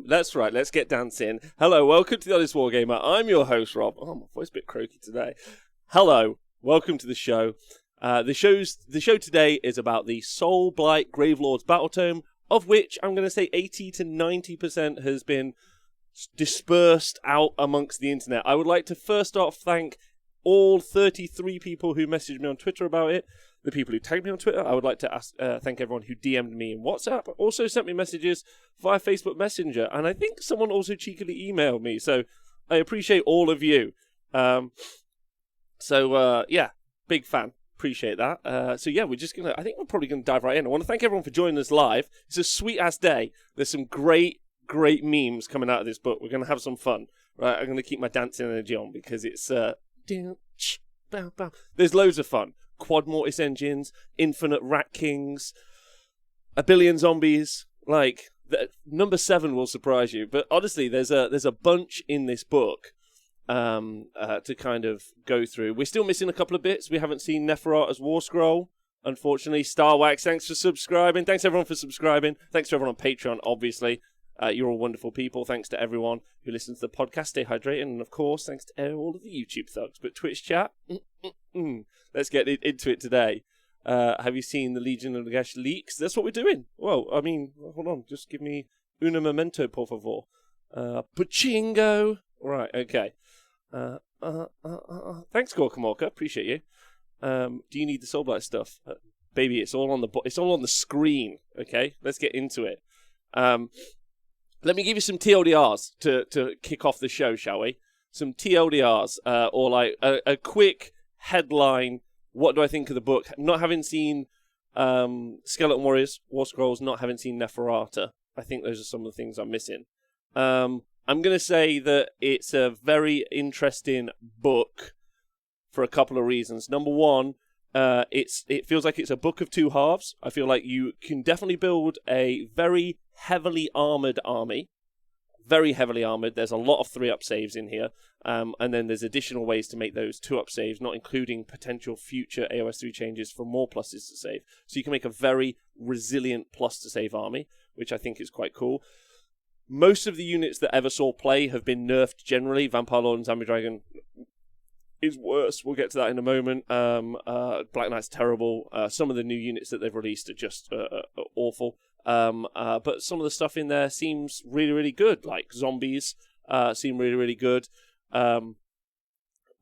That's right, let's get dancing. Hello, welcome to the Honest Wargamer. I'm your host, Rob. Oh, my voice is a bit croaky today. Hello, welcome to the show. The show today is about the Soulblight Gravelords Battletome, of which I'm going to say 80 to 90% has been dispersed out amongst the internet. I would like to first off thank all 33 people who messaged me on Twitter about it, the people who tagged me on Twitter. I would like to thank everyone who DM'd me in WhatsApp, also sent me messages via Facebook Messenger, and I think someone also cheekily emailed me, so I appreciate all of you. Yeah, big fan. Appreciate that. I think we're probably gonna dive right in. I want to thank everyone for joining us live. It's a sweet ass day. There's some great memes coming out of this book. We're gonna have some fun. Right, I'm gonna keep my dancing energy on because it's there's loads of fun. Quad Mortis engines, infinite rat kings, a billion zombies. Like number 7 will surprise you. But honestly, there's a bunch in this book to kind of go through. We're still missing a couple of bits. We haven't seen Neferata's War Scroll, unfortunately. Starwax, thanks for subscribing. Thanks everyone for subscribing. Thanks to everyone on Patreon, obviously. You're all wonderful people. Thanks to everyone who listens to the podcast. Stay hydrated. And of course, thanks to all of the YouTube thugs. But Twitch chat, let's get into it today. Have you seen the Legion of Nagash leaks? That's what we're doing. Well, I mean, hold on. Just give me una momento, por favor. Pachingo. Right, okay. Thanks, Gorkamorka. Appreciate you. Do you need the Soulblight stuff? Baby, it's all on the screen. Okay, let's get into it. Let me give you some TLDRs to kick off the show, shall we? Some TLDRs, or like a quick headline. What do I think of the book? Not having seen Skeleton Warriors, War Scrolls, not having seen Neferata. I think those are some of the things I'm missing. I'm going to say that it's a very interesting book for a couple of reasons. Number one, it feels like it's a book of two halves. I feel like you can definitely build a very heavily armored army. Very heavily armored. There's a lot of 3-up saves in here. And then there's additional ways to make those 2-up saves, not including potential future AOS 3 changes for more pluses to save. So you can make a very resilient plus to save army, which I think is quite cool. Most of the units that ever saw play have been nerfed generally. Vampire Lord and Zombie Dragon is worse. We'll get to that in a moment. Black Knight's terrible. Some of the new units that they've released are just awful. But some of the stuff in there seems really, really good. Like zombies seem really, really good. And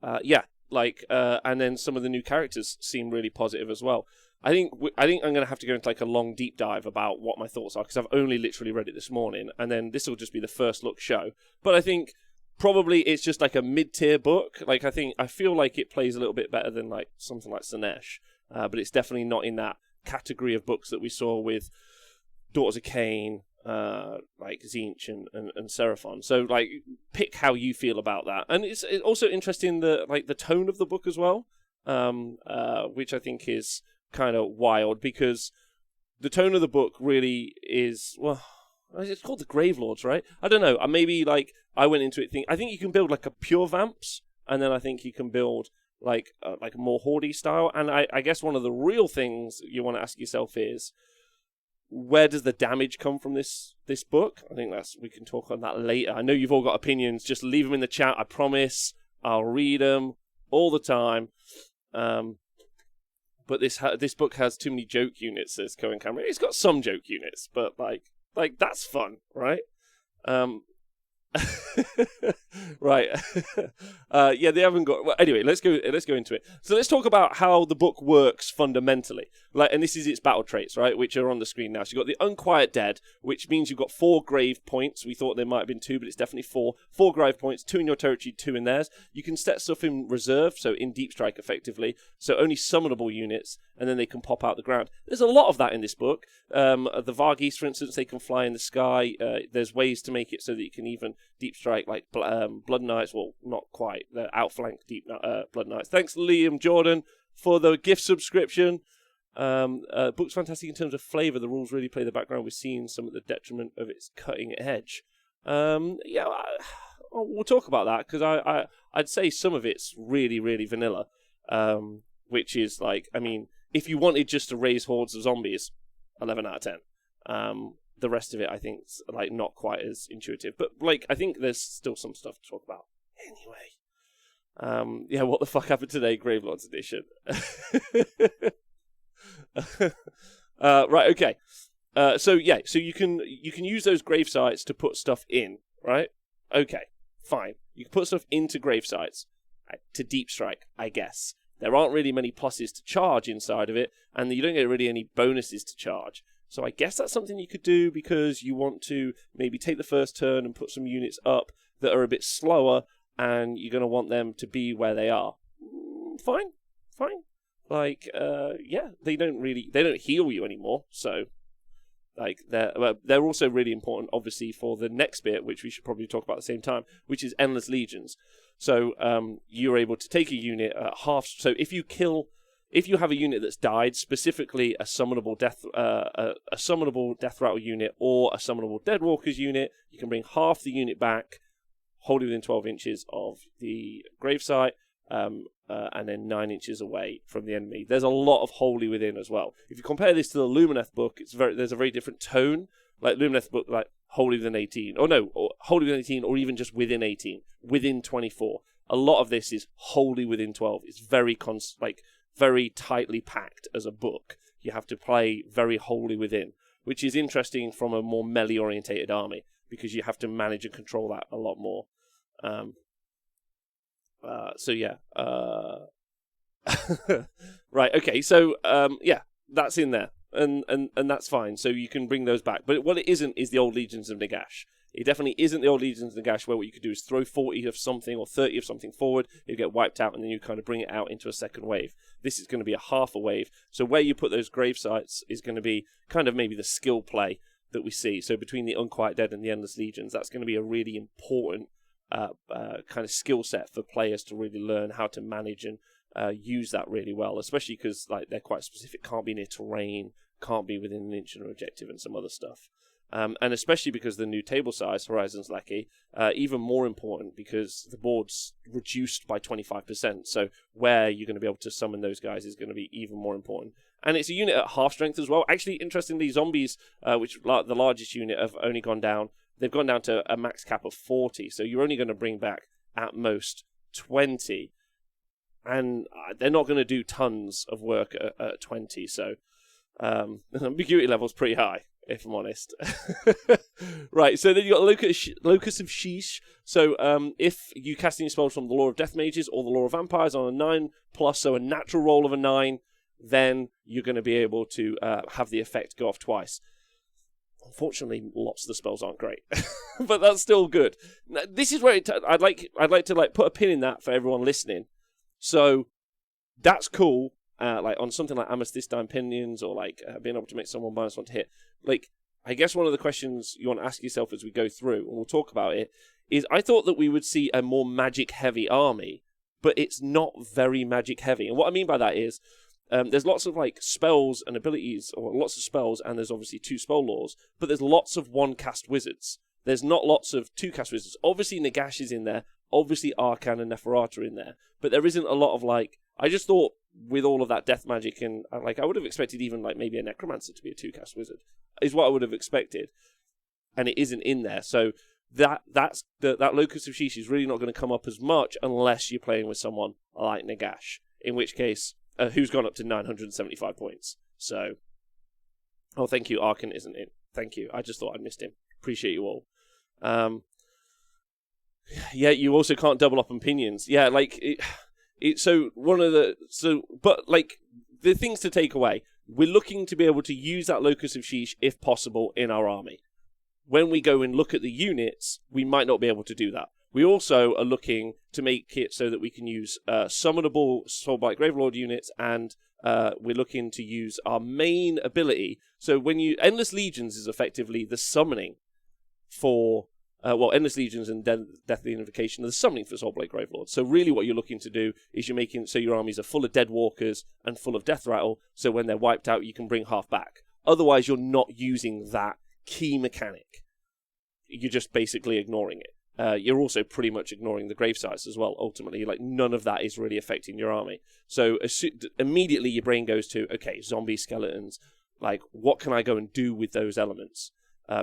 then some of the new characters seem really positive as well. I think I'm going to have to go into like a long deep dive about what my thoughts are because I've only literally read it this morning, and then this will just be the first look show. But I think probably it's just like a mid-tier book. Like I feel like it plays a little bit better than like something like Sinesh, but it's definitely not in that category of books that we saw with Daughters of Cain, like Tzeentch and Seraphon. So like, pick how you feel about that. And it's also interesting the tone of the book as well, which I think is kind of wild because the tone of the book really is, well, it's called the Gravelords, right? I don't know. Maybe like I went into it thinking I think you can build like a pure Vamps, and then I think you can build like a more Horde style. And I guess one of the real things you want to ask yourself is, where does the damage come from this book? I think we can talk on that later. I know you've all got opinions. Just leave them in the chat. I promise. I'll read them all the time. But this book has too many joke units, says Cohen Cameron. It's got some joke units, but like that's fun, right? Right. Yeah, they haven't got. Well, anyway, let's go into it. So let's talk about how the book works fundamentally. Like, and this is its battle traits, right, which are on the screen now. So you've got the Unquiet Dead, which means you've got 4 grave points. We thought there might have been 2, but it's definitely 4. 4 grave points, 2 in your territory, 2 in theirs. You can set stuff in reserve, so in Deep Strike, effectively. So only summonable units, and then they can pop out the ground. There's a lot of that in this book. The Varghese, for instance, they can fly in the sky. There's ways to make it so that you can even Deep Strike like Blood Knights. Well, not quite. They're outflank Blood Knights. Thanks, Liam Jordan, for the gift subscription. Book's fantastic in terms of flavour. The rules really play the background. We're seeing some of the detriment of its cutting edge. We'll talk about that because I'd say some of it's really, really vanilla, which is like, I mean, if you wanted just to raise hordes of zombies, 11 out of 10. the rest of it, I think, is, like, not quite as intuitive. But, like, I think there's still some stuff to talk about. Anyway. Yeah, what the fuck happened today, Gravelords edition? Right, okay. So you can use those grave sites to put stuff in, right? Okay, fine. You can put stuff into grave sites to deep strike, I guess. There aren't really many pluses to charge inside of it, and you don't get really any bonuses to charge. So I guess that's something you could do because you want to maybe take the first turn and put some units up that are a bit slower, and you're going to want them to be where they are. Fine. Like, yeah, they don't heal you anymore, so... Like they're also really important, obviously, for the next bit, which we should probably talk about at the same time, which is Endless Legions. So you're able to take a unit at half. So if you have a unit that's died, specifically a summonable death rattle unit or a summonable Deadwalkers unit, you can bring half the unit back, wholly within 12 inches of the gravesite. And then 9 inches away from the enemy. There's a lot of wholly within as well. If you compare this to the Lumineth book, there's a very different tone. Like Lumineth book, like wholly within 18, or wholly within 18, or even just within 18, within 24. A lot of this is wholly within 12. It's very very tightly packed as a book. You have to play very wholly within, which is interesting from a more melee orientated army because you have to manage and control that a lot more. So yeah, right, okay, so yeah, that's in there, and that's fine, so you can bring those back. But what it isn't is the old Legions of Nagash. It definitely isn't the old Legions of Nagash where what you could do is throw 40 of something or 30 of something forward, you get wiped out, and then you kind of bring it out into a second wave. This is going to be a half a wave, so where you put those grave sites is going to be kind of maybe the skill play that we see. So between the Unquiet Dead and the Endless Legions, that's going to be a really important kind of skill set for players to really learn how to manage and use that really well, especially because like they're quite specific. Can't be near terrain, can't be within an inch of an objective, and some other stuff. And especially because the new table size, Horizons Lackey, even more important because the board's reduced by 25%. So where you're going to be able to summon those guys is going to be even more important. And it's a unit at half strength as well. Actually, interestingly, zombies, which the largest unit, have only gone down. They've gone down to a max cap of 40, so you're only going to bring back, at most, 20. And they're not going to do tons of work at 20, so the ambiguity level's pretty high, if I'm honest. Right, so then you've got Locus of Sheesh. So if you cast any spells from the Law of Death Mages or the Law of Vampires on a 9+, so a natural roll of a 9, then you're going to be able to have the effect go off twice. Unfortunately, lots of the spells aren't great, but that's still good. Now, this is where I'd like to like put a pin in that for everyone listening. So that's cool. Like on something like Amethystine Pinions or like being able to make someone -1 to hit. Like, I guess one of the questions you want to ask yourself as we go through, and we'll talk about it, is I thought that we would see a more magic-heavy army, but it's not very magic-heavy. And what I mean by that is, there's lots of like spells and abilities, or lots of spells, and there's obviously 2 spell laws, but there's lots of 1-cast wizards. There's not lots of 2-cast wizards. Obviously Nagash is in there, obviously Arcan and Neferata are in there, but there isn't a lot of like, I just thought with all of that death magic and like I would have expected even like maybe a Necromancer to be a 2-cast wizard, is what I would have expected, and it isn't in there. So that Locus of Sheesh is really not going to come up as much unless you're playing with someone like Nagash, in which case who's gone up to 975 points. So, oh, thank you, Arcan isn't in. Thank you. I just thought I'd missed him. Appreciate you all. Yeah, you also can't double up on Pinions. Yeah, like but like the things to take away. We're looking to be able to use that Locus of Sheesh if possible in our army. When we go and look at the units, we might not be able to do that. We also are looking to make it so that we can use summonable Soulblight Gravelord units, and we're looking to use our main ability. So when Endless Legions is effectively the summoning for, Endless Legions and Deathly Invocation are the summoning for Soulblight Gravelords. So really what you're looking to do is you're making so your armies are full of Deadwalkers and full of Death Rattle, so when they're wiped out, you can bring half back. Otherwise, you're not using that key mechanic. You're just basically ignoring it. You're also pretty much ignoring the gravesites as well, ultimately. Like, none of that is really affecting your army. So immediately your brain goes to, okay, zombie skeletons, like, what can I go and do with those elements?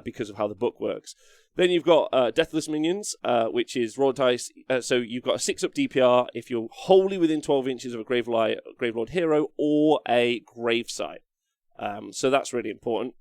because of how the book works. Then you've got Deathless Minions, which is roll dice. So you've got a 6-up DPR if you're wholly within 12 inches of a Gravelord hero or a gravesite. So that's really important.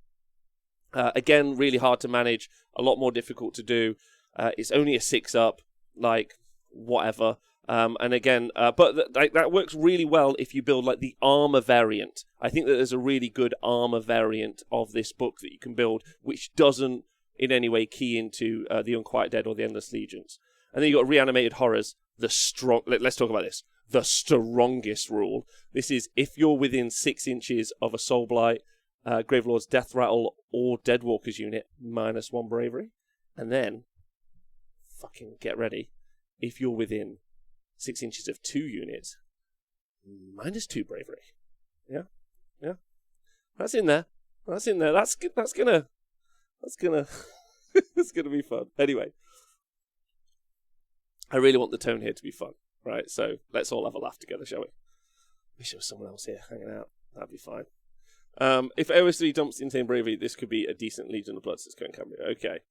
Again, really hard to manage, a lot more difficult to do. It's only a 6-up, like, whatever. And again, but that works really well if you build like the armor variant. I think that there's a really good armor variant of this book that you can build, which doesn't in any way key into the Unquiet Dead or the Endless Legions. And then you've got Reanimated Horrors, let's talk about this. The strongest rule. This is if you're within 6 inches of a Soulblight, Gravelord's Death Rattle, or Deadwalker's unit, -1 bravery. And then, fucking get ready, if you're within 6 inches of 2 units, -2 bravery. Yeah? That's in there. That's gonna it's gonna be fun. Anyway, I really want the tone here to be fun, right? So let's all have a laugh together, shall we? Wish there was someone else here hanging out. That'd be fine. If AOS3 dumps Insane Bravery, this could be a decent Legion of Blood, says Cohen Cambria. Okay.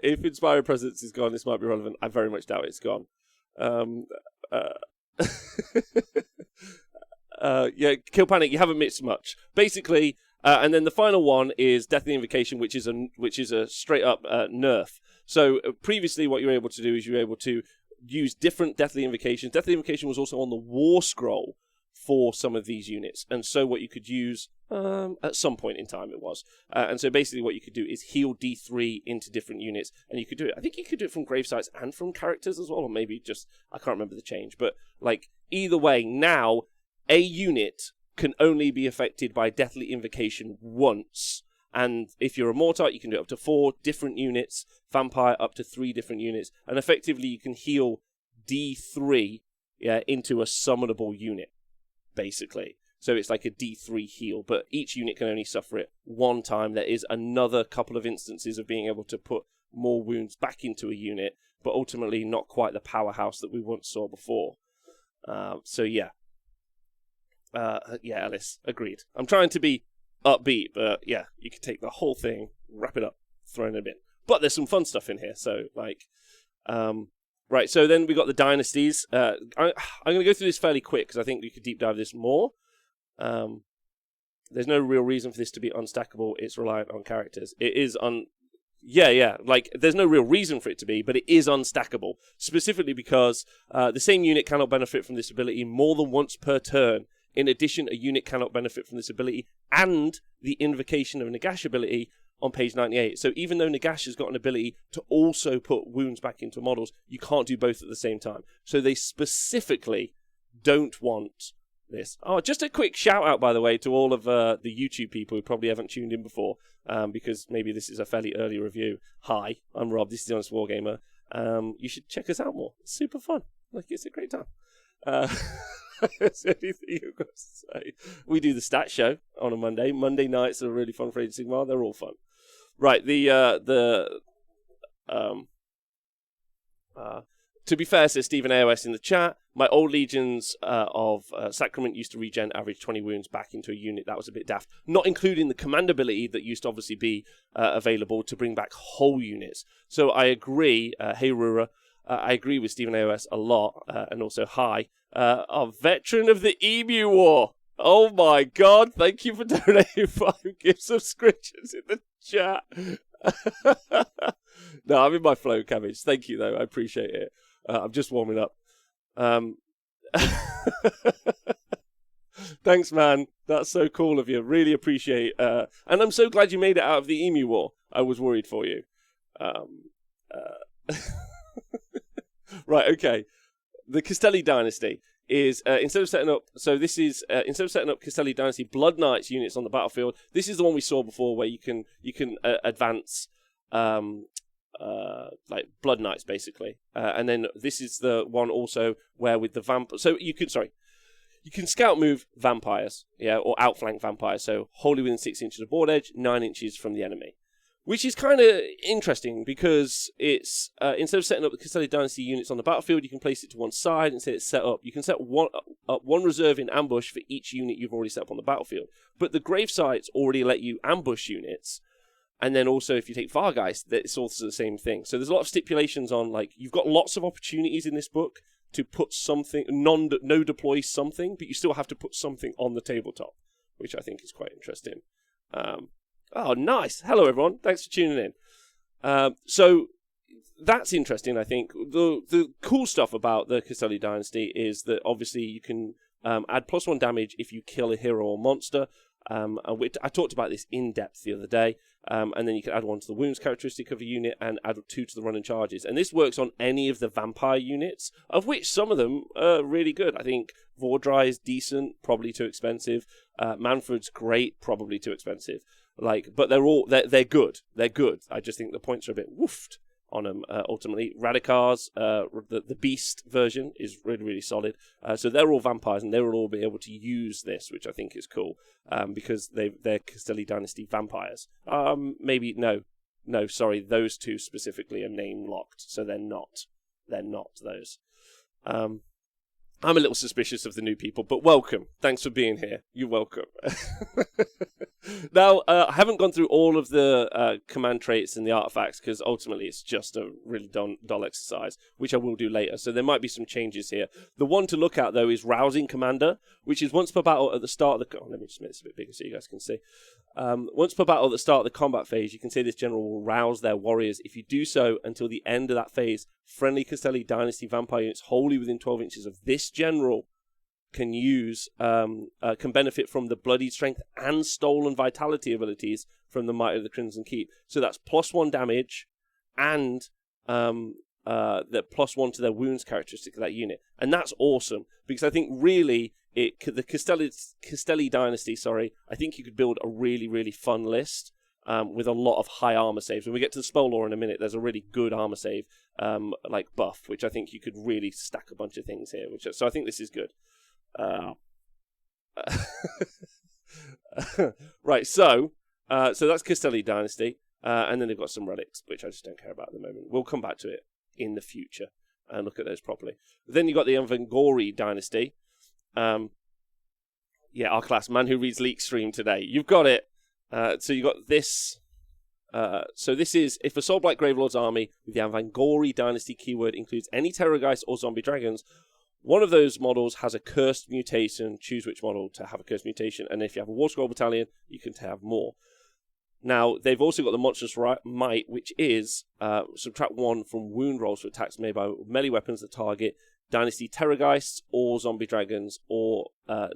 If Inspiring Presence is gone, this might be relevant. I very much doubt it's gone. Yeah, Kill Panic, you haven't missed much. Basically, and then the final one is Deathly Invocation, which is a straight up nerf. So previously, what you were able to do is you were able to use different Deathly Invocations. Deathly Invocation was also on the War Scroll for some of these units, and so what you could use at some point in time it was. And so basically what you could do is heal D3 into different units, and you could do it. I think you could do it from gravesites and from characters as well, or maybe just, I can't remember the change, but like either way, now a unit can only be affected by Deathly Invocation once. And if you're a Mortart, you can do up to 4 different units. Vampire, up to 3 different units. And effectively, you can heal D3 into a summonable unit, basically. So it's like a D3 heal, but each unit can only suffer it one time. There is another couple of instances of being able to put more wounds back into a unit, but ultimately not quite the powerhouse that we once saw before. So yeah. Yeah, Alice, agreed. I'm trying to be upbeat, but yeah, you could take the whole thing, wrap it up, throw in a bin. But there's some fun stuff in here, so like, right. So then we got the Dynasties. I'm going to go through this fairly quick because I think we could deep dive this more. There's no real reason for this to be unstackable. It's reliant on characters. It is yeah. Like, there's no real reason for it to be, but it is unstackable. Specifically because the same unit cannot benefit from this ability more than once per turn. In addition, a unit cannot benefit from this ability and the Invocation of Nagash ability on page 98. So even though Nagash has got an ability to also put wounds back into models, you can't do both at the same time. So they specifically don't want this. Oh, just a quick shout out, by the way, to all of the YouTube people who probably haven't tuned in before, because maybe this is a fairly early review. Hi, I'm Rob. This is the Honest Wargamer. You should check us out more. It's super fun. Like, it's a great time. Is there anything you've got to say? We do the stat show on a Monday. Monday nights are really fun for Age of Sigmar. They're all fun. Right, to be fair, says Stephen AOS in the chat, my old legions of Sacrament used to regen average 20 wounds back into a unit. That was a bit daft. Not including the Commandability that used to obviously be available to bring back whole units. So I agree, hey Rura, I agree with Stephen AOS a lot, and also hi. A veteran of the Emu War. Oh my god, thank you for donating 5 gift subscriptions in the chat. No, I'm in my flow, Cabbage. Thank you, though. I appreciate it. I'm just warming up. Thanks, man. That's so cool of you. Really appreciate it. And I'm so glad you made it out of the Emu War. I was worried for you. Right, okay. The Castelli Dynasty is instead of setting up Castelli Dynasty Blood Knights units on the battlefield, this is the one we saw before where you can advance like Blood Knights basically, and then this is the one also where with the you can scout move vampires, or outflank vampires, so wholly within 6 inches of board edge, 9 inches from the enemy. Which is kind of interesting because it's instead of setting up the Castelli Dynasty units on the battlefield, you can place it to one side and say it's set up. You can set one reserve in ambush for each unit you've already set up on the battlefield. But the grave sites already let you ambush units. And then also, if you take Vargeist, it's also the same thing. So there's a lot of stipulations on, like, you've got lots of opportunities in this book to put something, no deploy something, but you still have to put something on the tabletop, which I think is quite interesting. Oh, nice. Hello, everyone. Thanks for tuning in. So that's interesting, I think. The cool stuff about the Castelli Dynasty is that, obviously, you can add +1 damage if you kill a hero or monster. I talked about this in depth the other day, and then you can add 1 to the wounds characteristic of a unit and add 2 to the run and charges. And this works on any of the vampire units, of which some of them are really good. I think Wardrai is decent, probably too expensive. Manfred's great, probably too expensive. But they're good. They're good. I just think the points are a bit woofed on them. Ultimately, Radicars, the Beast version is really, really solid. So they're all vampires, and they will all be able to use this, which I think is cool, because they're Castelli Dynasty vampires. Sorry, those two specifically are name locked, so they're not those. I'm a little suspicious of the new people, but welcome. Thanks for being here. You're welcome. Now, I haven't gone through all of the command traits and the artifacts, because ultimately it's just a really dull exercise, which I will do later. So there might be some changes here. The one to look at, though, is Rousing Commander, which is once per battle at the start of the... let me just make this a bit bigger so you guys can see. Once per battle at the start of the combat phase, you can say this general will rouse their warriors. If you do so until the end of that phase, friendly Castelli Dynasty vampire units wholly within 12 inches of this general can benefit from the Bloodied Strength and Stolen Vitality abilities from the Might of the Crimson Keep. So that's +1 damage and the +1 to their wounds characteristic of that unit. And that's awesome, because I think really the Castelli Dynasty, I think you could build a really, really fun list with a lot of high armor saves. When we get to the spell lore in a minute, there's a really good armor save buff, which I think you could really stack a bunch of things here. So I think this is good. Right, so that's Castelli Dynasty, and then they've got some relics, which I just don't care about at the moment. We'll come back to it in the future and look at those properly. Then you've got the Vingorian Dynasty. Our class, man who reads Leak Stream today. You've got it. So you got this. So this is, if a Soulblight Gravelords army with the Vingorian Dynasty keyword includes any Terrorgeist or Zombie Dragons, one of those models has a cursed mutation. Choose which model to have a cursed mutation. And if you have a War Scroll Battalion, you can have more. Now, they've also got the Monstrous Might, which is subtract 1 from wound rolls for attacks made by melee weapons that target Dynasty Terrorgeists or Zombie Dragons or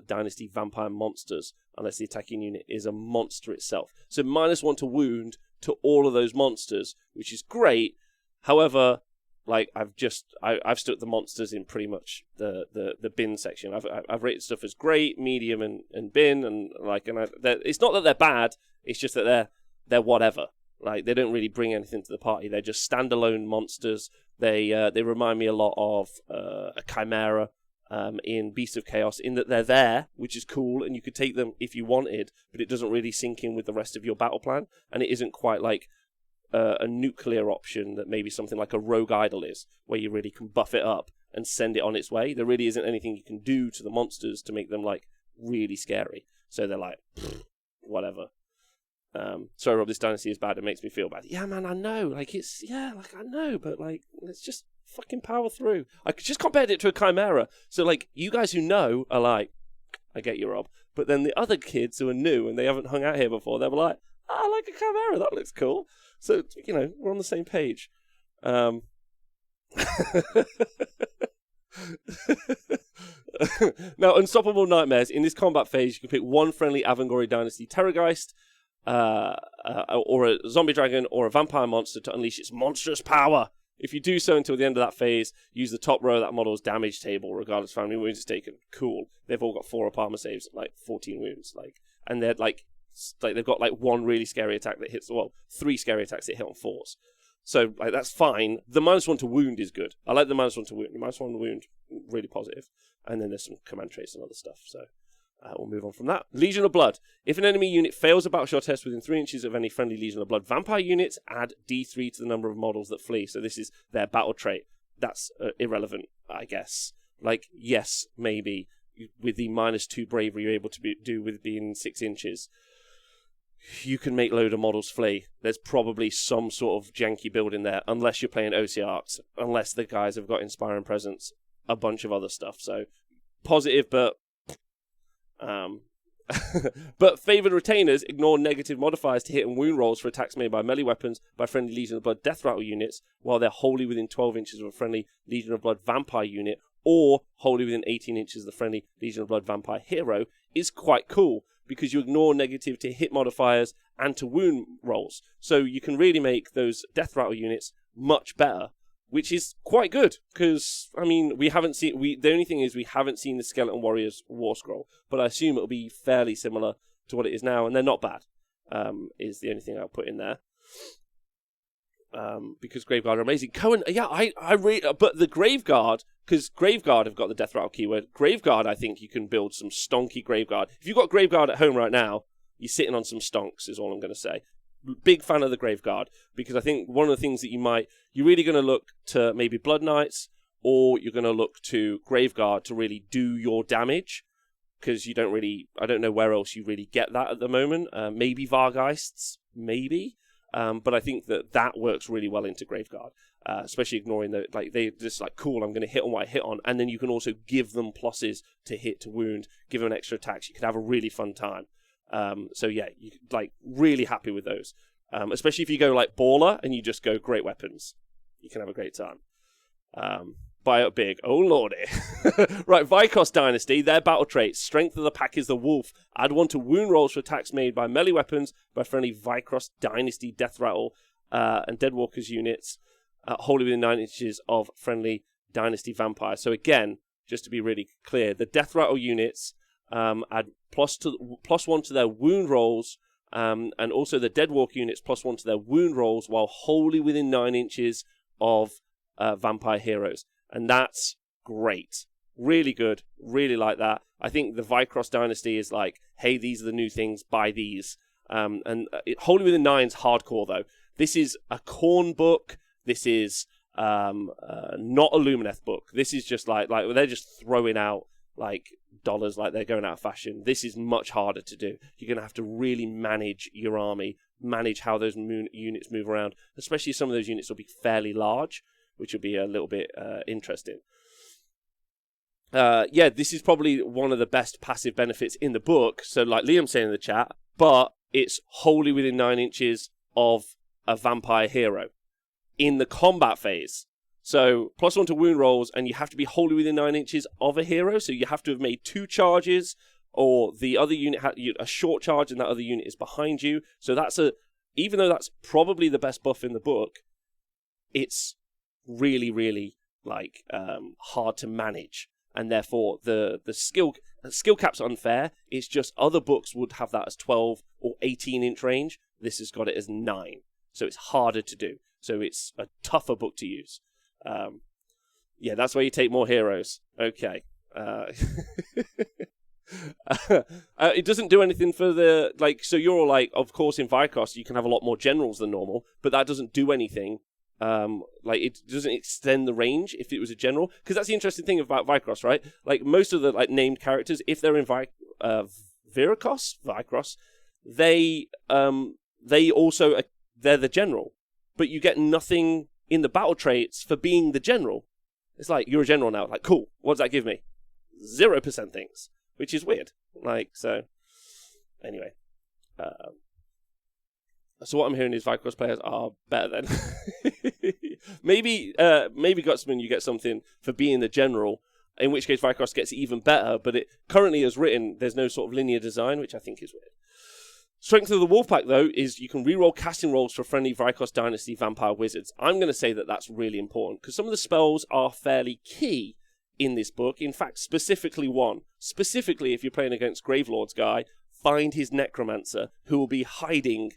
Dynasty Vampire Monsters, unless the attacking unit is a monster itself. So -1 to wound to all of those monsters, which is great. However, I've stuck the monsters in pretty much the bin section. I've rated stuff as great, medium, and bin, and it's not that they're bad. It's just that they're whatever. They don't really bring anything to the party. They're just standalone monsters. They remind me a lot of a Chimera in Beast of Chaos, in that they're there, which is cool, and you could take them if you wanted, but it doesn't really sync in with the rest of your battle plan, and it isn't quite like a nuclear option that maybe something like a Rogue Idol is, where you really can buff it up and send it on its way. There really isn't anything you can do to the monsters to make them really scary. So they're whatever. Sorry, Rob, this dynasty is bad. It makes me feel bad. Yeah, man, I know. I know, but let's just fucking power through. I just compared it to a Chimera. So you guys who know are I get you, Rob. But then the other kids who are new and they haven't hung out here before, they're like, I like a Chimera. That looks cool. So, we're on the same page. Now, Unstoppable Nightmares. In this combat phase, you can pick one friendly Vingorian Dynasty Terrorgeist, or a Zombie Dragon, or a Vampire Monster to unleash its monstrous power. If you do so until the end of that phase, use the top row of that model's damage table, regardless of how many wounds it's taken. Cool. They've all got 4 armor saves, 14 wounds. And they're they've got one really scary attack that hits, 3 scary attacks that hit on 4s. So that's fine. The -1 to wound is good. I like the -1 to wound. The -1 to wound, really positive. And then there's some command traits and other stuff. So We'll move on from that. Legion of Blood. If an enemy unit fails a battle test within 3 inches of any friendly Legion of Blood vampire units, add D3 to the number of models that flee. So this is their battle trait. That's irrelevant, I guess. Like, yes, maybe. With the -2 bravery you're able to do with being 6 inches, you can make load of models flee. There's probably some sort of janky build in there, unless you're playing OCRs, unless the guys have got Inspiring Presence, a bunch of other stuff. So, positive, but... but favoured retainers ignore negative modifiers to hit and wound rolls for attacks made by melee weapons by friendly Legion of Blood Death Rattle units, while they're wholly within 12 inches of a friendly Legion of Blood Vampire unit, or wholly within 18 inches of the friendly Legion of Blood Vampire hero, is quite cool, because you ignore negative to hit modifiers and to wound rolls. So you can really make those Death Rattle units much better, which is quite good, because, I mean, we haven't seen... the only thing is we haven't seen the Skeleton Warriors War Scroll, but I assume it'll be fairly similar to what it is now, and they're not bad, is the only thing I'll put in there. Because Graveguard are amazing. Cohen, yeah, I really... But the Graveguard, because Graveguard have got the Death Rattle keyword, Graveguard, I think you can build some stonky Graveguard. If you've got Graveguard at home right now, you're sitting on some stonks, is all I'm going to say. Big fan of the Graveguard, because I think one of the things that you're really going to look to maybe Blood Knights, or you're going to look to Graveguard to really do your damage, because I don't know where else you really get that at the moment. Maybe Vargeists, maybe, but I think that works really well into Graveguard, especially ignoring they're just like, cool, I'm going to hit on what I hit on, and then you can also give them pluses to hit, to wound, give them extra attacks. You could have a really fun time. So yeah, you like really happy with those. Especially if you go like baller and you just go great weapons, you can have a great time. Buy up big, oh lordy. Right, Vikos Dynasty, their battle traits. Strength of the pack is the wolf. Add 1 to wound rolls for attacks made by melee weapons by friendly Vikos Dynasty Death Rattle and Deadwalkers units, wholly within 9 inches of friendly Dynasty Vampire. So again, just to be really clear, the Death Rattle units add +1 to their wound rolls, and also the Deadwalker units +1 to their wound rolls while wholly within 9 inches of vampire heroes. And that's great. Really good. Really like that. I think the Vikros Dynasty is like, hey, these are the new things, buy these. Wholly within 9's hardcore, though. This is a Khorne book. This is not a Lumineth book. This is just like they're just throwing out like dollars like they're going out of fashion. This is much harder to do. You're going to have to really manage your army, manage how those units move around, especially some of those units will be fairly large, which will be a little bit interesting. Yeah, this is probably one of the best passive benefits in the book. So like Liam's saying in the chat, but it's wholly within 9 inches of a vampire hero in the combat phase. So +1 to wound rolls, and you have to be wholly within 9 inches of a hero. So you have to have made 2 charges, or the other unit had a short charge, and that other unit is behind you. So even though that's probably the best buff in the book, it's really, really like hard to manage, and therefore the skill cap's unfair. It's just other books would have that as 12 or 18 inch range. This has got it as 9, so it's harder to do. So it's a tougher book to use. Yeah, that's where you take more heroes. Okay. It doesn't do anything for the, like, so you're all like, of course in Vikos you can have a lot more generals than normal, but that doesn't do anything. Like, it doesn't extend the range if it was a general, because that's the interesting thing about Vikos, right? Like, most of the like named characters, if they're in Vikros, they also, they're the general, but you get nothing in the battle traits for being the general. It's like, you're a general now. Like, cool. What does that give me? 0% things, which is weird. Like, so, anyway. So what I'm hearing is Vikros players are better than. maybe Gutsman, you get something for being the general, in which case Vikros gets even better, but it currently as written, there's no sort of linear design, which I think is weird. Strength of the Wolfpack, though, is you can reroll casting rolls for friendly Vikos Dynasty Vampire Wizards. I'm going to say that that's really important, because some of the spells are fairly key in this book. In fact, specifically one. Specifically, if you're playing against Gravelords guy, find his Necromancer, who will be hiding.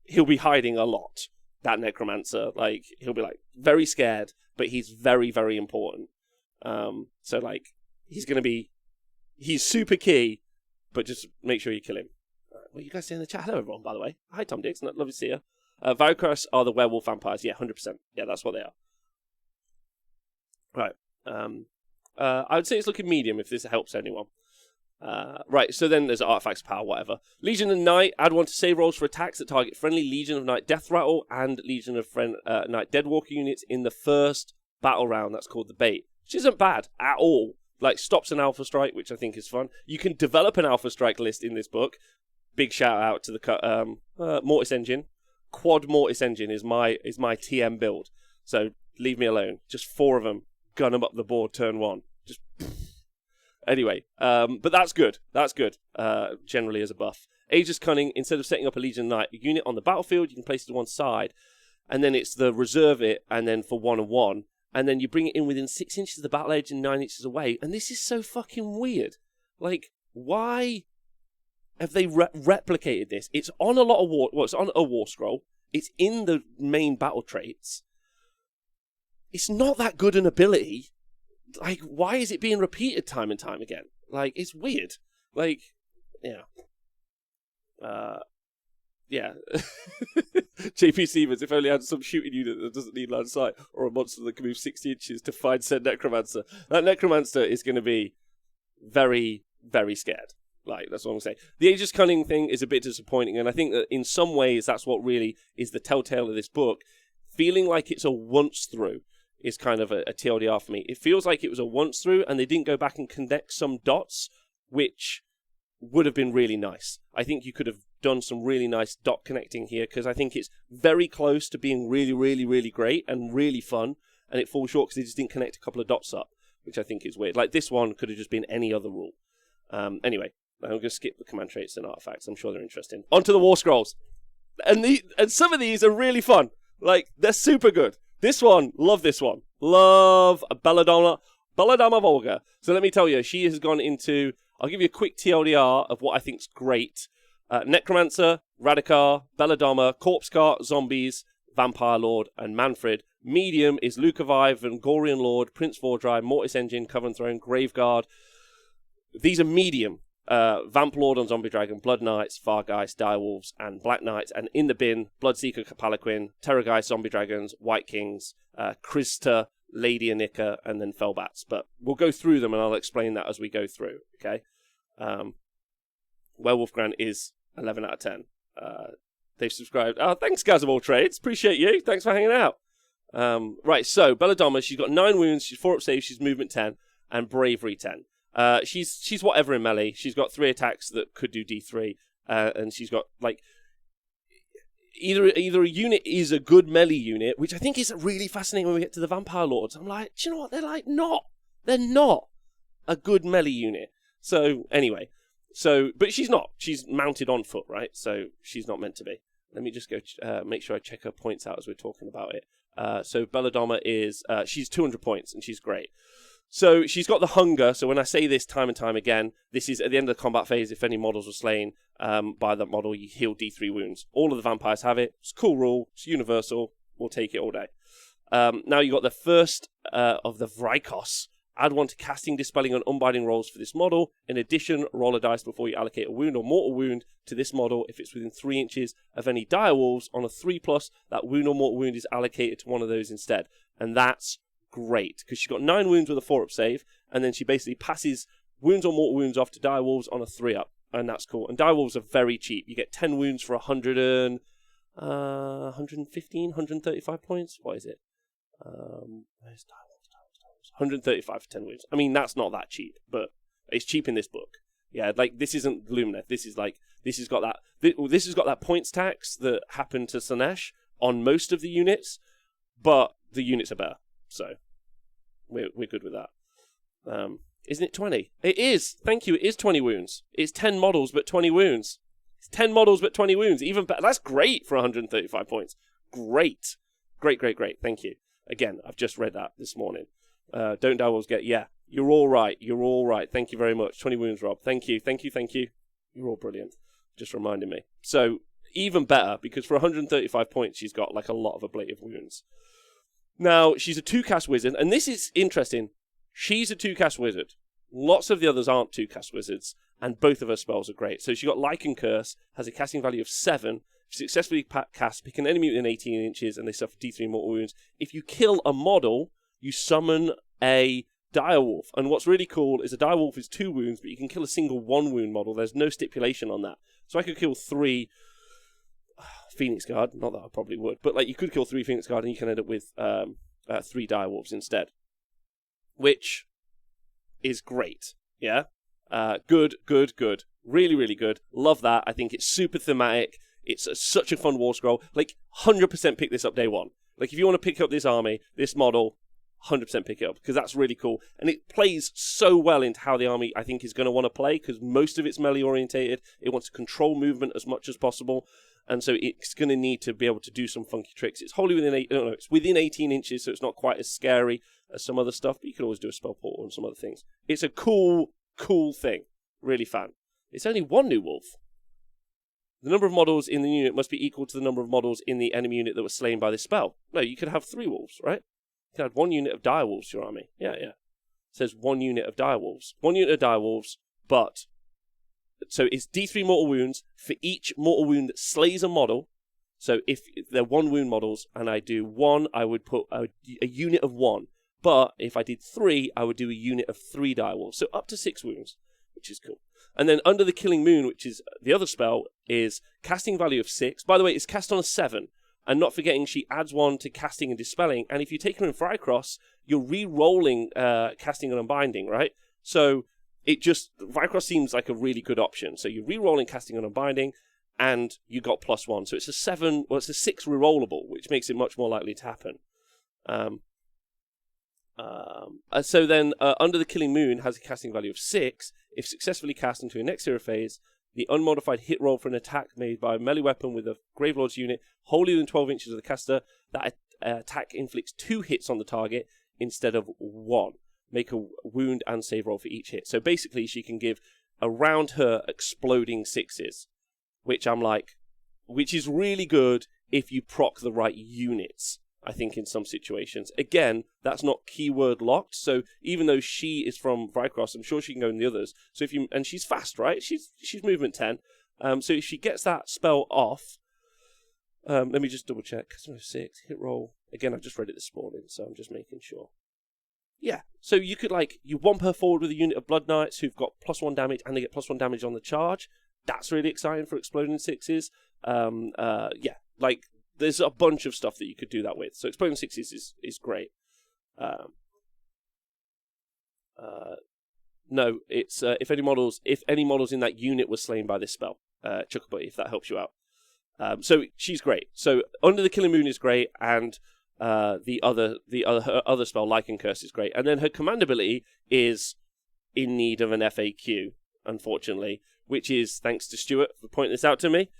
He'll be hiding a lot, that Necromancer. Like, he'll be, like, very scared, but he's very, very important. So, like, he's going to be He's super key, but just make sure you kill him. What are you guys saying in the chat? Hello, everyone, by the way. Hi, Tom Dix. Lovely to see you. Valkyries are the werewolf vampires. Yeah, 100%. Yeah, that's what they are. Right. I would say it's looking medium if this helps anyone. Right, so then there's Artifacts of Power, whatever. Legion of Night, add 1 to save rolls for attacks that target friendly Legion of Night Death Rattle and Legion of Night Deadwalker units in the first battle round. That's called the bait, which isn't bad at all. Like, stops an Alpha Strike, which I think is fun. You can develop an Alpha Strike list in this book. Big shout out to the Mortis Engine. Quad Mortis Engine is my TM build. So leave me alone. Just 4 of them. Gun them up the board turn 1. Just anyway. But that's good. That's good. Generally as a buff. Aegis Cunning. Instead of setting up a Legion of Night unit on the battlefield, you can place it to one side, and then it's the reserve it, and then for 1/1, and then you bring it in within 6 inches of the battle edge and 9 inches away. And this is so fucking weird. Like, why have they replicated this? It's on a lot of war. Well, it's on a war scroll. It's in the main battle traits. It's not that good an ability. Like, why is it being repeated time and time again? Like, it's weird. Like, yeah. Yeah. JP Stevens, if only I had some shooting unit that doesn't need line of sight, or a monster that can move 60 inches to find said Necromancer. That Necromancer is going to be very, very scared. Like, that's what I'm saying. The Aegis Cunning thing is a bit disappointing, and I think that in some ways that's what really is the telltale of this book. Feeling like it's a once-through is kind of a TLDR for me. It feels like it was a once-through, and they didn't go back and connect some dots, which would have been really nice. I think you could have done some really nice dot connecting here, because I think it's very close to being really, really, really great and really fun, and it falls short because they just didn't connect a couple of dots up, which I think is weird. Like, this one could have just been any other rule. Anyway, I'm going to skip the command traits and artifacts. I'm sure they're interesting. On to the War Scrolls. And some of these are really fun. Like, they're super good. This one, love this one. Love Belladonna Volga. So let me tell you, she has gone into... I'll give you a quick TLDR of what I think's great. Necromancer, Radikar, Belladonna, Corpse Cart, Zombies, Vampire Lord, and Manfred. Medium is Lucavi, Vingorian Lord, Prince Wardrai, Mortis Engine, Coven Throne, Graveguard. These are medium. Vamp Lord on Zombie Dragon, Blood Knights, Fargeist, Direwolves, and Black Knights. And in the bin, Bloodseeker, Kapalaquin, Terrorgeist, Zombie Dragons, White Kings, Krista, Lady Anika, and then Fellbats. But we'll go through them and I'll explain that as we go through, okay? Werewolf Grant is 11 out of 10. They've subscribed. Oh, thanks, Gaz of All Trades. Appreciate you. Thanks for hanging out. Right, so Belladonna, she's got 9 wounds, she's 4 up save, she's movement 10, and bravery 10. She's whatever in melee. She's got 3 attacks that could do D3, and she's got, like, either a unit is a good melee unit, which I think is really fascinating when we get to the Vampire Lords. I'm like, do you know what? They're not a good melee unit. So, anyway. But she's not. She's mounted on foot, right? So, she's not meant to be. Let me just go make sure I check her points out as we're talking about it. So, Belladonna is... she's 200 points, and she's great. So she's got the hunger. So when I say this time and time again, this is at the end of the combat phase. If any models were slain by that model, you heal D3 wounds. All of the vampires have it. It's a cool rule. It's universal. We'll take it all day. Now you got the first of the Vrykos. Add 1 to casting, dispelling, and unbinding rolls for this model. In addition, roll a dice before you allocate a wound or mortal wound to this model. If it's within 3 inches of any direwolves on a 3+, that wound or mortal wound is allocated to one of those instead. And that's great, because she's got 9 wounds with a 4-up save, and then she basically passes wounds or mortal wounds off to direwolves on a 3-up, and that's cool. And direwolves are very cheap. You get 10 wounds for 115, 135 points. What is it? Where's direwolves? 135 for 10 wounds. I mean, that's not that cheap, but it's cheap in this book. Yeah, like, this isn't Lumineth. This has got that points tax that happened to Slaanesh on most of the units, but the units are better. So we're good with that. Isn't it 20? It is. Thank you. It is 20 wounds. It's 10 models, but 20 wounds. It's 10 models, but 20 wounds. Even better. That's great for 135 points. Great. Great. Thank you. Again, I've just read that this morning. Don't Direwolves get... Yeah, you're all right. Thank you very much. 20 wounds, Rob. Thank you. You're all brilliant. Just reminding me. So, even better, because for 135 points, she's got, like, a lot of ablative wounds. Now, she's a 2-cast wizard, and this is interesting. She's a 2-cast wizard. Lots of the others aren't 2-cast wizards, and both of her spells are great. So she got Lycan Curse, has a casting value of 7. Successfully cast, pick an enemy within 18 inches, and they suffer D3 mortal wounds. If you kill a model, you summon a Direwolf. And what's really cool is a Direwolf is 2 wounds, but you can kill a single 1-wound model. There's no stipulation on that. So I could kill 3 Phoenix Guard. Not that I probably would, but like you could kill 3 Phoenix Guard, and you can end up with 3 Direwolves instead, which is great. Yeah, good. Really, really good. Love that. I think it's super thematic. It's such a fun war scroll. Like, 100% pick this up day one. Like, if you want to pick up this army, this model, 100% pick it up, because that's really cool. And it plays so well into how the army, I think, is going to want to play, because most of it's melee orientated. It wants to control movement as much as possible. And so it's going to need to be able to do some funky tricks. It's wholly within it's within 18 inches, so it's not quite as scary as some other stuff, but you can always do a spell portal and some other things. It's a cool thing. Really fun. It's only 1 new wolf. The number of models in the unit must be equal to the number of models in the enemy unit that was slain by this spell. No, you could have 3 wolves, right? You could have 1 unit of Direwolves to your army. Yeah. It says 1 unit of Direwolves. 1 unit of Direwolves, but... So it's D3 mortal wounds for each mortal wound that slays a model. So if they're 1 wound models and I do 1, I would put a unit of 1. But if I did 3, I would do a unit of 3 Direwolves. So up to 6 wounds, which is cool. And then Under the Killing Moon, which is the other spell, is casting value of 6. By the way, it's cast on a 7. And not forgetting, she adds 1 to casting and dispelling. And if you take her in Vycross, you're re-rolling casting and unbinding, right? So Vycross seems like a really good option. So you're re-rolling casting and unbinding, and you got +1. So it's a 7, well, it's a 6 re-rollable, which makes it much more likely to happen. So then, Under the Killing Moon has a casting value of 6. If successfully cast into your next hero phase, the unmodified hit roll for an attack made by a melee weapon with a Gravelords unit wholly within 12 inches of the caster, that attack inflicts 2 hits on the target instead of 1. Make a wound and save roll for each hit. So basically, she can give around her exploding 6s, which is really good if you proc the right units. I think in some situations. Again, that's not keyword locked. So even though she is from Vycross, I'm sure she can go in the others. So and she's fast, right? She's movement 10. So if she gets that spell off, let me just double check. 6 hit roll. Again, I just read it this morning, so I'm just making sure. Yeah. So you could you womp her forward with a unit of Blood Knights who've got +1 damage and they get +1 damage on the charge. That's really exciting for exploding 6s. There's a bunch of stuff that you could do that with. So exploding 6s is great. No, it's if any models in that unit were slain by this spell, Chuckabutty, if that helps you out. So she's great. So Under the Killing Moon is great, and her other spell, Lycan Curse, is great. And then her Commandability is in need of an FAQ, unfortunately, which is, thanks to Stuart for pointing this out to me,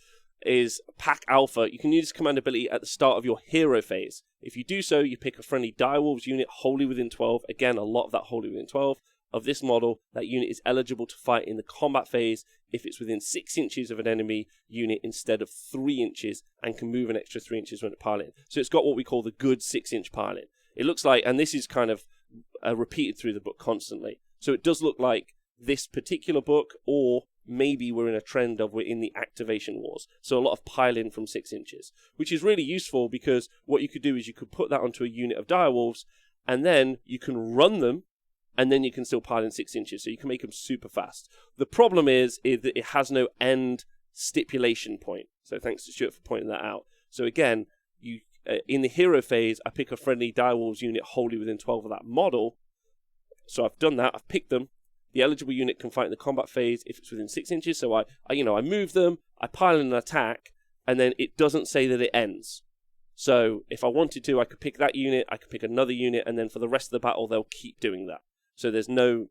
is Pack Alpha. You can use Commandability at the start of your hero phase. If you do so, you pick a friendly Direwolves unit wholly within 12. Again, a lot of that wholly within 12 of this model. That unit is eligible to fight in the combat phase if it's within 6 inches of an enemy unit instead of 3 inches, and can move an extra 3 inches when piling. So it's got what we call the good 6-inch piling. It looks like, and this is kind of repeated through the book constantly. So it does look like this particular book, or maybe we're in a trend of we're in the activation wars. So a lot of piling from 6 inches, which is really useful, because what you could do is you could put that onto a unit of Direwolves, and then you can run them, and then you can still pile in 6 inches. So you can make them super fast. The problem is that it has no end stipulation point. So thanks to Stuart for pointing that out. So again, in the hero phase, I pick a friendly Direwolves unit wholly within 12 of that model. So I've done that. I've picked them. The eligible unit can fight in the combat phase if it's within 6 inches. So I move them, I pile in an attack, and then it doesn't say that it ends. So if I wanted to, I could pick that unit, I could pick another unit, and then for the rest of the battle, they'll keep doing that. So there's no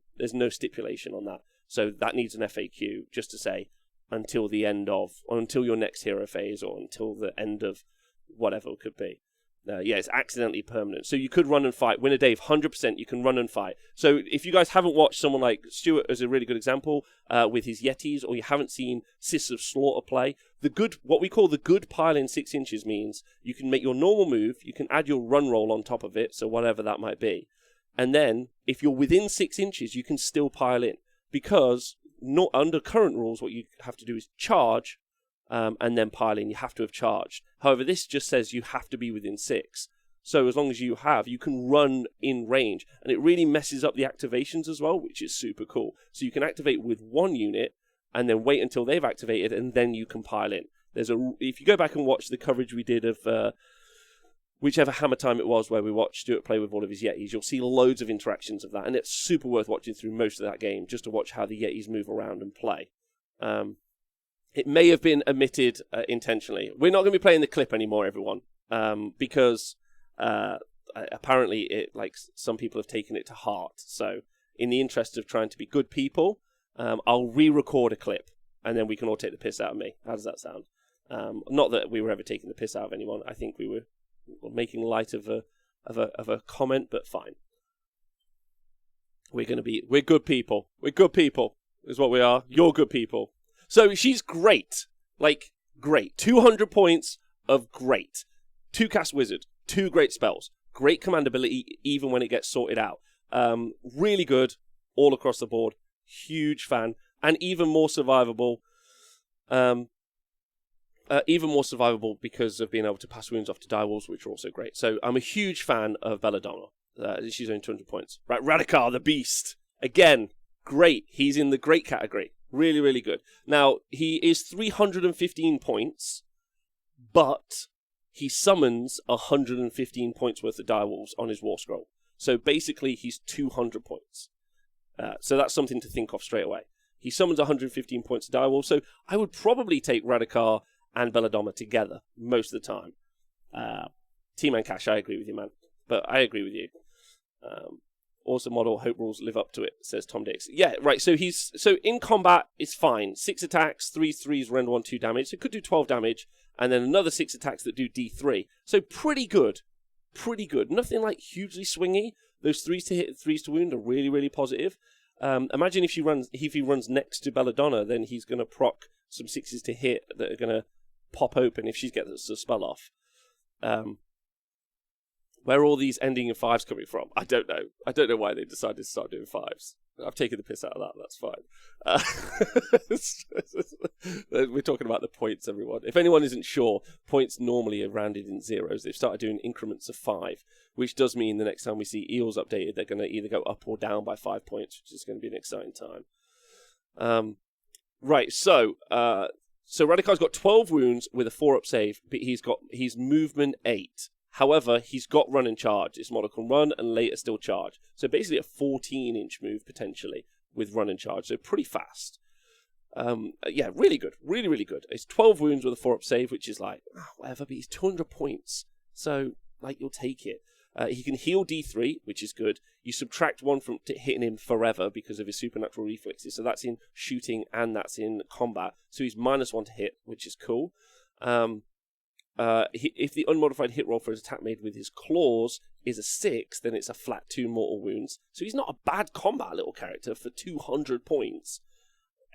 stipulation on that. So that needs an FAQ just to say until the end of, or until your next hero phase, or until the end of whatever it could be. It's accidentally permanent. So you could run and fight. Winner Dave, 100% you can run and fight. So if you guys haven't watched someone like Stuart as a really good example with his Yetis, or you haven't seen Sis of Slaughter play, what we call the good pile in 6 inches means you can make your normal move, you can add your run roll on top of it, so whatever that might be, And then, if you're within 6 inches, you can still pile in. Because not under current rules, what you have to do is charge and then pile in. You have to have charged. However, this just says you have to be within 6. So as long as you have, you can run in range. And it really messes up the activations as well, which is super cool. So you can activate with 1 unit and then wait until they've activated, and then you can pile in. If you go back and watch the coverage we did of whichever Hammer Time it was where we watched Stuart play with all of his Yetis, you'll see loads of interactions of that. And it's super worth watching through most of that game just to watch how the Yetis move around and play. It may have been omitted intentionally. We're not going to be playing the clip anymore, everyone, because apparently some people have taken it to heart. So in the interest of trying to be good people, I'll re-record a clip and then we can all take the piss out of me. How does that sound? Not that we were ever taking the piss out of anyone. I think we were making light of a comment, but fine. We're good people. We're good people is what we are. You're good people. So she's great. Great. 200 points of great. 2 cast wizard. 2 great spells. Great commandability even when it gets sorted out. Really good all across the board. Huge fan. And even more survivable. Even more survivable because of being able to pass wounds off to Direwolves, which are also great. So I'm a huge fan of Belladonna. She's only 200 points. Right, Radikar, the Beast. Again, great. He's in the great category. Really, really good. Now, he is 315 points, but he summons 115 points worth of Direwolves on his War Scroll. So basically, he's 200 points. So that's something to think of straight away. He summons 115 points of Direwolves, so I would probably take Radikar and Belladonna together most of the time. T-Man Cash, I agree with you, man. But I agree with you. Awesome model. Hope rules live up to it, says Tom Dix. Yeah, right. So in combat, it's fine. 6 attacks, 3 3s, render 1, 2 damage. So it could do 12 damage, and then another 6 attacks that do D3. So pretty good. Pretty good. Nothing hugely swingy. Those 3s to hit, 3s to wound are really, really positive. Imagine if he runs next to Belladonna, then he's going to proc some 6s to hit that are going to pop open if she gets the spell off. Where are all these ending in 5s coming from? I don't know. I don't know why they decided to start doing 5s. I've taken the piss out of that. That's fine. We're talking about the points, everyone. If anyone isn't sure, points normally are rounded in zeros. They've started doing increments of 5, which does mean the next time we see Eels updated, they're going to either go up or down by 5 points, which is going to be an exciting time. Right, so Radikar's got 12 wounds with a 4-up save, but he's movement 8. However, he's got run and charge. This model can run and later still charge. So basically a 14-inch move, potentially, with run and charge. So pretty fast. Yeah, really good. Really, really good. It's 12 wounds with a 4-up save, which is whatever, but he's 200 points. So, you'll take it. He can heal D3, which is good. You subtract 1 from hitting him forever because of his supernatural reflexes. So that's in shooting and that's in combat. So he's -1 to hit, which is cool. If the unmodified hit roll for his attack made with his claws is a 6, then it's a flat 2 mortal wounds. So he's not a bad combat little character for 200 points.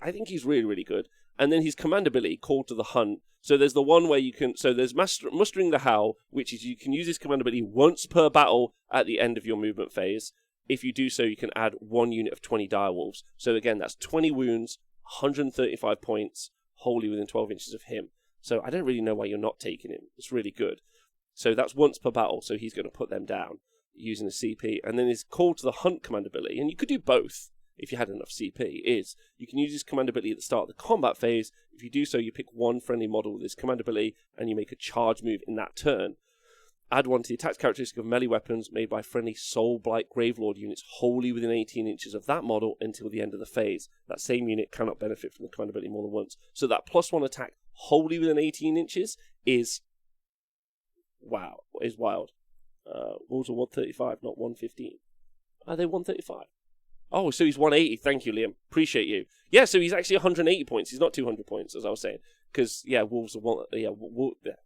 I think he's really, really good. And then his commandability, Call to the Hunt. So there's the one where you can... So there's Mustering the Howl, which is you can use his commandability once per battle at the end of your movement phase. If you do so, you can add 1 unit of 20 Direwolves. So again, that's 20 wounds, 135 points, wholly within 12 inches of him. So I don't really know why you're not taking him. It's really good. So that's once per battle, so he's going to put them down using a CP. And then his Call to the Hunt commandability, and you could do both if you had enough CP, is you can use his commandability at the start of the combat phase. If you do so, you pick 1 friendly model with his commandability, and you make a charge move in that turn. Add 1 to the attack characteristic of melee weapons made by friendly Soulblight Gravelord units wholly within 18 inches of that model until the end of the phase. That same unit cannot benefit from the commandability more than once. So that +1 attack wholly within 18 inches is... wow, is wild. Wolves are 135, not 115. Are they 135? Oh, so he's 180. Thank you, Liam. Appreciate you. Yeah, so he's actually 180 points. He's not 200 points, as I was saying. Because, yeah, Wolves are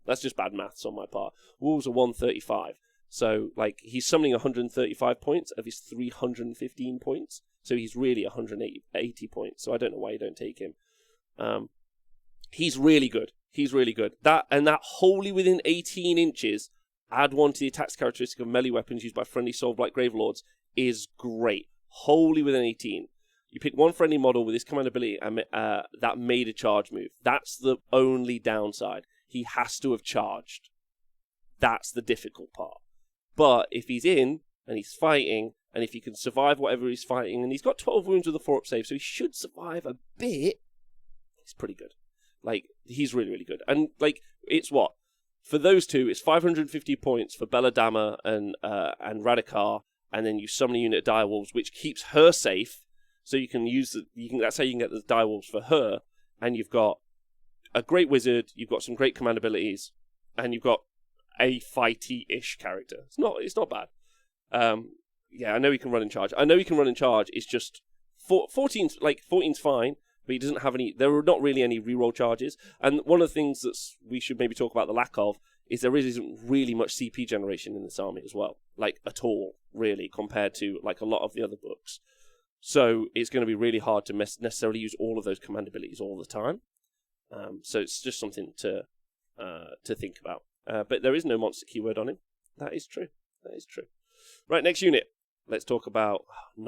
that's just bad maths on my part. Wolves are 135. So, he's summoning 135 points of his 315 points. So he's really 180 points. So I don't know why you don't take him. He's really good. He's really good. That wholly within 18 inches, add 1 to the attacks characteristic of melee weapons used by friendly Soulblight Gravelords, is great. Wholly within 18. You pick one friendly model with his commandability and that made a charge move. That's the only downside. He has to have charged. That's the difficult part. But if he's in and he's fighting, and if he can survive whatever he's fighting, and he's got 12 wounds with a 4-up save, so he should survive a bit, he's pretty good. Like, he's really, really good. And, like, it's what? For those two, it's 550 points for Belladamma and Radikar, and then you summon a unit of Direwolves, which keeps her safe, so you can use that's how you can get the Direwolves for her, and you've got a great wizard, you've got some great commandabilities, and you've got a fighty-ish character. It's not bad. Yeah, I know he can run in charge. It's just 14's fine, but he doesn't have any. There are not really any reroll charges. And one of the things that we should maybe talk about the lack of is there isn't really much CP generation in this army as well, like at all, really, compared to like a lot of the other books. So it's going to be really hard to necessarily use all of those command abilities all the time. So it's just something to think about. But there is no monster keyword on him. That is true. Right, next unit. Let's talk about we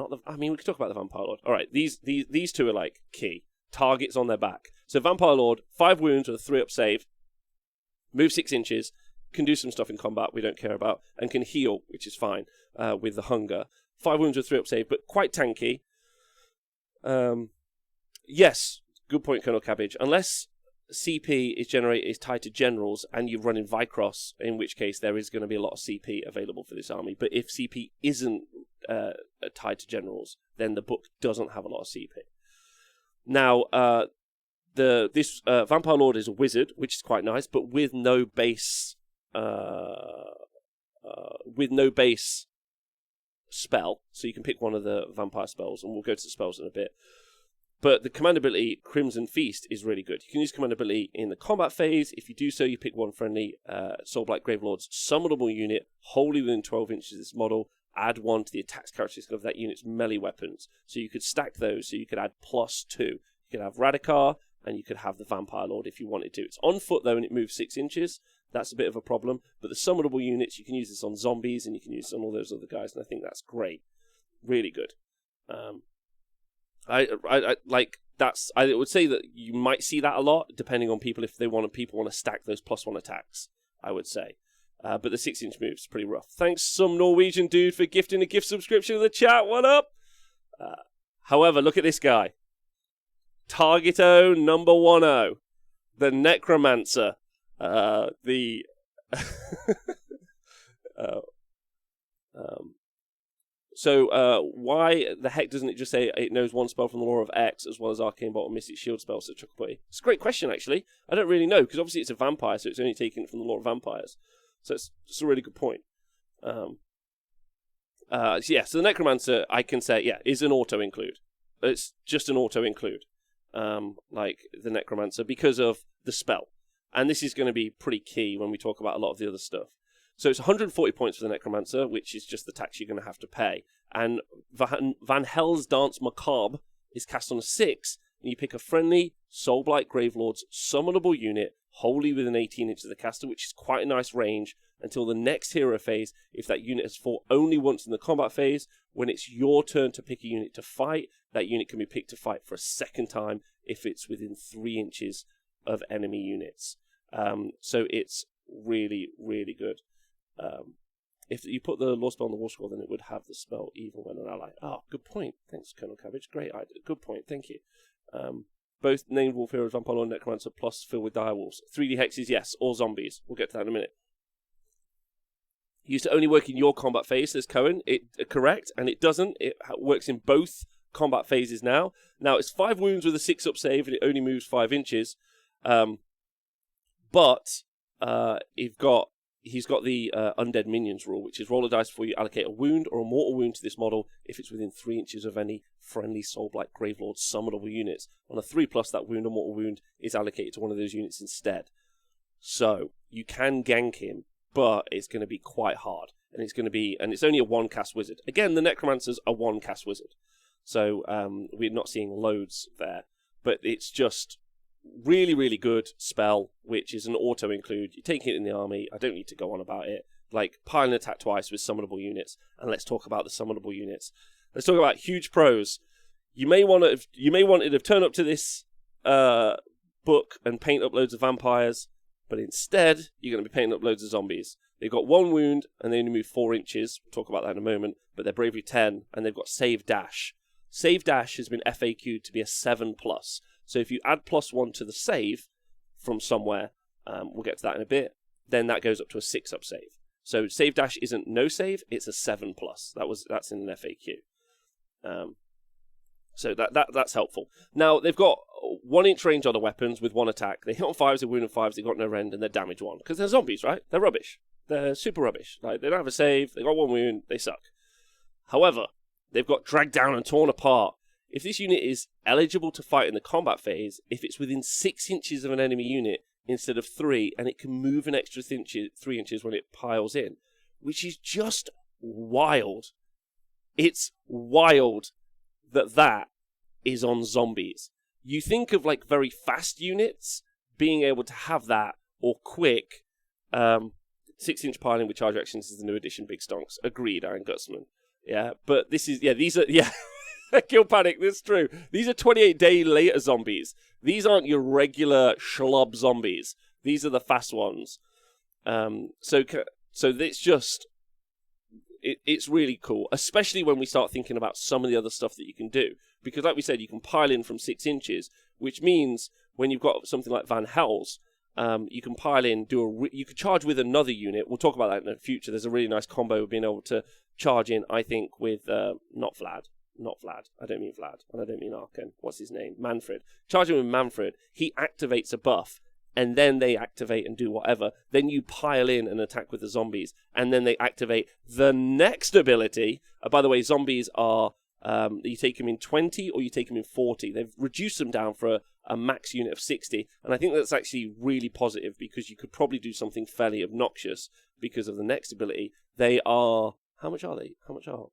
could talk about the Vampire Lord. All right, these two are like key targets on their back. So Vampire Lord, 5 wounds with a 3-up save, move 6 inches, can do some stuff in combat we don't care about, and can heal, which is fine with the hunger. 5 wounds with 3-up save, but quite tanky. Yes, good point, Colonel Cabbage. Unless CP is tied to generals and you run in Vycross, in which case there is going to be a lot of CP available for this army. But if CP isn't tied to generals, then the book doesn't have a lot of CP. Now, this Vampire Lord is a wizard, which is quite nice, but with no base spell, so you can pick one of the vampire spells, and we'll go to the spells in a bit. But the commandability, Crimson Feast, is really good. You can use commandability in the combat phase. If you do so, you pick one friendly Soulblight Gravelords summonable unit, wholly within 12 inches of this model, add 1 to the attacks characteristic of that unit's melee weapons. So you could stack those, so you could add +2. You could have Radikar, and you could have the Vampire Lord if you wanted to. It's on foot, though, and it moves 6 inches. That's a bit of a problem. But the summonable units, you can use this on zombies, and you can use it on all those other guys, and I think that's great. Really good. I would say that you might see that a lot, depending on people, if people want to stack those +1 attacks, I would say. But the 6-inch move is pretty rough. Thanks, some Norwegian dude, for gifting a gift subscription in the chat. What up? However, look at this guy. Targeto number 10. The Necromancer. So why the heck doesn't it just say it knows 1 spell from the Law of X as well as Arcane Bolt and Mystic Shield spells? It's a great question, actually. I don't really know, because obviously it's a vampire, so it's only taken it from the Law of Vampires. So it's a really good point. So the Necromancer, I can say, is an auto-include. It's just an auto-include, like the Necromancer, because of the spell. And this is going to be pretty key when we talk about a lot of the other stuff. So it's 140 points for the Necromancer, which is just the tax you're going to have to pay. And Van Hel's Dance Macabre is cast on a 6, and you pick a friendly Soulblight Gravelords summonable unit wholly within 18 inches of the caster, which is quite a nice range until the next hero phase. If that unit has fought only once in the combat phase, when it's your turn to pick a unit to fight, that unit can be picked to fight for a second time if it's within 3 inches of enemy units. So it's really, really good. If you put the law spell on the war scroll, then it would have the spell even when an ally. Oh, good point. Thanks, Colonel Cabbage. Great idea. Good point. Thank you. Both named Wolf Heroes, Vampire Lord, and Necromancer plus filled with Direwolves. 3D hexes, yes. All zombies. We'll get to that in a minute. Used to only work in your combat phase, says Cohen. Correct, and it doesn't. It works in both combat phases now. Now, it's 5 wounds with a 6-up save, and it only moves 5 inches. But he's got the Undead Minions rule, which is roll a dice before you allocate a wound or a mortal wound to this model if it's within 3 inches of any friendly Soulblight Gravelords summonable units. On a 3+, that wound or mortal wound is allocated to one of those units instead. So you can gank him, but it's going to be quite hard, and it's only a 1-cast wizard. Again, the Necromancer's a 1-cast wizard, so we're not seeing loads there, but it's just really, really good spell, which is an auto-include. You take it in the army. I don't need to go on about it. like pile and attack twice with summonable units. And let's talk about the summonable units. Let's talk about huge pros. You may want to have turned up to this book and paint up loads of vampires, but instead you're going to be painting up loads of zombies. They've got 1 wound and they only move 4 inches. We'll talk about that in a moment. But they're bravery 10 and they've got save dash. Save dash has been FAQ'd to be a 7+. So if you add +1 to the save from somewhere, we'll get to that in a bit, then that goes up to a 6+ save. So save dash isn't no save, it's a 7+. That's in an FAQ. So that's helpful. Now they've got 1 inch range on the weapons with 1 attack. They hit on 5s, they wound on 5s, they got no rend, and they're damage 1. Because they're zombies, right? They're rubbish. They're super rubbish. Like, they don't have a save, they got 1 wound, they suck. However, they've got dragged down and torn apart. If this unit is eligible to fight in the combat phase, if it's within 6 inches of an enemy unit instead of 3, and it can move an extra 3 inches when it piles in, which is just wild. It's wild that is on zombies. You think of like very fast units being able to have that, or quick. 6-inch piling with charge actions is the new edition, big stonks. Agreed, Iron Gutsman. Yeah, but this is, these are, Kill Panic, that's true. These are 28-day later zombies. These aren't your regular schlub zombies. These are the fast ones. So it's just, it's really cool, especially when we start thinking about some of the other stuff that you can do. Because like we said, you can pile in from 6 inches, which means when you've got something like Van Hels, you can pile in, you could charge with another unit. We'll talk about that in the future. There's a really nice combo of being able to charge in, I think, with, not Vlad. I don't mean Vlad, and I don't mean Arkan. What's his name? Manfred. Charging with Manfred, he activates a buff, and then they activate and do whatever. Then you pile in and attack with the zombies, and then they activate the next ability. By the way, zombies are, you take them in 20 or you take them in 40. They've reduced them down for a max unit of 60, and I think that's actually really positive, because you could probably do something fairly obnoxious because of the next ability. They are, how much are they? How much are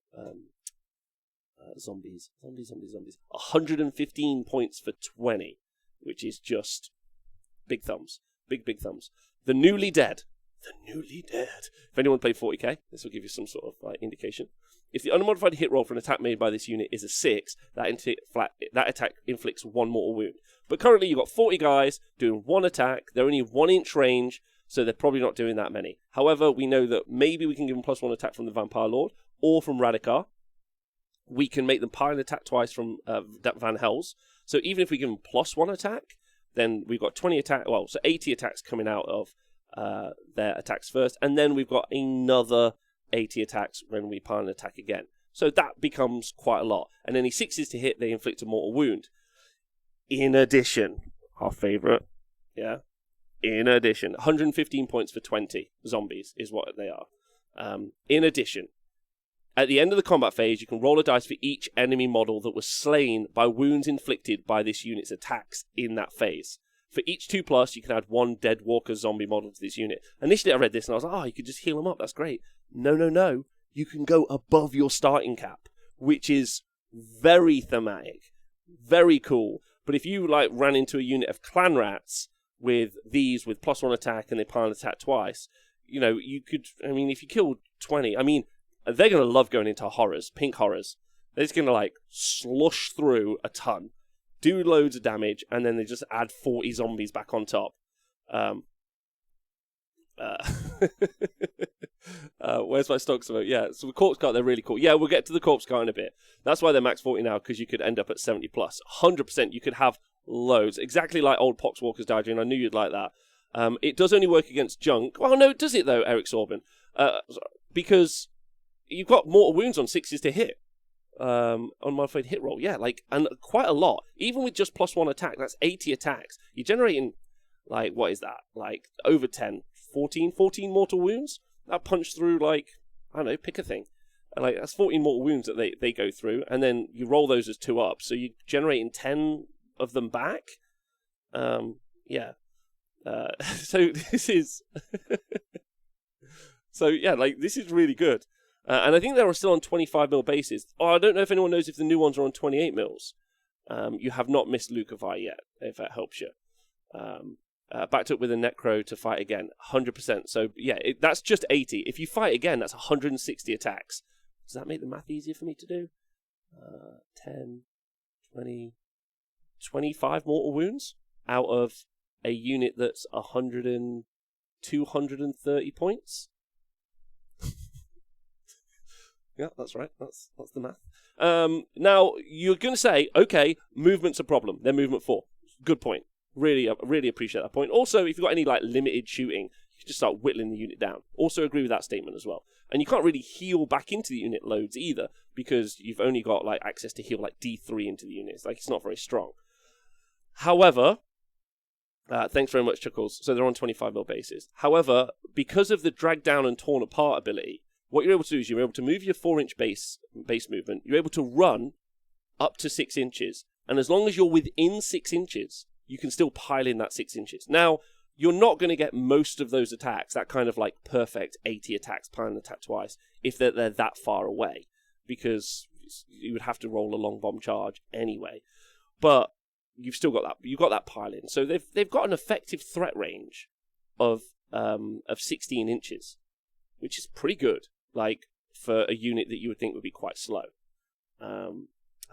zombies? 115 points for 20, which is just big thumbs. Big thumbs. The Newly Dead. If anyone played 40k, this will give you some sort of indication. If the unmodified hit roll for an attack made by this unit is a 6, that attack inflicts 1 mortal wound. But currently you've got 40 guys doing 1 attack. They're only 1 inch range, so they're probably not doing that many. However, we know that maybe we can give them +1 attack from the Vampire Lord or from Radikar. We can make them pile and attack twice from Van Hels. So even if we give them +1 attack, then we've got 20 attack. Well, so 80 attacks coming out of their attacks first, and then we've got another 80 attacks when we pile and attack again. So that becomes quite a lot. And any 6s to hit, they inflict a mortal wound. In addition, our favourite, in addition, 115 points for 20 zombies is what they are. In addition, at the end of the combat phase, you can roll a dice for each enemy model that was slain by wounds inflicted by this unit's attacks in that phase. For each 2+, you can add 1 Dead Walker zombie model to this unit. Initially, I read this and I was like, you could just heal them up. That's great. No. You can go above your starting cap, which is very thematic, very cool. But if you ran into a unit of clan rats with these with +1 attack and they pile and attack twice, you could. If you killed 20, they're gonna love going into horrors, pink horrors. They're just gonna slush through a ton, do loads of damage, and then they just add 40 zombies back on top. Where's my stocks about? Yeah, so the corpse cart, they're really cool. Yeah, we'll get to the corpse cart in a bit. That's why they're max 40 now, because you could end up at 70+. 100%, you could have loads. Exactly like old Poxwalker's Diary, and I knew you'd like that. It does only work against junk. Well, no, does it though, Eric Sorbin? Because you've got mortal wounds on 6s to hit. On modified hit roll, and quite a lot. Even with just +1 attack, that's 80 attacks. You're generating, what is that? Over 10, 14 mortal wounds? That punch through, I don't know, pick a thing. That's 14 mortal wounds that they go through, and then you roll those as 2 up, so you're generating 10 of them back. So this is... this is really good. And I think they were still on 25mm bases. I don't know if anyone knows if the new ones are on 28mm. You have not missed Lucavi yet, if that helps you. Backed up with a Necro to fight again, 100%. So, yeah, that's just 80. If you fight again, that's 160 attacks. Does that make the math easier for me to do? 10, 20, 25 mortal wounds out of a unit that's 230 points. Yeah, that's right. That's the math. Now, you're going to say, okay, movement's a problem. They're movement 4. Good point. Really appreciate that point. Also, if you've got any like limited shooting, you can just start whittling the unit down. Also agree with that statement as well. And you can't really heal back into the unit loads either, because you've only got like access to heal like D3 into the units. Like, it's not very strong. However, thanks very much, Chuckles. So they're on 25mm bases. However, because of the drag down and torn apart ability, what you're able to do is you're able to move your 4-inch base movement. You're able to run up to 6 inches. And as long as you're within 6 inches, you can still pile in that 6 inches. Now, you're not going to get most of those attacks, that kind of like perfect 80 attacks, pile and attack twice, if they're that far away, because you would have to roll a long bomb charge anyway. But you've still got that pile in. So they've got an effective threat range of 16 inches, which is pretty good, like for a unit that you would think would be quite slow.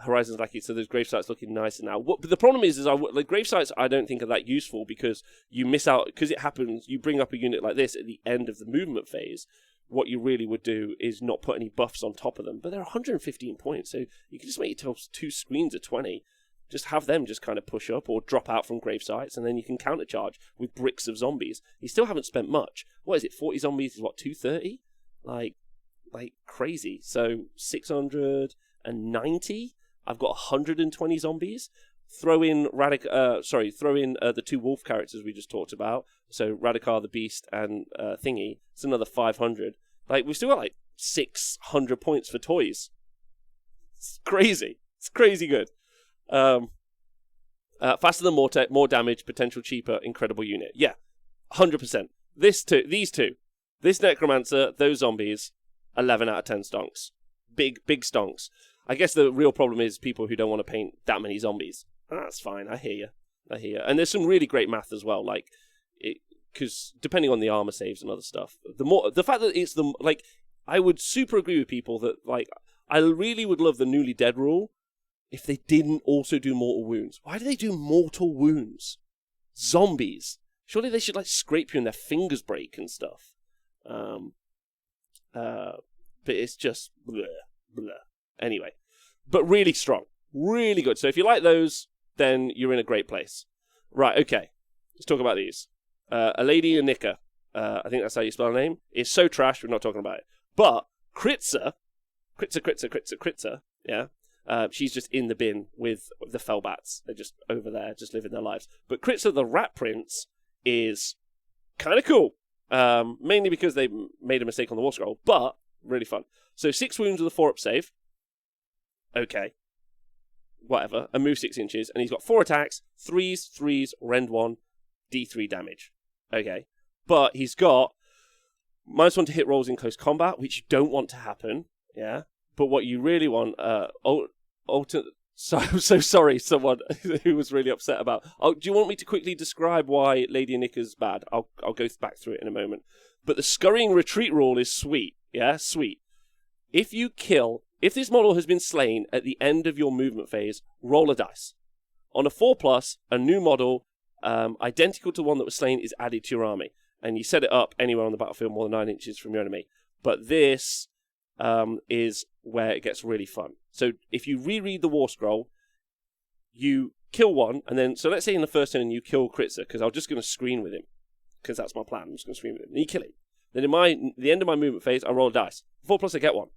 Horizon's lucky, so those grave sites looking nicer now. But the problem is like grave sites I don't think are that useful, because you miss out, because it happens, you bring up a unit like this at the end of the movement phase. What you really would do is not put any buffs on top of them, but they're 115 points, so you can just make yourself 2 screens of 20. Just have them just kind of push up or drop out from grave sites, and then you can countercharge with bricks of zombies. You still haven't spent much. What is it, 40 zombies is what, 230? Like crazy. So 690? I've got 120 zombies. Throw in the 2 wolf characters we just talked about. So Radikar the Beast and Thingy. It's another 500. Like, we've still got like 600 points for toys. It's crazy. It's crazy good. Faster than more damage, potential cheaper, incredible unit. Yeah, 100%. These two. This Necromancer, those zombies, 11 out of 10 stonks. Big stonks. I guess the real problem is people who don't want to paint that many zombies. That's fine, I hear you. And there's some really great math as well, like, because depending on the armor saves and other stuff, the fact that it's I would super agree with people that, like, I really would love the newly dead rule if they didn't also do mortal wounds. Why do they do mortal wounds? Zombies. Surely they should, like, scrape you and their fingers break and stuff. But it's just blah. Anyway, but really strong, really good. So if you like those, then you're in a great place. Right, okay, let's talk about these. A Lady Anika, I think that's how you spell her name, is so trash, we're not talking about it. But Kritza, yeah, she's just in the bin with the Fellbats. They're just over there, just living their lives. But Kritza the Rat Prince is kind of cool, mainly because they made a mistake on the War Scroll, but really fun. So 6 wounds with a 4-up save. Okay. Whatever. And move 6 inches. And he's got 4 attacks. 3s, rend 1, D3 damage. Okay. But he's got -1 to hit rolls in close combat, which you don't want to happen. Yeah. But what you really want, so I'm so sorry, someone who was really upset about. Do you want me to quickly describe why Lady Anika's bad? I'll go back through it in a moment. But the Scurrying retreat rule is sweet. Yeah, sweet. If this model has been slain at the end of your movement phase, roll a dice. On a 4+, a new model identical to one that was slain is added to your army. And you set it up anywhere on the battlefield more than 9 inches from your enemy. But this is where it gets really fun. So if you reread the War Scroll, you kill one, and then, so let's say in the first turn you kill Kritza, because I'm just going to screen with him, because that's my plan. I'm just going to screen with him. And you kill him. Then in the end of my movement phase, I roll a dice. 4+, I get 1.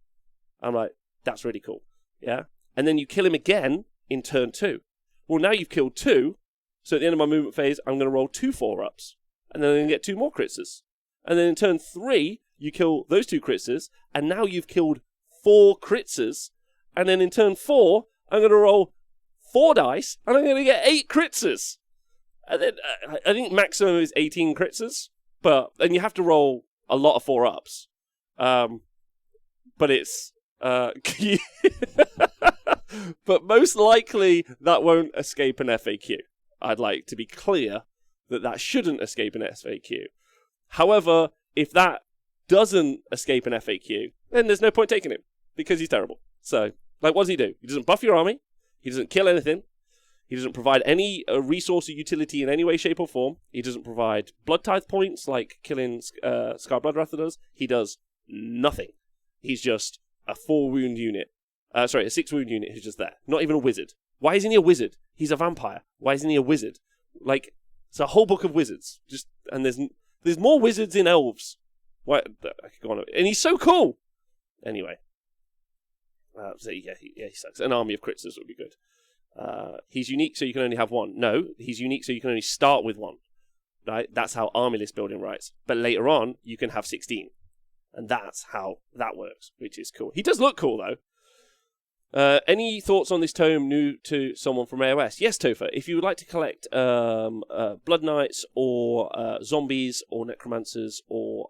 I'm like, that's really cool. Yeah? And then you kill him again in turn 2. Well, now you've killed 2, so at the end of my movement phase, I'm going to roll 2 4-ups. And then I'm going to get 2 more Kritzers. And then in turn 3, you kill those 2 Kritzers, and now you've killed 4 Kritzers. And then in turn 4, I'm going to roll 4 dice, and I'm going to get 8 Kritzers. And then I think maximum is 18 Kritzers, and you have to roll a lot of 4-ups. But it's... but most likely that won't escape an FAQ. I'd like to be clear that shouldn't escape an FAQ. However, if that doesn't escape an FAQ, then there's no point taking him, because he's terrible. So, like, what does he do? He doesn't buff your army, he doesn't kill anything, he doesn't provide any resource or utility in any way, shape, or form, he doesn't provide blood tithe points like killing Scar Bloodwrather does, he does nothing. He's just a 4-wound unit. A 6-wound unit who's just there. Not even a wizard. Why isn't he a wizard? He's a vampire. Why isn't he a wizard? Like, it's a whole book of wizards. And there's more wizards in elves. Why? I could go on. And he's so cool. Anyway. So yeah, he sucks. An army of critters would be good. He's unique, so you can only have one. No, he's unique, so you can only start with one. Right? That's how army list building writes. But later on, you can have 16. And that's how that works, which is cool. He does look cool, though. Any thoughts on this tome new to someone from AOS? Yes, Topher. If you would like to collect Blood Knights or zombies or necromancers or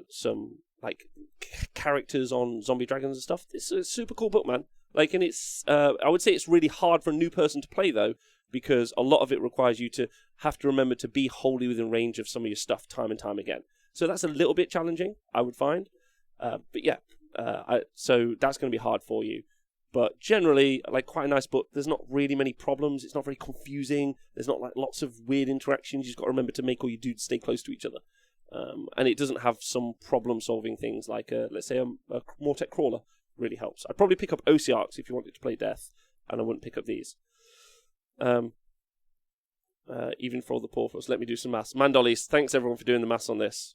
some like characters on zombie dragons and stuff, it's a super cool book, man. Like, and it's I would say it's really hard for a new person to play though, because a lot of it requires you to have to remember to be wholly within range of some of your stuff time and time again. So that's a little bit challenging, I would find. But yeah, so that's going to be hard for you. But generally, like, quite a nice book. There's not really many problems. It's not very confusing. There's not like lots of weird interactions. You've got to remember to make all your dudes stay close to each other. And it doesn't have some problem-solving things like, let's say, a Mortek Crawler really helps. I'd probably pick up Ossiarchs if you wanted to play Death, and I wouldn't pick up these. Even for all the Porphos. Let me do some maths. Mandollies, thanks everyone for doing the maths on this.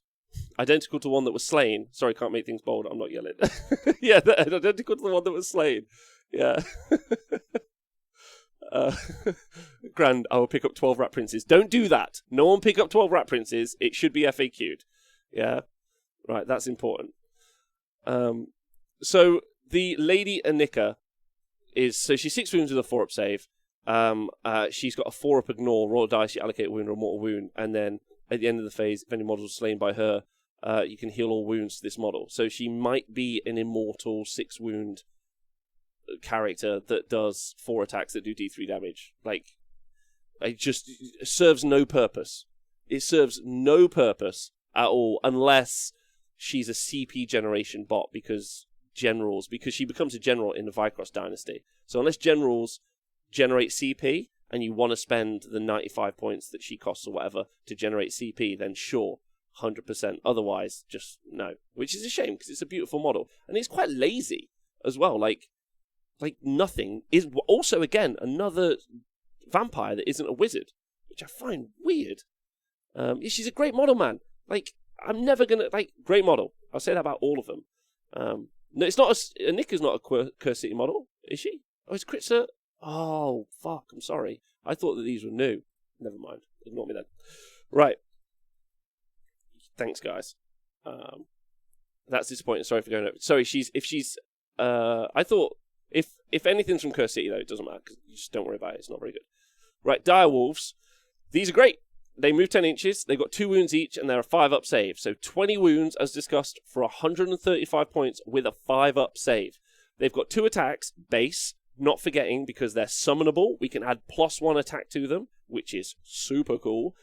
Identical to one that was slain. Sorry, can't make things bold. I'm not yelling. Yeah, identical to the one that was slain. Yeah. Grand, I will pick up 12 Rat Princes. Don't do that. No one pick up 12 Rat Princes. It should be FAQ'd. Yeah. Right, that's important. So, the Lady Anika so she's 6 wounds with a 4-up save. She's got a 4-up ignore, roll a dice, you allocate a wound or a mortal wound, and then at the end of the phase, if any models are slain by her, you can heal all wounds to this model. So she might be an immortal 6-wound character that does 4 attacks that do D3 damage. Like, it just serves no purpose. It serves no purpose at all, unless she's a CP generation bot, because she becomes a general in the Vycross dynasty. So unless generals generate CP, and you want to spend the 95 points that she costs or whatever to generate CP, then sure, 100%. Otherwise, just no. Which is a shame, because it's a beautiful model. And it's quite lazy as well. Like nothing is also, again, another vampire that isn't a wizard, which I find weird. She's a great model, man. Like, I'm never going to... great model. I'll say that about all of them. No, it's not Nika's not a Curse City model, is she? Oh, it's Kritzer... Oh, fuck, I'm sorry. I thought that these were new. Never mind. Ignore me then. Right. Thanks, guys. That's disappointing. Sorry for going over. Sorry, I thought, if anything's from Curse City, though, it doesn't matter, because you just don't worry about it. It's not very good. Right, Direwolves. These are great. They move 10 inches. They've got 2 wounds each, and they're a 5-up save. So 20 wounds, as discussed, for 135 points with a 5-up save. They've got 2 attacks, base. Not forgetting, because they're summonable, we can add +1 attack to them, which is super cool.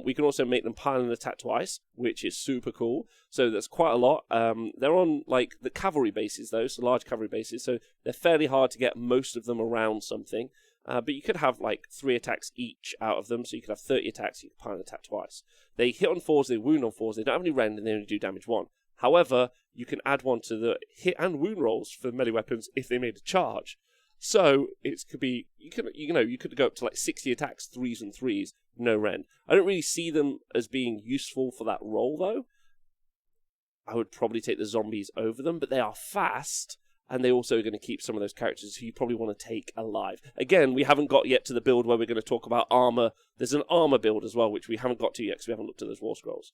We can also make them pile and attack twice, which is super cool. So that's quite a lot. They're on like the cavalry bases though, so large cavalry bases. So they're fairly hard to get most of them around something. But you could have like 3 attacks each out of them, so you could have 30 attacks. You can pile and attack twice. They hit on 4s, they wound on 4s. They don't have any rend, and they only do damage 1. However, you can add 1 to the hit and wound rolls for melee weapons if they made a charge. So it could be you could go up to like 60 attacks, 3s and 3s, no rend. I don't really see them as being useful for that role though. I would probably take the zombies over them, but they are fast, and they also are going to keep some of those characters who you probably want to take alive. Again, we haven't got yet to the build where we're going to talk about armor. There's an armor build as well, which we haven't got to yet because we haven't looked at those war scrolls.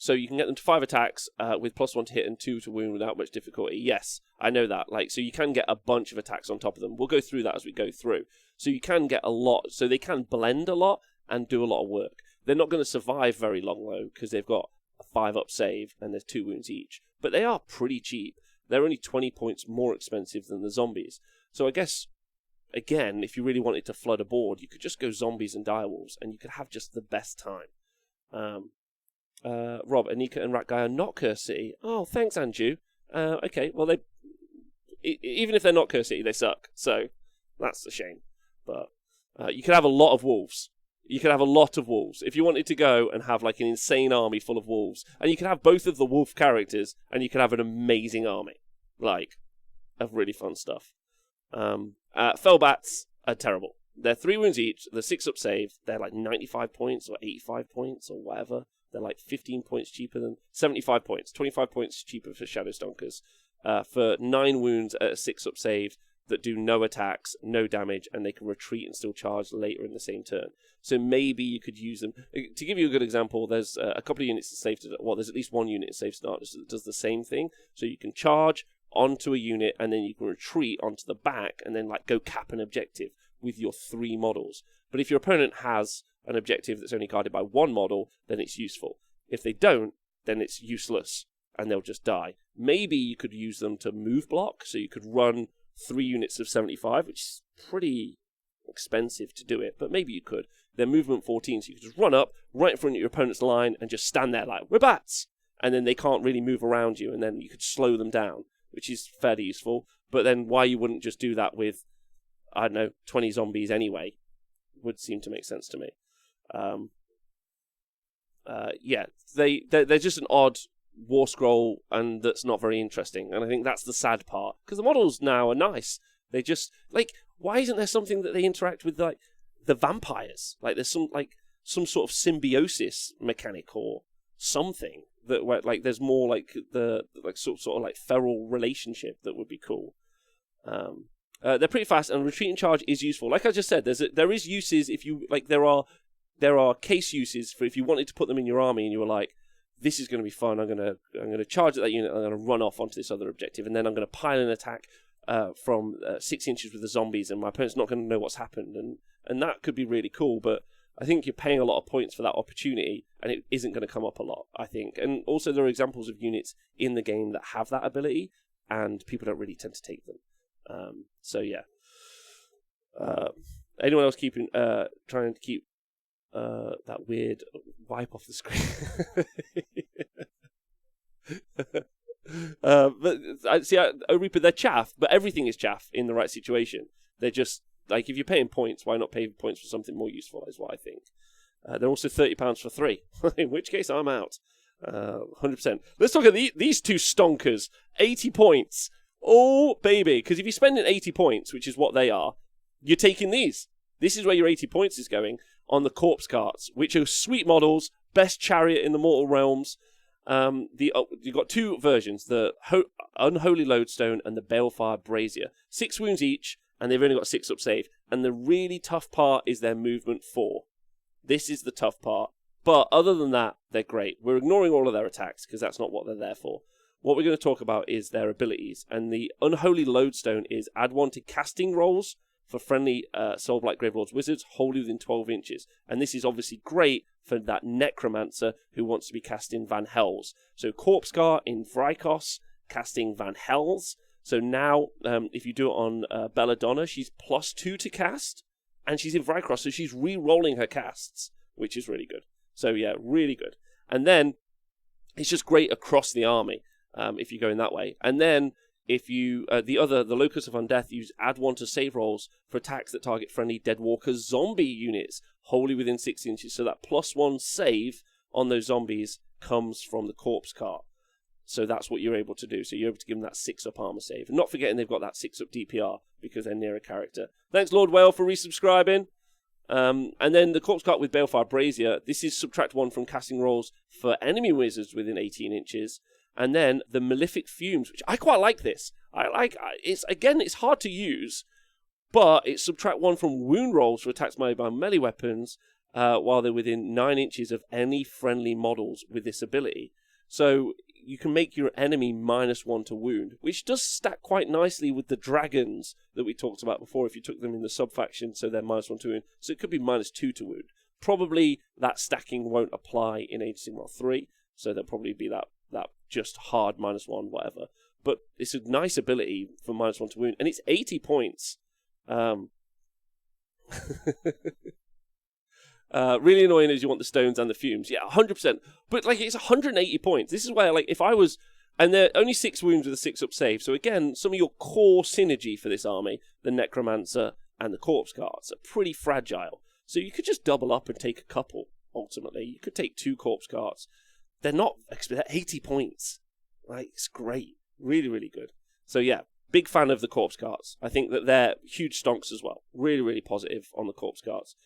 So you can get them to 5 attacks with +1 to hit and 2 to wound without much difficulty. Yes, I know that. So you can get a bunch of attacks on top of them. We'll go through that as we go through. So you can get a lot. So they can blend a lot and do a lot of work. They're not going to survive very long, though, because they've got a 5-up save and there's 2 wounds each. But they are pretty cheap. They're only 20 points more expensive than the zombies. So I guess again, if you really wanted to flood a board, you could just go zombies and direwolves, and you could have just the best time. Rob, Anika and Rat Guy are not Curse City. Oh, thanks, Andrew. Okay, well, even if they're not Curse City, they suck. So that's a shame. But you could have a lot of wolves. You could have a lot of wolves. If you wanted to go and have like an insane army full of wolves, and you could have both of the wolf characters, and you could have an amazing army, like, of really fun stuff. Fellbats are terrible. They're 3 wounds each. They're 6-up save. They're like 95 points or 85 points or whatever. They're like 15 points cheaper than 75 points. 25 points cheaper for Shadow Stonkers. For 9 wounds at a 6-up save that do no attacks, no damage, and they can retreat and still charge later in the same turn. So maybe you could use them. To give you a good example, there's a couple of units that save to... Well, there's at least one unit in Save Starters that does the same thing. So you can charge onto a unit, and then you can retreat onto the back, and then like go cap an objective with your 3 models. But if your opponent has an objective that's only guarded by 1 model, then it's useful. If they don't, then it's useless, and they'll just die. Maybe you could use them to move block, so you could run 3 units of 75, which is pretty expensive to do it, but maybe you could. They're movement 14, so you could just run up right in front of your opponent's line and just stand there like, we're bats! And then they can't really move around you, and then you could slow them down, which is fairly useful. But then why you wouldn't just do that with, I don't know, 20 zombies anyway, would seem to make sense to me. Yeah, they're just an odd war scroll, and that's not very interesting. And I think that's the sad part, because the models now are nice. They just, like, why isn't there something that they interact with, like, the vampires? Like, there's some sort of symbiosis mechanic or something that, where, like, there's more like the sort of like feral relationship that would be cool. They're pretty fast, and retreat and charge is useful. Like I just said, there is uses if you like. There are case uses for if you wanted to put them in your army, and you were like, this is going to be fun. I'm going to charge at that unit. I'm going to run off onto this other objective, and then I'm going to pile an attack from 6 inches with the zombies, and my opponent's not going to know what's happened, and that could be really cool. But I think you're paying a lot of points for that opportunity, and it isn't going to come up a lot, I think. And also there are examples of units in the game that have that ability, and people don't really tend to take them. So yeah. Anyone else trying to keep that weird wipe off the screen? But I see, Reaper, they're chaff, but everything is chaff in the right situation. They're just, like, if you're paying points, why not pay points for something more useful, is what I think. They're also £30 for 3, in which case I'm out. 100%. Let's talk about these 2 stonkers. 80 points. Oh, baby. Because if you're spending 80 points, which is what they are, you're taking these. This is where your 80 points is going, on the corpse carts, which are sweet models, best chariot in the mortal realms. You've got 2 versions, the Unholy Lodestone and the Balefire Brazier. 6 wounds each, and they've only got 6-up save. And the really tough part is their movement 4. This is the tough part. But other than that, they're great. We're ignoring all of their attacks, because that's not what they're there for. What we're going to talk about is their abilities. And the Unholy Lodestone is add 1 to casting rolls for friendly Soulblight Gravelords wizards wholly within 12 inches. And this is obviously great for that Necromancer who wants to be casting Van Hells. So Corpscar in Vrykos, casting Van Hells. So now, if you do it on Belladonna, she's +2 to cast, and she's in Vrykos, so she's re-rolling her casts, which is really good. So yeah, really good. And then, it's just great across the army, if you go in that way. And then, if you, the Locus of Undeath, you add 1 to save rolls for attacks that target friendly Deadwalker zombie units, wholly within 6 inches. So that +1 save on those zombies comes from the corpse cart. So that's what you're able to do. So you're able to give them that 6-up armor save. And not forgetting they've got that 6-up DPR because they're near a character. Thanks, Lord Whale, for resubscribing. And then the corpse cart with Balefire Brazier. This is subtract 1 from casting rolls for enemy wizards within 18 inches. And then the Malefic Fumes, which I quite like this. It's hard to use, but it's subtract 1 from wound rolls for attacks made by melee weapons while they're within 9 inches of any friendly models with this ability. So you can make your enemy -1 to wound, which does stack quite nicely with the dragons that we talked about before if you took them in the sub-faction, so they're -1 to wound. So it could be -2 to wound. Probably that stacking won't apply in Age of Sigmar 3, so there'll probably be that just hard -1, whatever. But it's a nice ability for -1 to wound, and it's 80 points. Really annoying is you want the stones and the fumes. Yeah, 100%. But like, it's 180 points. This is where, like, if I was... And they're only 6 wounds with a 6-up save. So again, some of your core synergy for this army, the Necromancer and the Corpse Guards, are pretty fragile. So you could just double up and take a couple, ultimately. You could take 2 Corpse Guards. They're not... They're 80 points. Like, it's great. Really, really good. So yeah, big fan of the Corpse Guards. I think that they're huge stonks as well. Really, really positive on the Corpse Guards.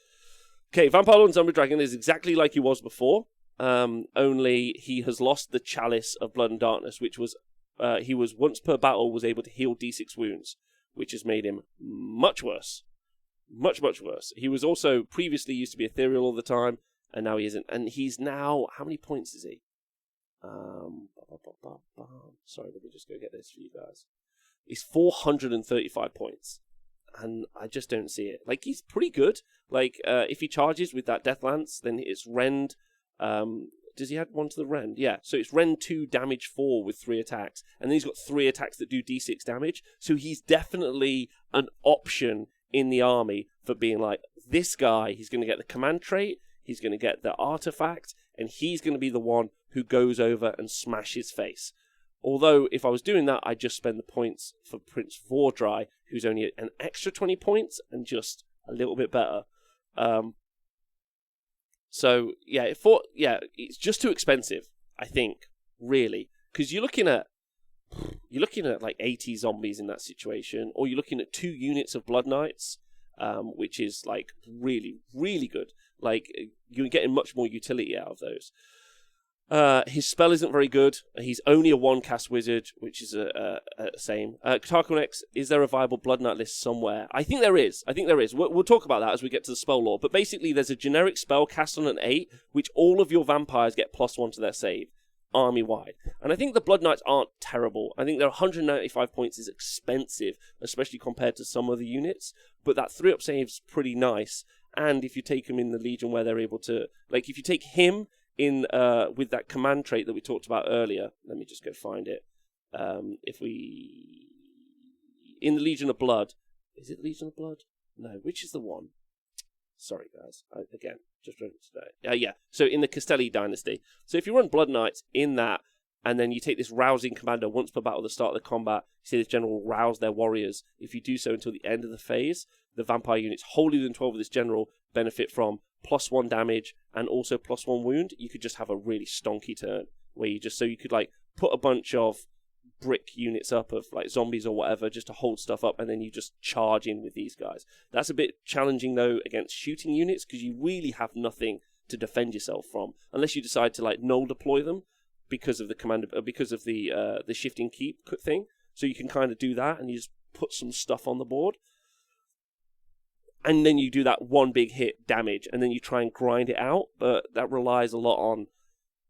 Okay, Vampire Lord and Zombie Dragon is exactly like he was before. Only he has lost the Chalice of Blood and Darkness, which was he was once per battle was able to heal D6 wounds, which has made him much worse. Much, much worse. He was also previously used to be ethereal all the time, and now he isn't. And he's now, how many points is he? Sorry, let me just go get this for you guys. He's 435 points. And I just don't see it. Like, he's pretty good. Like, if he charges with that Death Lance, then it's Rend. Does he add one to the Rend? Yeah, so it's Rend 2, damage 4 with 3 attacks. And then he's got 3 attacks that do D6 damage. So he's definitely an option in the army for being like, this guy, he's going to get the command trait, he's going to get the artifact, and he's going to be the one who goes over and smashes face. Although, if I was doing that, I'd just spend the points for Prince Wardrai, who's only an extra 20 points and just a little bit better. So, yeah, it's just too expensive, I think, really. Because you're looking at like 80 zombies in that situation, or you're looking at 2 units of Blood Knights, which is, like, really, really good. Like, you're getting much more utility out of those. His spell isn't very good. He's only a 1-cast wizard, which is a same. Tarkonex, is there a viable Blood Knight list somewhere? I think there is. We'll talk about that as we get to the spell lore. But basically, there's a generic spell cast on an 8, which all of your vampires get +1 to their save, army-wide. And I think the Blood Knights aren't terrible. I think their 195 points is expensive, especially compared to some other units. But that 3-up save's pretty nice. And if you take him in the Legion where they're able to... Like, if you take him... in with that command trait that we talked about earlier, let me just go find it. In the Legion of Blood, is it Legion of Blood? No, which is the one? Sorry, guys. Just read it today. Yeah. So in the Castelli Dynasty. So if you run Blood Knights in that, and then you take this Rousing Commander once per battle at the start of the combat, you see this general will rouse their warriors. If you do so until the end of the phase, the vampire units holding than 12 of this general benefit from +1 damage and also +1 wound. You could just have a really stonky turn where you could like put a bunch of brick units up of like zombies or whatever just to hold stuff up, and then you just charge in with these guys. That's a bit challenging though against shooting units because you really have nothing to defend yourself from unless you decide to like null deploy them because of the shifting keep thing. So you can kind of do that and you just put some stuff on the board. And then you do that one big hit damage, and then you try and grind it out, but that relies a lot on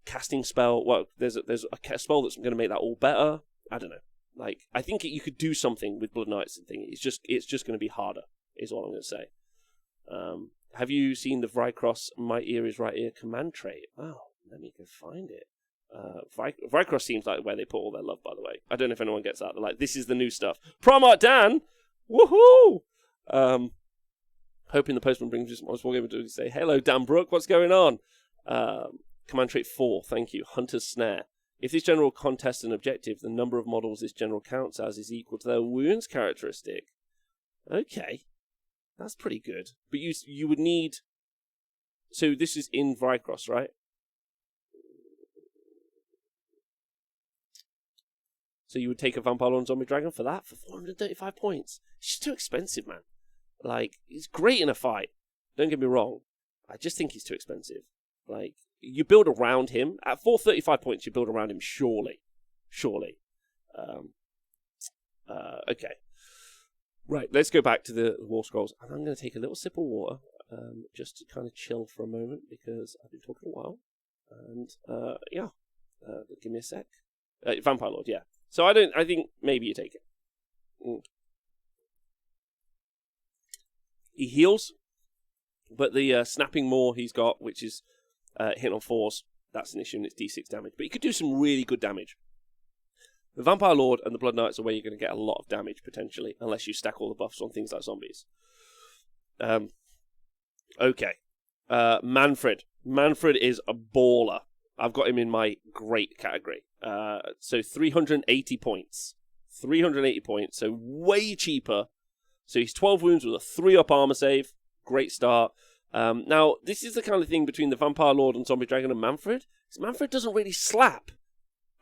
casting spell. Well, there's a spell that's going to make that all better. I don't know. Like, I think you could do something with Blood Knights and thing. It's just going to be harder, is all I'm going to say. Have you seen the Vrykros Might Ear is Right Ear command trait? Oh, let me go find it. Vrykros seems like where they put all their love, by the way. I don't know if anyone gets that. They're like, this is the new stuff. Primarch Dan! Woohoo! Hoping the postman brings us Wargamer to say, hello, Dan Brook, what's going on? Command trait 4, thank you. Hunter's Snare. If this general contests an objective, the number of models this general counts as is equal to their wounds characteristic. Okay. That's pretty good. But you would need... So this is in Vrykros, right? So you would take a Vampire Lord and Zombie Dragon for that? For 435 points? It's just too expensive, man. Like, he's great in a fight. Don't get me wrong. I just think he's too expensive. Like, you build around him. At 435 points, you build around him, surely. Okay. Right, let's go back to the War Scrolls. And I'm going to take a little sip of water, just to kind of chill for a moment, because I've been talking a while. And, give me a sec. Vampire Lord, yeah. So I think maybe you take it. He heals, but the snapping maw he's got, which is hit on 4s, that's an issue, and it's D6 damage. But he could do some really good damage. The Vampire Lord and the Blood Knights are where you're going to get a lot of damage, potentially, unless you stack all the buffs on things like zombies. Okay. Manfred. Manfred is a baller. I've got him in my great category. So 380 points. 380 points, so way cheaper. So he's 12 wounds with a 3-up armor save. Great start. Now, this is the kind of thing between the Vampire Lord and Zombie Dragon and Manfred. Manfred doesn't really slap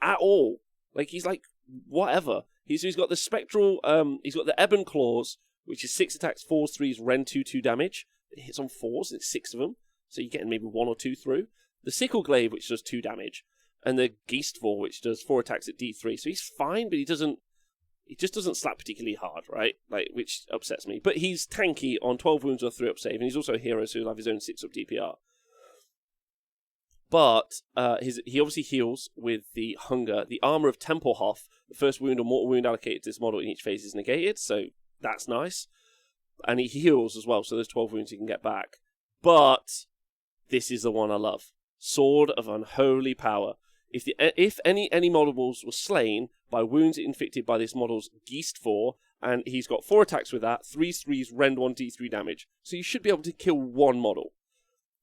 at all. Like, he's like, whatever. He's got the Spectral, he's got the Ebon Claws, which is 6 attacks, 4s, 3s, Rend 2 damage. It hits on 4s, it's 6 of them. So you're getting maybe 1 or 2 through. The Sickle Glaive, which does 2 damage. And the Geastfall, which does 4 attacks at D3. So he's fine, but he just doesn't slap particularly hard, right? Like, which upsets me. But he's tanky on 12 wounds or 3-up save, and he's also a hero, so he'll have his own 6-up DPR. But he obviously heals with the Hunger. The Armor of Templehoff, the first wound or mortal wound allocated to this model in each phase is negated, so that's nice. And he heals as well, so there's 12 wounds he can get back. But this is the one I love. Sword of Unholy Power. If any models were slain by wounds inflicted by this model's Geast 4, and he's got 4 attacks with that, 3s, 3s, Rend 1 D3 damage. So you should be able to kill one model.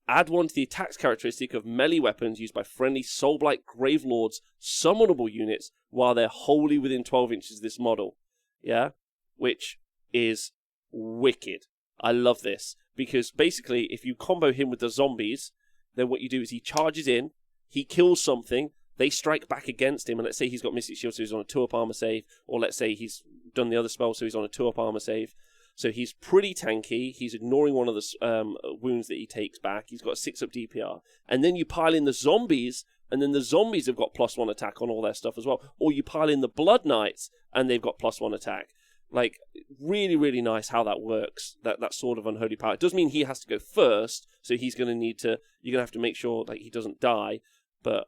Add 1 to the attacks characteristic of melee weapons used by friendly Soulblight Gravelords summonable units while they're wholly within 12 inches of this model. Yeah? Which is wicked. I love this. Because basically, if you combo him with the zombies, then what you do is he charges in, he kills something, they strike back against him, and let's say he's got Mystic Shield, so he's on a 2-up armor save, or let's say he's done the other spell, so he's on a 2-up armor save. So he's pretty tanky, he's ignoring one of the wounds that he takes back, he's got a 6-up DPR. And then you pile in the zombies, and then the zombies have got +1 attack on all their stuff as well. Or you pile in the Blood Knights, and they've got +1 attack. Like, really, really nice how that works, that Sword of Unholy Power. It does mean he has to go first, so he's going to need to, you're going to have to make sure like he doesn't die. But,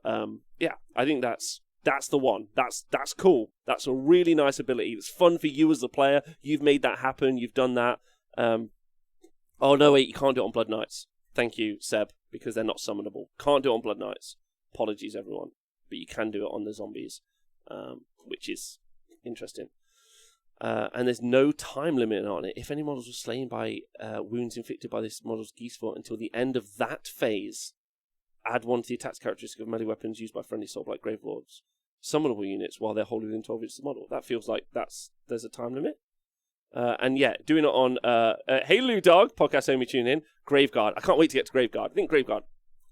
yeah, I think that's the one. That's cool. That's a really nice ability. It's fun for you as the player. You've made that happen. You've done that. Oh, no, wait, you can't do it on Blood Knights. Thank you, Seb, because they're not summonable. Can't do it on Blood Knights. Apologies, everyone. But you can do it on the zombies, which is interesting. And there's no time limit on it. If any models were slain by wounds inflicted by this model's Geastfall until the end of that phase, add 1 to the attacks characteristic of melee weapons used by friendly Soulblight Gravelords summonable units while they're wholly within 12 inches of the model. That feels like there's a time limit. And yeah, doing it on Hey Lou Dog, podcast only tune in, Graveguard. I can't wait to get to Graveguard. I think Graveguard,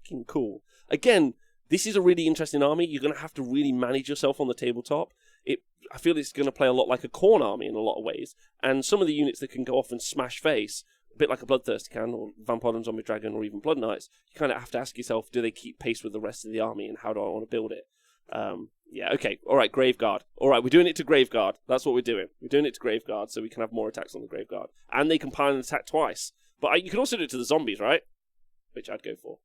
fucking cool. Again, this is a really interesting army. You're going to have to really manage yourself on the tabletop. I feel it's going to play a lot like a Khorne army in a lot of ways. And some of the units that can go off and smash face, a bit like a Bloodthirsty can, or Vampire and Zombie Dragon, or even Blood Knights, you kind of have to ask yourself, do they keep pace with the rest of the army, and how do I want to build it? Yeah, okay, alright, Graveguard. Alright, we're doing it to Graveguard. That's what we're doing. We're doing it to Graveguard, so we can have more attacks on the Graveguard. And they can pile and attack twice. But you can also do it to the zombies, right? Which I'd go for.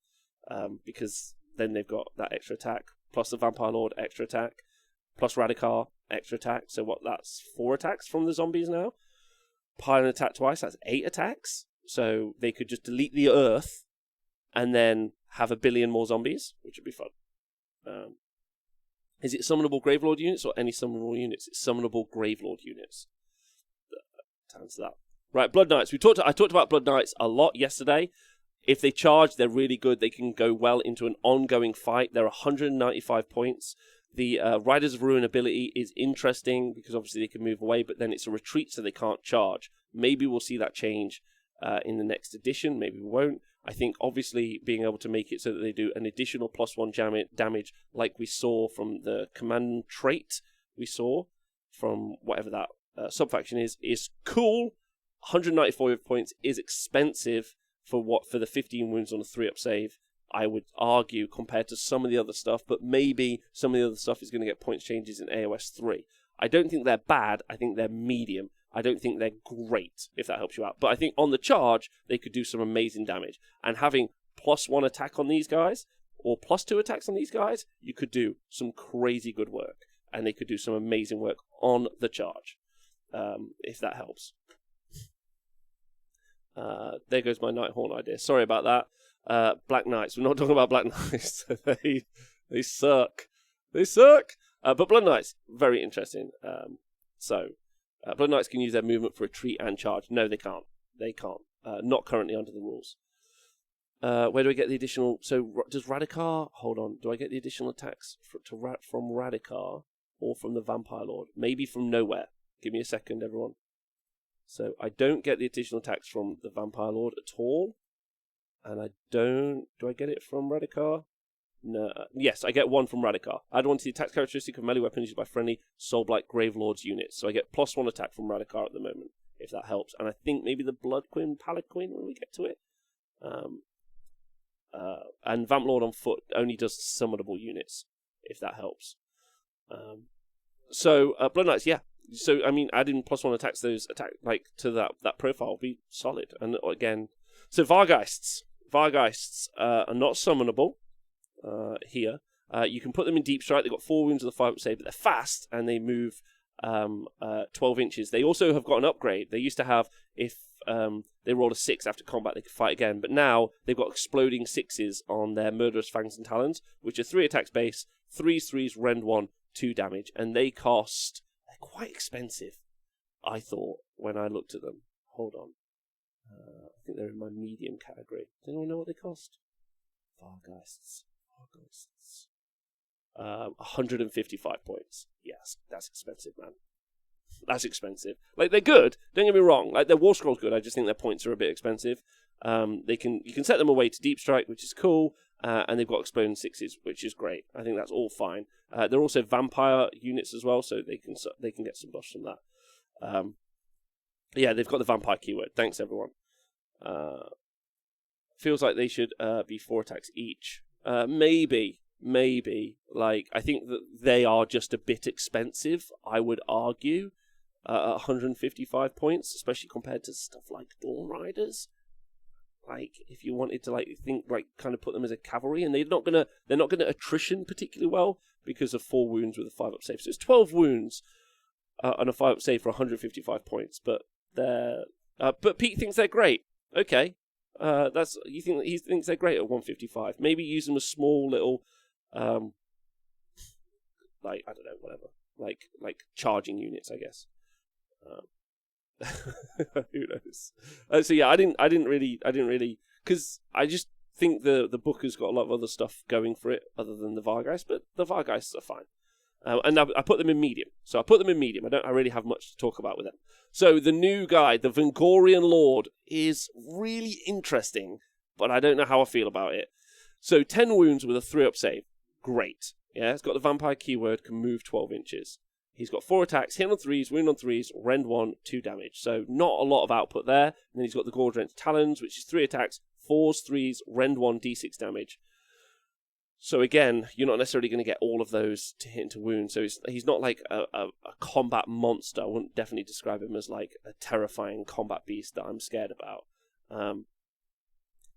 Because then they've got that extra attack, plus the Vampire Lord, extra attack, plus Radikar, extra attack. So what, that's 4 attacks from the zombies now? Pile and attack twice, that's 8 attacks. So they could just delete the earth and then have 1 billion more zombies, which would be fun. Is it summonable Gravelord units or any summonable units? It's summonable Gravelord units. To answer that. Right, Blood Knights. I talked about Blood Knights a lot yesterday. If they charge, they're really good. They can go well into an ongoing fight. They're 195 points. The Riders of Ruin ability is interesting because obviously they can move away, but then it's a retreat, so they can't charge. Maybe we'll see that change in the next edition. Maybe we won't. I think obviously being able to make it so that they do an additional +1 damage like we saw from the command trait we saw from whatever that subfaction is cool. 194 points is expensive for the 15 wounds on a 3-up save, I would argue, compared to some of the other stuff, but maybe some of the other stuff is going to get points changes in AOS 3. I don't think they're bad, I think they're medium. I don't think they're great, if that helps you out. But I think on the charge, they could do some amazing damage. And having +1 attack on these guys, or +2 attacks on these guys, you could do some crazy good work. And they could do some amazing work on the charge, if that helps. There goes my Nighthorn idea. Sorry about that. Black Knights. We're not talking about Black Knights. They suck. They suck. But Blood Knights, very interesting. Blood Knights can use their movement for retreat and charge. No, they can't. They can't. Not currently under the rules. Where do I get the additional? So does Radikar? Hold on. Do I get the additional attacks from Radikar or from the Vampire Lord? Maybe from nowhere. Give me a second, everyone. So I don't get the additional attacks from the Vampire Lord at all, and I don't. Do I get it from Radikar? No. Yes, I get one from Radikar. Add one to the attack characteristic of melee weapons used by friendly Soulblight Gravelords units. So I get +1 attack from Radikar at the moment, if that helps. And I think maybe the Blood Queen, Pallid Queen when we get to it. And Vamp Lord on foot only does summonable units, if that helps. So Blood Knights, yeah. So I mean, adding +1 attacks those to that profile will be solid. And again, so Vargeists are not summonable here. You can put them in Deep Strike. They've got 4 wounds with a 5-up save, but they're fast and they move 12 inches. They also have got an upgrade. They used to have, if they rolled a 6 after combat, they could fight again. But now they've got exploding 6s on their Murderous Fangs and Talons, which are 3 attacks base, 3/3s, rend 1, 2 damage, and they're quite expensive, I thought, when I looked at them. Hold on. I think they're in my medium category. Does anyone know what they cost? Vargeists. 155 points. Yes, that's expensive, man. That's expensive. Like, they're good. Don't get me wrong. Like, their War Scroll's good. I just think their points are a bit expensive. You can set them away to Deep Strike, which is cool, and they've got exploding 6s, which is great. I think that's all fine. They're also vampire units as well, so they can get some buffs from that. Yeah, they've got the vampire keyword. Thanks, everyone. Feels like they should be 4 attacks each. Maybe. Like, I think that they are just a bit expensive, I would argue, at 155 points, especially compared to stuff like Dawn Riders. Like, if you wanted to kind of put them as a cavalry, and they're not gonna attrition particularly well because of 4 wounds with a 5-up save. So it's 12 wounds on a 5-up save for 155 points. But Pete thinks they're great. Okay, he thinks they're great at 155. Maybe use them as small little, I don't know, whatever, like charging units, I guess. Who knows? So yeah, I didn't really, because I just think the book has got a lot of other stuff going for it other than the Vargeists, but the Vargeists are fine. And I put them in medium. So I put them in medium. I really have much to talk about with them. So the new guy, the Vingorian Lord, is really interesting, but I don't know how I feel about it. So 10 wounds with a 3-up save. Great. Yeah, it's got the vampire keyword, can move 12 inches. He's got 4 attacks, hit on 3s, wound on 3s, rend 1, 2 damage. So not a lot of output there. And then he's got the Quadrants Talons, which is 3 attacks, 4s, 3s, rend 1, d6 damage. So again, you're not necessarily going to get all of those to hit into wounds. So he's not like a combat monster. I wouldn't definitely describe him as like a terrifying combat beast that I'm scared about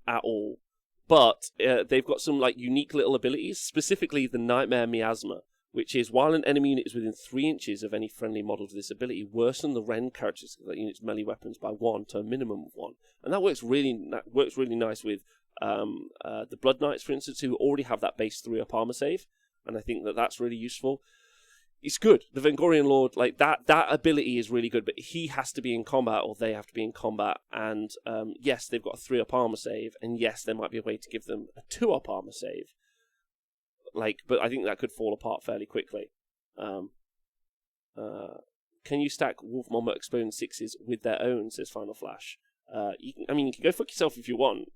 at all. But they've got some like unique little abilities, specifically the Nightmare Miasma, which is while an enemy unit is within 3 inches of any friendly model to this ability, worsen the rend characteristic of that unit's melee weapons by 1 to a minimum of 1. And that works really nice with the Blood Knights, for instance, who already have that base 3-up armor save, and I think that's really useful. It's good. The Vingorian Lord, like that ability is really good, but he has to be in combat, or they have to be in combat. And yes, they've got a 3-up armor save, and yes, there might be a way to give them a 2-up armor save. But I think that could fall apart fairly quickly. Can you stack Wolf Mama Exploding 6s with their own? Says Final Flash. You can go fuck yourself if you want.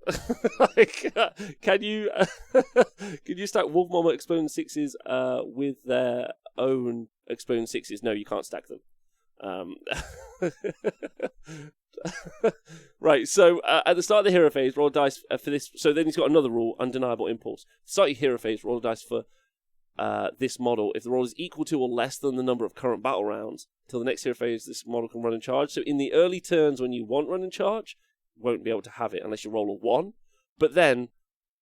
Can you stack Wolf Mama Exploding 6s with their own Exploding 6s? No, you can't stack them. Right, so at the start of the hero phase, roll a dice for this. So then he's got another rule, Undeniable Impulse. Start your hero phase, roll a dice for this model. If the roll is equal to or less than the number of current battle rounds, till the next hero phase, this model can run and charge. So in the early turns when you want run and charge, you won't be able to have it unless you roll a 1. But then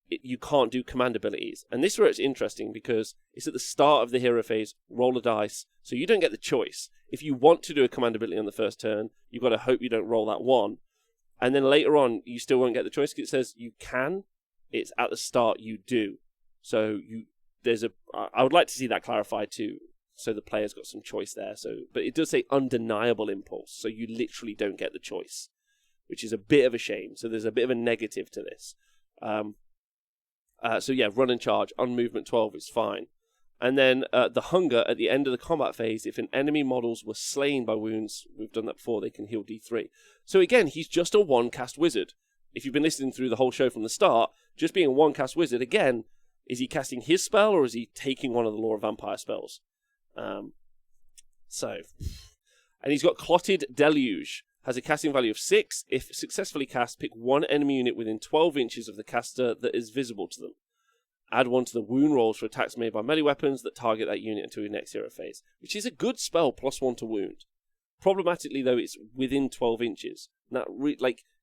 you can't do command abilities. And this is where it's interesting because it's at the start of the hero phase, roll a dice, so you don't get the choice. If you want to do a command ability on the first turn, you've got to hope you don't roll that 1. And then later on, you still won't get the choice because it says you can. It's at the start you do. So I would like to see that clarified too, so the player's got some choice there. But it does say Undeniable Impulse, so you literally don't get the choice, which is a bit of a shame. So there's a bit of a negative to this. So yeah, run and charge, unmovement 12 is fine. And then the hunger at the end of the combat phase, if an enemy models were slain by wounds, we've done that before, they can heal D3. So again, he's just a one-cast wizard. If you've been listening through the whole show from the start, just being a one-cast wizard, again, is he casting his spell or is he taking one of the Law of Vampire spells? And he's got Clotted Deluge. Has a casting value of 6. If successfully cast, pick one enemy unit within 12 inches of the caster that is visible to them. Add 1 to the wound rolls for attacks made by melee weapons that target that unit until your next hero phase, which is a good spell, +1 to wound. Problematically, though, it's within 12 inches. That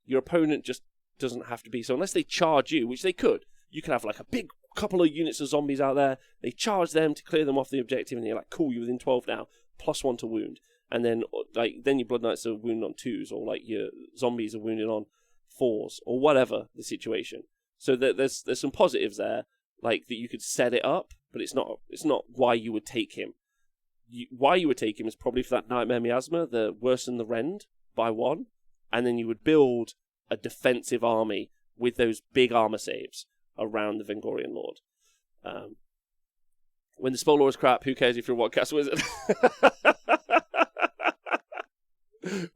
your opponent just doesn't have to be. So unless they charge you, which they could, you could have like a big couple of units of zombies out there. They charge them to clear them off the objective, and you're like, cool, you're within 12 now, +1 to wound. And then your Blood Knights are wounded on 2s, or like your zombies are wounded on 4s, or whatever the situation. So there's some positives there, like that you could set it up, but it's not why you would take him. Why you would take him is probably for that Nightmare Miasma, the worsen the rend by 1, and then you would build a defensive army with those big armor saves around the Vingorian Lord. When the spell law is crap, who cares if you're a one-cast wizard?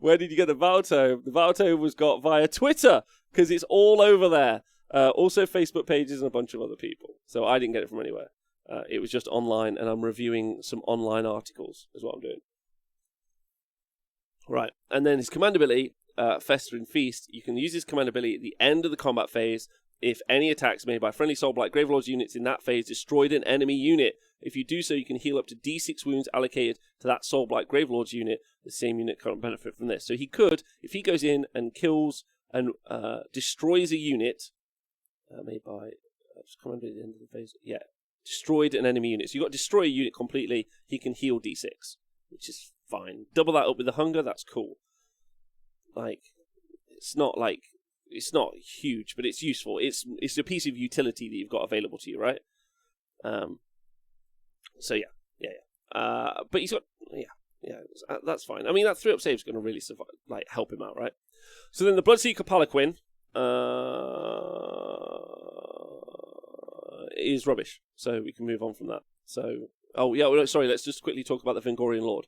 Where did you get the Battletome? The Battletome was got via Twitter, because it's all over there. Also Facebook pages and a bunch of other people. So I didn't get it from anywhere. It was just online, and I'm reviewing some online articles, is what I'm doing. Right, and then his Commandability, Fester and Feast. You can use his Commandability at the end of the combat phase if any attacks made by friendly Soulblight Gravelords units in that phase destroyed an enemy unit. If you do so, you can heal up to D6 wounds allocated to that Soulblight Gravelords unit. The same unit can't benefit from this. So he could, if he goes in and kills and destroys a unit made by... Command at the end of the phase. Yeah, destroyed an enemy unit. So you've got to destroy a unit completely. He can heal D6, which is fine. Double that up with the hunger. That's cool. It's not huge, but it's useful. It's a piece of utility that you've got available to you, right? So yeah. But he's got that's fine. I mean, that 3-up save is going to really survive, help him out, right? So then the Bloodseeker Palanquin is rubbish. So we can move on from that. So let's just quickly talk about the Vingorian Lord.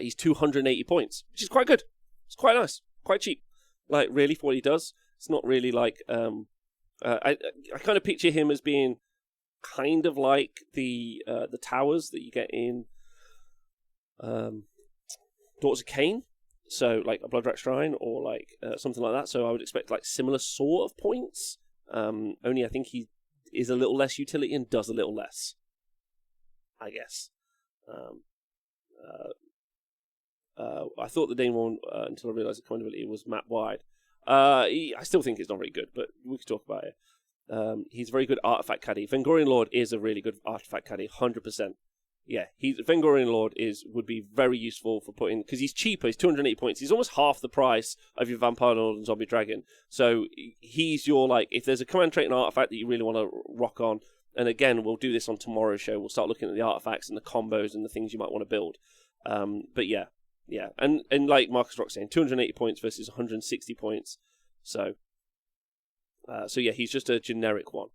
He's 280 points, which is quite good. It's quite nice, quite cheap. Really, for what he does, it's not really I kind of picture him as being kind of like the towers that you get in Daughters of Cain, so like a Bloodrat Shrine or something like that. So I would expect similar sort of points. Only I think he is a little less utility and does a little less, I guess. I thought the Dane one until I realised the Commendability was map wide. I still think it's not very good, but we could talk about it. He's a very good artifact caddy. Vingorian Lord is a really good artifact caddy, 100%. Yeah, Vingorian Lord would be very useful for putting, because he's cheaper. He's 280 points. He's almost half the price of your Vampire Lord and Zombie Dragon. So he's your if there's a command trait and artifact that you really want to rock on. And again, we'll do this on tomorrow's show. We'll start looking at the artifacts and the combos and the things you might want to build. But yeah, and like Marcus Rock saying, 280 points versus 160 points. So yeah, he's just a generic one.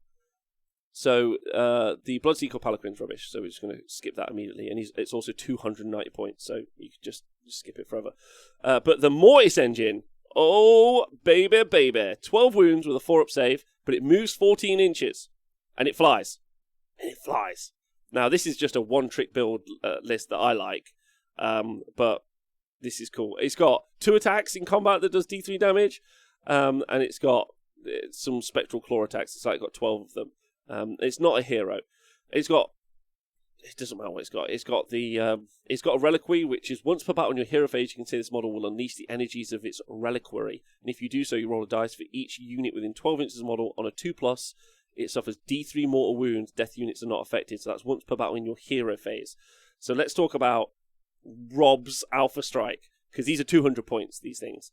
So the Bloodseeker Palanquin's rubbish, so we're just going to skip that immediately. And it's also 290 points, so you could just skip it forever. But the Mortis engine, oh, baby. 12 wounds with a 4-up save, but it moves 14 inches. And it flies. Now, this is just a one-trick build list that I like. But this is cool. It's got 2 attacks in combat that does D3 damage. And it's got some Spectral Claw attacks. It's got 12 of them. It's not a hero. It doesn't matter what it's got. It's got a reliquary, which is once per battle in your hero phase, you can say this model will unleash the energies of its reliquary. And if you do so, you roll a dice for each unit within 12 inches of the model. On a 2+, it suffers D3 mortal wounds. Death units are not affected, so that's once per battle in your hero phase. So let's talk about Rob's Alpha Strike, because these are 200 points, these things.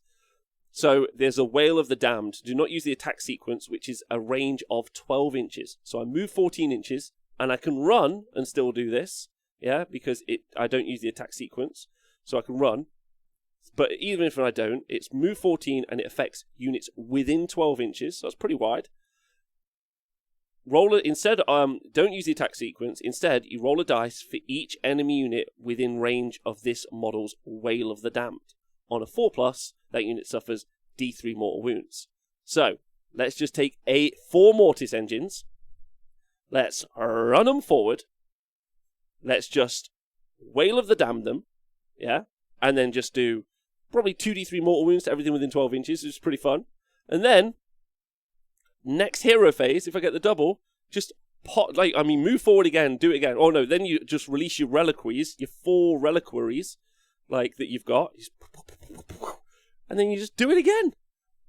So there's a Wail of the Damned. Do not use the attack sequence, which is a range of 12 inches. So I move 14 inches, and I can run and still do this, because I don't use the attack sequence, so I can run. But even if I don't, it's move 14, and it affects units within 12 inches, so that's pretty wide. roll it instead. Don't use the attack sequence. Instead, you roll a dice for each enemy unit within range of this model's Wail of the Damned. On a 4+, that unit suffers D3 mortal wounds. So let's just take 4 Mortis engines. Let's run them forward. Let's just Wail of the Damned them, yeah, and then just do probably 2d3 mortal wounds to everything within 12 inches. It's pretty fun. And then next hero phase, if I get the double, just move forward again, do it again. Oh no, then you just release your reliquaries, your 4 reliquaries, like that you've got, and then you just do it again.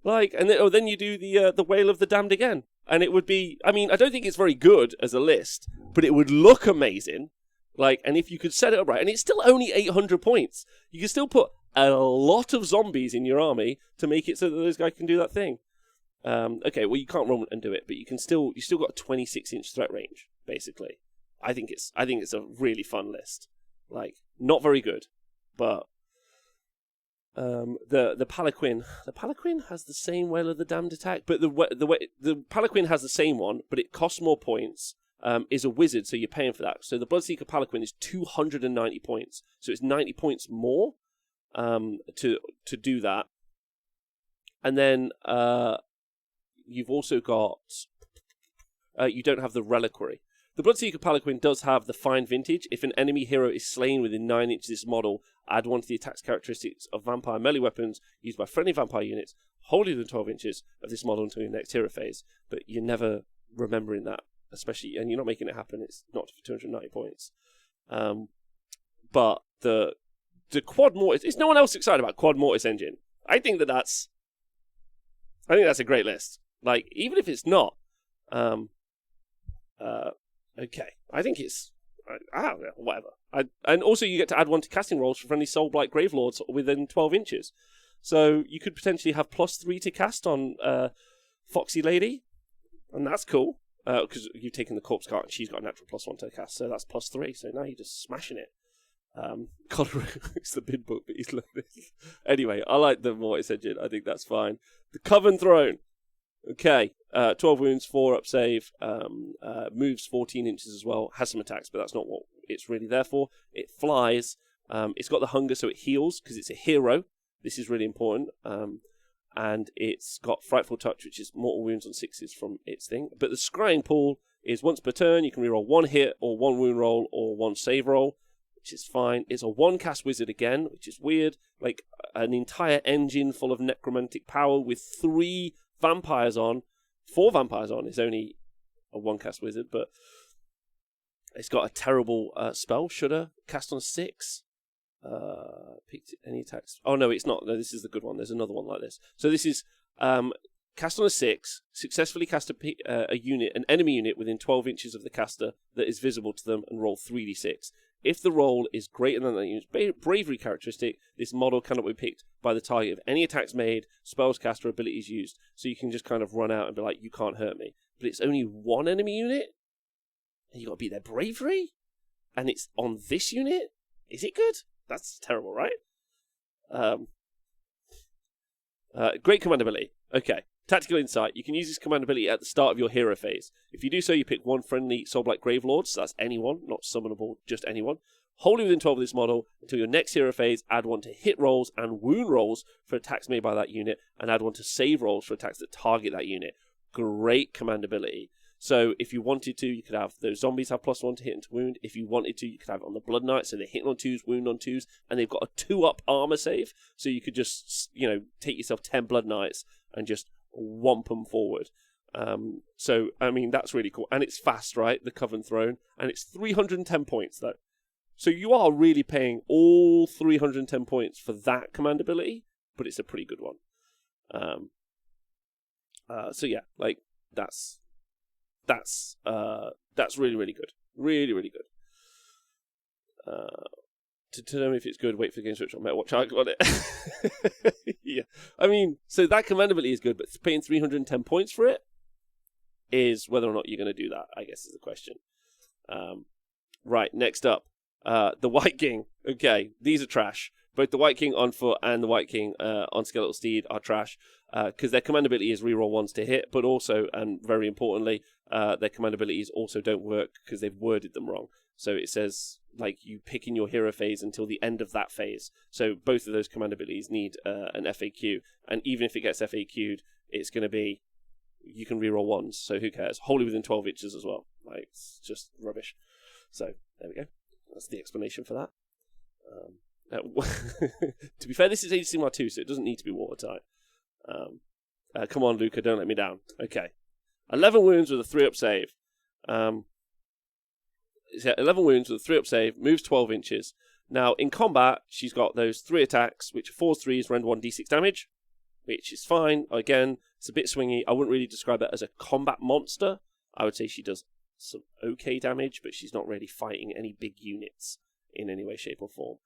Then you do the Wail of the Damned again, and it would be. I mean, I don't think it's very good as a list, but it would look amazing. And if you could set it up right, and it's still only 800 points, you can still put a lot of zombies in your army to make it so that those guys can do that thing. Okay, well you can't roll and do it, but you still got a 26-inch threat range, basically. I think it's a really fun list. Not very good, but the Palanquin has the same Wail of the Damned attack, but the Palanquin has the same one, but it costs more points. Is a wizard, so you're paying for that. So the Bloodseeker Palanquin is 290 points, so it's 90 points more to do that. And then you've also got you don't have the reliquary. The Bloodseeker Palanquin does have the fine vintage. If an enemy hero is slain within 9 inches of this model, add 1 to the attack characteristics of vampire melee weapons used by friendly vampire units wholly within 12 inches of this model until your next hero phase. But you're never remembering that. Especially, and you're not making it happen. It's not for 290 points. But the Quad Mortis, is no one else excited about Quad Mortis engine? I think that's a great list. Even if it's not, okay. I think it's, I don't know, whatever. And also you get to add 1 to casting rolls for friendly Soulblight Gravelords within 12 inches. So you could potentially have +3 to cast on Foxy Lady, and that's cool. Because you've taken the corpse card and she's got a natural +1 to cast, so that's +3. So now you're just smashing it. It's the bid book, but he's like this. Anyway, I like the Mortis engine. I think that's fine. The Coven Throne. Okay, 12 wounds, 4 up save, moves 14 inches as well, has some attacks, but that's not what it's really there for. It flies. It's got the hunger, so it heals because it's a hero. This is really important. And it's got Frightful Touch, which is mortal wounds on 6s from its thing. But the Scrying Pool is once per turn, you can reroll 1 hit, or 1 wound roll, or 1 save roll, which is fine. It's a 1-cast wizard again, which is weird. An entire engine full of necromantic power with 3 vampires on. 4 vampires on is only a 1-cast wizard, but it's got a terrible spell. Shoulda cast on 6. Picked any attacks. Oh no, it's not. No, this is the good one. There's another one like this. So this is cast on a 6, successfully cast an enemy unit within 12 inches of the caster that is visible to them, and roll 3d6. If the roll is greater than that unit's bravery characteristic, this model cannot be picked by the target of any attacks made, spells cast, or abilities used. So you can just kind of run out and be like, you can't hurt me. But it's only 1 enemy unit, and you got to beat their bravery, and it's on this unit. Is it good? That's terrible, right? Great commandability. Okay. Tactical Insight. You can use this commandability at the start of your hero phase. If you do so, you pick 1 friendly Soulblight Gravelords. So that's anyone, not summonable, just anyone. Wholly within 12 of this model until your next hero phase. Add 1 to hit rolls and wound rolls for attacks made by that unit, and add 1 to save rolls for attacks that target that unit. Great commandability. So if you wanted to, you could have those zombies have +1 to hit and to wound. If you wanted to, you could have it on the Blood Knight, so they're hitting on 2s, wound on 2s, and they've got a 2-up armor save. So you could just, take yourself 10 Blood Knights and just whomp them forward. So, I mean, that's really cool. And it's fast, right? The Coven Throne. And it's 310 points, though. So you are really paying all 310 points for that commandability, but it's a pretty good one. So yeah, that's really, really good. Really, really good. To know if it's good, wait for the game switch on MetaWatch. I got it. Yeah. I mean, so that commandability is good, but paying 310 points for it is whether or not you're going to do that, I guess, is the question. Right, next up. The White King. Okay, these are trash. both the White King on foot and the White King on Skeletal Steed are trash because their commandability is reroll ones to hit, but also, and very importantly, their commandabilities also don't work because they've worded them wrong. So it says, like, you pick in your hero phase until the end of that phase. So both of those commandabilities need an FAQ, and even if it gets FAQ'd, it's going to be, you can reroll ones, so who cares? Wholly within 12 inches as well. Like, it's just rubbish. So, there we go. That's the explanation for that. To be fair, this is Age of Sigmar 2, so it doesn't need to be watertight. Come on, Luca, don't let me down. Okay. 11 wounds with a 3-up save. 11 wounds with a 3-up save, moves 12 inches. Now, in combat, she's got those 3 attacks, which are 4s, 3s, rend 1d6 damage, which is fine. Again, it's a bit swingy. I wouldn't really describe it as a combat monster. I would say she does some okay damage, but she's not really fighting any big units in any way, shape, or form.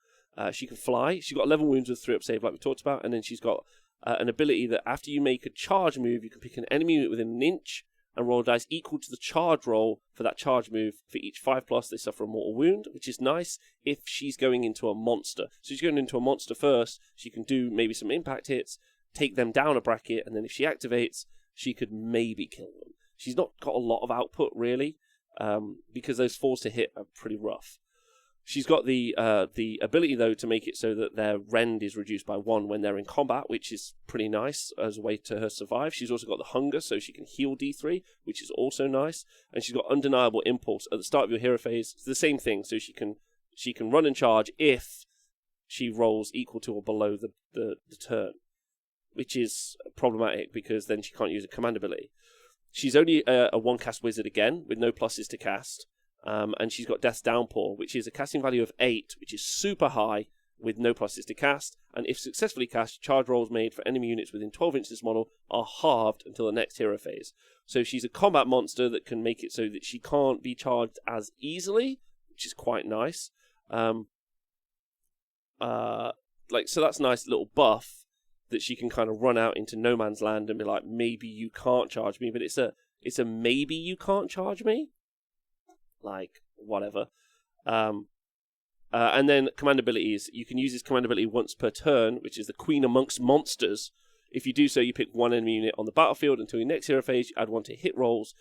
She can fly. She's got 11 wounds with 3-up save, like we talked about, and then she's got an ability that after you make a charge move, you can pick an enemy unit within an inch and roll a dice equal to the charge roll for that charge move. For each 5+, they suffer a mortal wound, which is nice if she's going into a monster. So she's going into a monster first. She can do maybe some impact hits, take them down a bracket, and then if she activates, she could maybe kill them. She's not got a lot of output, really, because those 4s to hit are pretty rough. She's got the ability, though, to make it so that their rend is reduced by 1 when they're in combat, which is pretty nice as a way to her survive. She's also got the hunger, so she can heal D3, which is also nice. And she's got undeniable impulse at the start of your hero phase. It's the same thing, so she can run and charge if she rolls equal to or below the turn, which is problematic because then she can't use a command ability. She's only a 1-cast wizard again, with no pluses to cast. And she's got Death's Downpour, which is a casting value of 8, which is super high, with no pluses to cast. And if successfully cast, charge rolls made for enemy units within 12 inches of this model are halved until the next hero phase. So she's a combat monster that can make it so that she can't be charged as easily, which is quite nice. So that's a nice little buff that she can kind of run out into no man's land and be like, maybe you can't charge me, but it's a maybe you can't charge me. Like, whatever. And then commandabilities. You can use this commandability once per turn, which is the Queen amongst monsters. If you do so, you pick 1 enemy unit on the battlefield until your next hero phase. You add 1 to hit rolls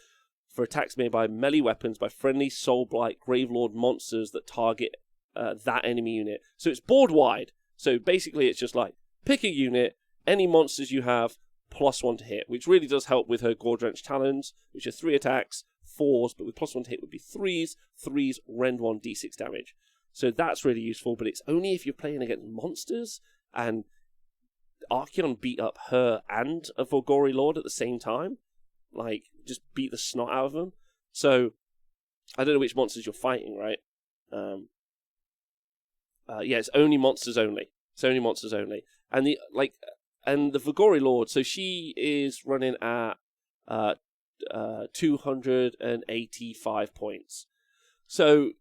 for attacks made by melee weapons by friendly Soulblight Gravelord monsters that target that enemy unit. So it's board wide. So basically, it's just like, pick a unit, any monsters you have, +1 to hit, which really does help with her Quadrants Talons, which are 3 attacks, 4s, but with +1 to hit would be 3s. 3s rend 1d6 damage. So that's really useful, but it's only if you're playing against monsters, and Archeon beat up her and a Vigorian Lord at the same time. Like, just beat the snot out of them. So, I don't know which monsters you're fighting, right? Yeah, it's only monsters only. It's only monsters only. And the Vigorian Lord, so she is running at 285 points. So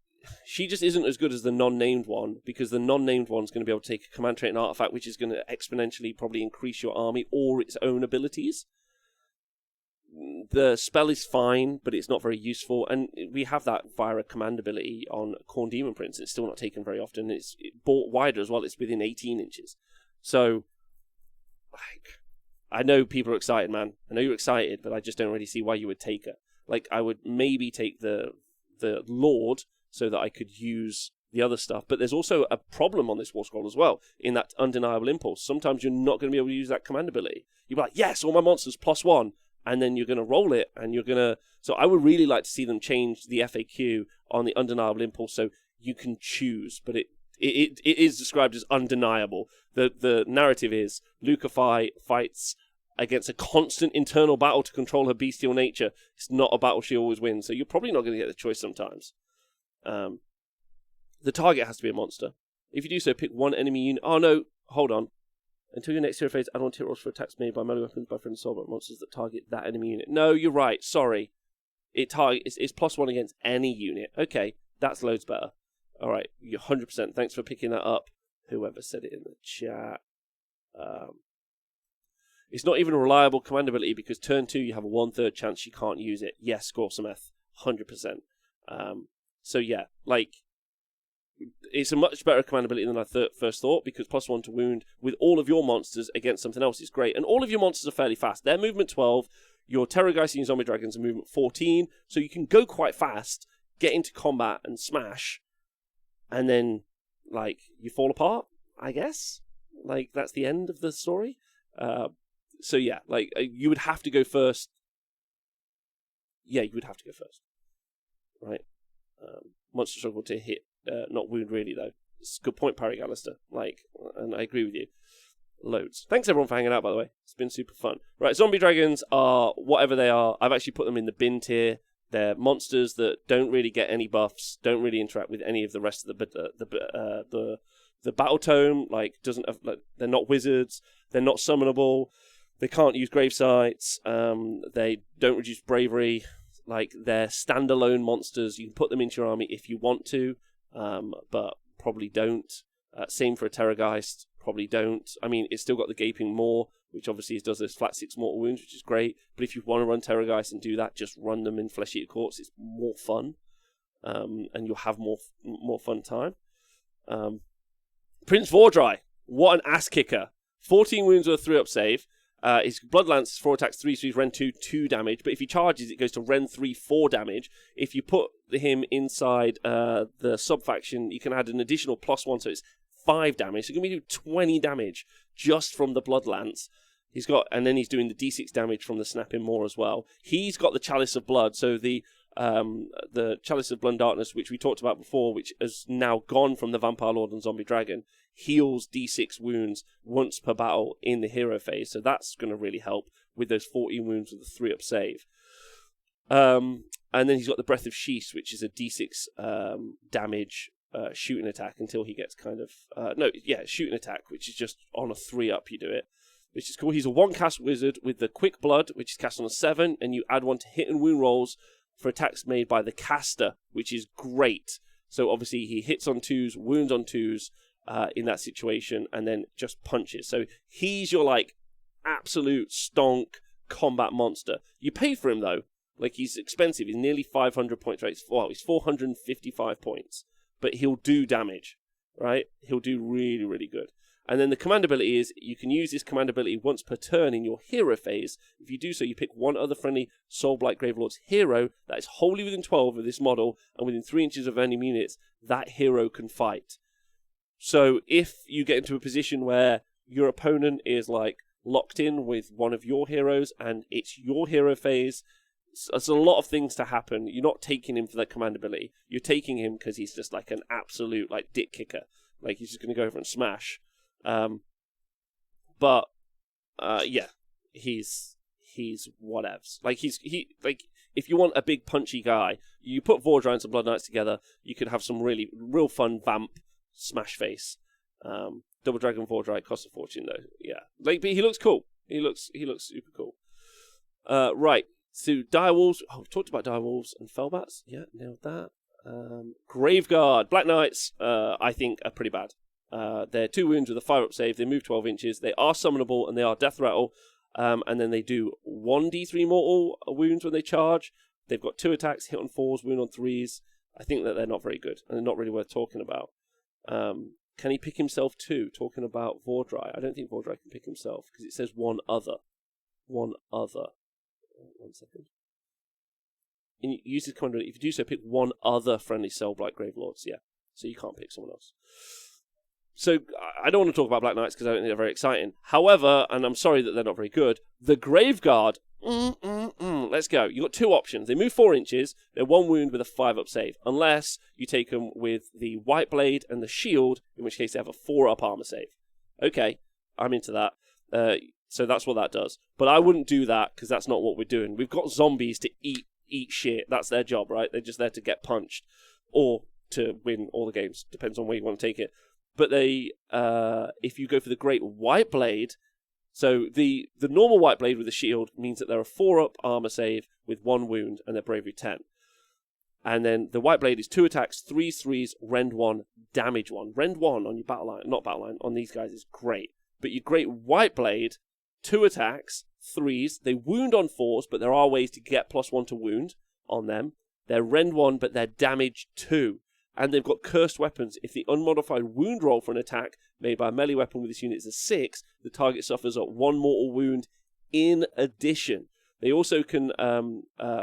she just isn't as good as the non-named one, because the non-named one's going to be able to take a command trait and artifact, which is going to exponentially probably increase your army or its own abilities. The spell is fine, but it's not very useful, and we have that via a commandability on Khorne Demon Prince. It's still not taken very often. It's bought wider as well. It's within 18 inches. So, like, I know people are excited, man. I know you're excited, but I just don't really see why you would take her. Like, I would maybe take the Lord so that I could use the other stuff. But there's also a problem on this War Scroll as well, in that undeniable impulse. Sometimes you're not going to be able to use that commandability. You'll be like, yes, all my monsters +1, and then you're going to roll it, and you're going to... So I would really like to see them change the FAQ on the undeniable impulse so you can choose, but it is described as undeniable. The narrative is Luca fights against a constant internal battle to control her bestial nature. It's not a battle she always wins, so you're probably not going to get the choice sometimes. The target has to be a monster. If you do so, pick 1 enemy unit. Oh no, hold on. Until your next hero phase, add 1 hit rolls for attacks made by melee weapons by friendly Soulblight monsters that target that enemy unit. No, you're right. Sorry. It's +1 against any unit. Okay, that's loads better. All right, you're 100%. Thanks for picking that up. Whoever said it in the chat. It's not even a reliable commandability because turn 2 you have a 1/3 chance you can't use it. Yes, Gorsameth, 100%. So yeah, like, it's a much better commandability than I first thought, because +1 to wound with all of your monsters against something else is great. And all of your monsters are fairly fast. They're movement 12. Your Terrorgeist and your Zombie Dragons are movement 14. So you can go quite fast, get into combat and smash, and then, like, you fall apart, I guess. Like, that's the end of the story. So yeah, like, you would have to go first. Yeah, you would have to go first. Right? Monster struggle to hit, not wound really, though. It's a good point, Parry Gallister. Like, and I agree with you. Loads. Thanks everyone for hanging out, by the way. It's been super fun. Right, Zombie Dragons are whatever they are. I've actually put them in the bin tier. They're monsters that don't really get any buffs, don't really interact with any of the rest of the Battletome. Like, doesn't have, like, they're not wizards. They're not summonable. They can't use grave sites. They don't reduce bravery. Like, they're standalone monsters. You can put them into your army if you want to, but probably don't. Same for a Terrorgeist. Probably don't. I mean, it's still got the Gaping Maw, which obviously does those flat 6 mortal wounds, which is great. But if you want to run Terrorgeist and do that, just run them in Flesh Eater Courts. It's more fun, and you'll have more fun time. Prince Wardrai, what an ass kicker! 14 wounds with a 3-up save. His Blood Lance, 4 attacks, 3/3, Rend 2, 2 damage. But if he charges, it goes to Rend 3, 4 damage. If you put him inside the sub-faction, you can add an additional +1, so it's 5 damage. So you're going to do 20 damage just from the Blood Lance. And then he's doing the D6 damage from the Snapping Maw as well. He's got the Chalice of Blood, so the Chalice of Blood and Darkness, which we talked about before, which has now gone from the Vampire Lord and Zombie Dragon, heals D6 wounds once per battle in the hero phase. So that's going to really help with those 14 wounds with the 3-up save. And then he's got the Breath of Sheath, which is a D6 damage shooting attack until he gets kind of... shooting attack, which is just on a 3-up you do it, which is cool. He's a 1-cast wizard with the Quick Blood, which is cast on a 7, and you add 1 to hit and wound rolls for attacks made by the caster, which is great. So obviously he hits on 2s, wounds on 2s in that situation, and then just punches. So he's your, like, absolute stonk combat monster. You pay for him, though. Like, he's expensive. He's nearly 500 points. Right? Well, he's 455 points. But he'll do damage, right? He'll do really, really good. And then the commandability is, you can use this commandability once per turn in your hero phase. If you do so, you pick one other friendly Soulblight Gravelords hero that is wholly within 12 of this model, and within 3 inches of enemy units, that hero can fight. So if you get into a position where your opponent is, like, locked in with one of your heroes, and it's your hero phase, there's a lot of things to happen. You're not taking him for that commandability. You're taking him because he's just, like, an absolute, like, dick kicker. Like, he's just going to go over and smash. He's whatevs. Like, if you want a big punchy guy, you put Wardrai and some Blood Knights together, you could have some real fun vamp smash face. Double Dragon Wardrai costs a fortune though. Yeah, like, but he looks cool. He looks super cool. Right. So Direwolves. Oh, we've talked about Direwolves and Fellbats. Yeah, nailed that. Graveguard. Black Knights, I think, are pretty bad. They're 2 wounds with a 5-up save. They move 12 inches. They are summonable, and they are Death Rattle. And then they do 1d3 mortal wounds when they charge. They've got 2 attacks, hit on 4s, wound on 3s. I think that they're not very good, and they're not really worth talking about. Can he pick himself too? Talking about Wardrai. I don't think Wardrai can pick himself, because it says one other. One other. 1 second. And use this command. If you do so, pick one other friendly Soulblight Gravelords. Yeah. So you can't pick someone else. So I don't want to talk about Black Knights because I don't think they're very exciting. However, and I'm sorry that they're not very good, the Graveguard, let's go. You've got 2 options. They move 4 inches. They're 1 wound with a 5-up save. Unless you take them with the White Blade and the Shield, in which case they have a 4-up armor save. Okay, I'm into that. So that's what that does. But I wouldn't do that because that's not what we're doing. We've got zombies to eat shit. That's their job, right? They're just there to get punched or to win all the games. Depends on where you want to take it. But they, if you go for the Great White Blade, so the normal White Blade with the shield means that they're a 4-up armor save with 1 wound and their bravery 10. And then the White Blade is 2 attacks, 3/3s, rend 1, damage 1. Rend 1 on your battle line, not battle line, on these guys is great. But your Great White Blade, 2 attacks, 3s, they wound on 4s, but there are ways to get +1 to wound on them. They're rend 1, but they're damage 2. And they've got cursed weapons. If the unmodified wound roll for an attack made by a melee weapon with this unit is a 6, the target suffers a 1 mortal wound in addition. They also can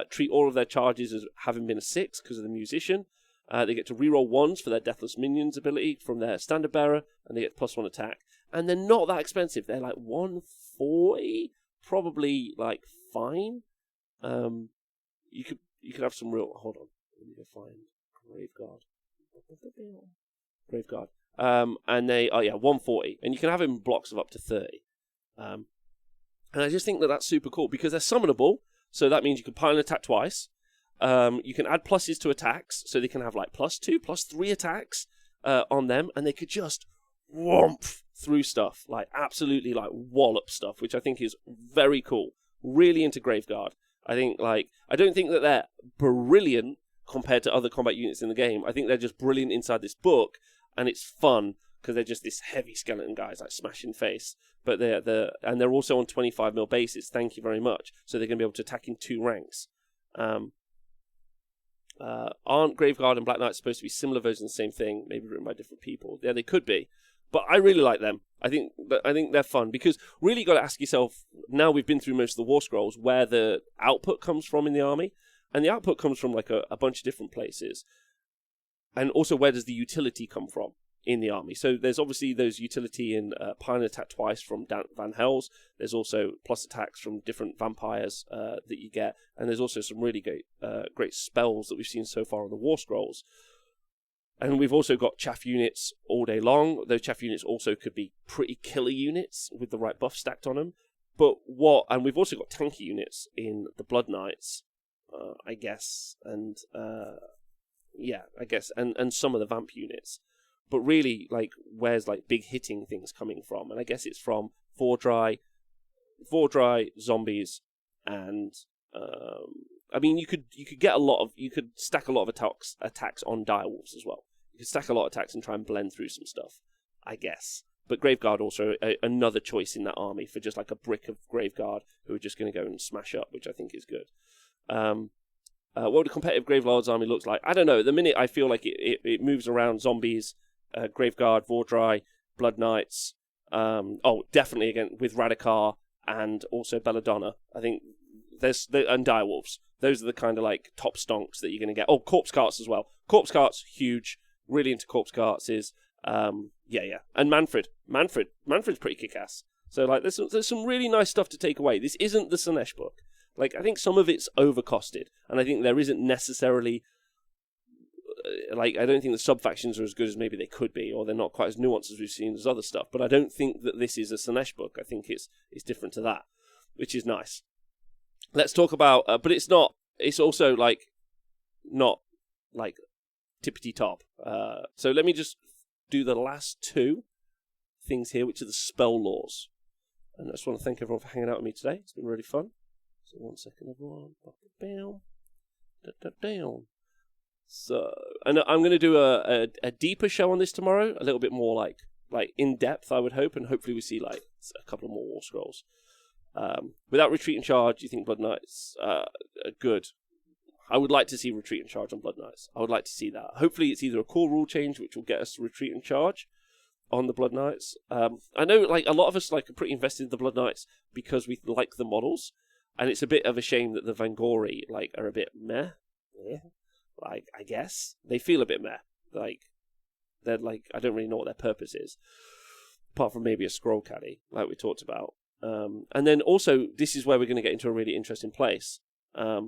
treat all of their charges as having been a 6 because of the musician. They get to reroll 1s for their Deathless Minions ability from their standard bearer, and they get +1 attack. And they're not that expensive. They're like 140, probably like fine. You could have some real. Hold on, let me go find Graveguard. And they 140, and you can have them in blocks of up to 30. And I just think that that's super cool because they're summonable, so that means you can pile an attack twice. You can add pluses to attacks, so they can have like +2, +3 attacks on them, and they could just whomp through stuff, like absolutely like wallop stuff, which I think is very cool. Really into Graveguard. I don't think that they're brilliant compared to other combat units in the game. I think they're just brilliant inside this book, and it's fun because they're just this heavy skeleton guys like smashing face. But they're also on 25mm bases. Thank you very much. So they're going to be able to attack in 2 ranks. Aren't Graveguard and Black Knight supposed to be similar versions of the same thing? Maybe written by different people. Yeah, they could be. But I really like them. I think they're fun because really you got to ask yourself. Now we've been through most of the War Scrolls where the output comes from in the army, and the output comes from like a bunch of different places. And also, where does the utility come from in the army? So there's obviously those utility in pile an attack twice from Van Hells. There's also plus attacks from different vampires that you get, and there's also some really great spells that we've seen so far on the War Scrolls. And we've also got chaff units all day long. Those chaff units also could be pretty killer units with the right buff stacked on them. And we've also got tanky units in the Blood Knights, I guess, and and some of the vamp units. But really, like, where's like big hitting things coming from? And I guess it's from Wardrai, zombies, and you could stack a lot of attacks on Direwolves as well. You could stack a lot of attacks and try and blend through some stuff, I guess. But Graveguard also another choice in that army for just like a brick of Graveguard who are just going to go and smash up, which I think is good. What the competitive Gravelords army looks like, I don't know. At the minute, I feel like it moves around zombies, Graveguard, Wardrai, Blood Knights. Definitely again with Radikar and also Belladonna. I think and Direwolves. Those are the kind of like top stonks that you're going to get. Oh, Corpse Carts as well. Corpse Carts, huge. Really into Corpse Carts is and Manfred's pretty kick-ass. So like there's some really nice stuff to take away. This isn't the Slaanesh book. Like I think some of it's overcosted, and I think there isn't necessarily I don't think the sub-factions are as good as maybe they could be, or they're not quite as nuanced as we've seen as other stuff. But I don't think that this is a Slaanesh book. I think it's different to that, which is nice. Let's talk about, but it's not. It's also not tippity top. So let me just do the last 2 things here, which are the spell laws. And I just want to thank everyone for hanging out with me today. It's been really fun. So 1 second, everyone. Down. So, and I'm going to do a deeper show on this tomorrow, a little bit more like in depth, I would hope, and hopefully we see like a couple of more War Scrolls. Without Retreat and Charge, do you think Blood Knights are good? I would like to see Retreat and Charge on Blood Knights. I would like to see that. Hopefully it's either a core rule change, which will get us to Retreat and Charge on the Blood Knights. I know a lot of us are pretty invested in the Blood Knights because we like the models, and it's a bit of a shame that the Vingori are a bit meh. Yeah. I guess they feel a bit meh. They're I don't really know what their purpose is, apart from maybe a scroll caddy, like we talked about. And then also, this is where we're going to get into a really interesting place. Yeah,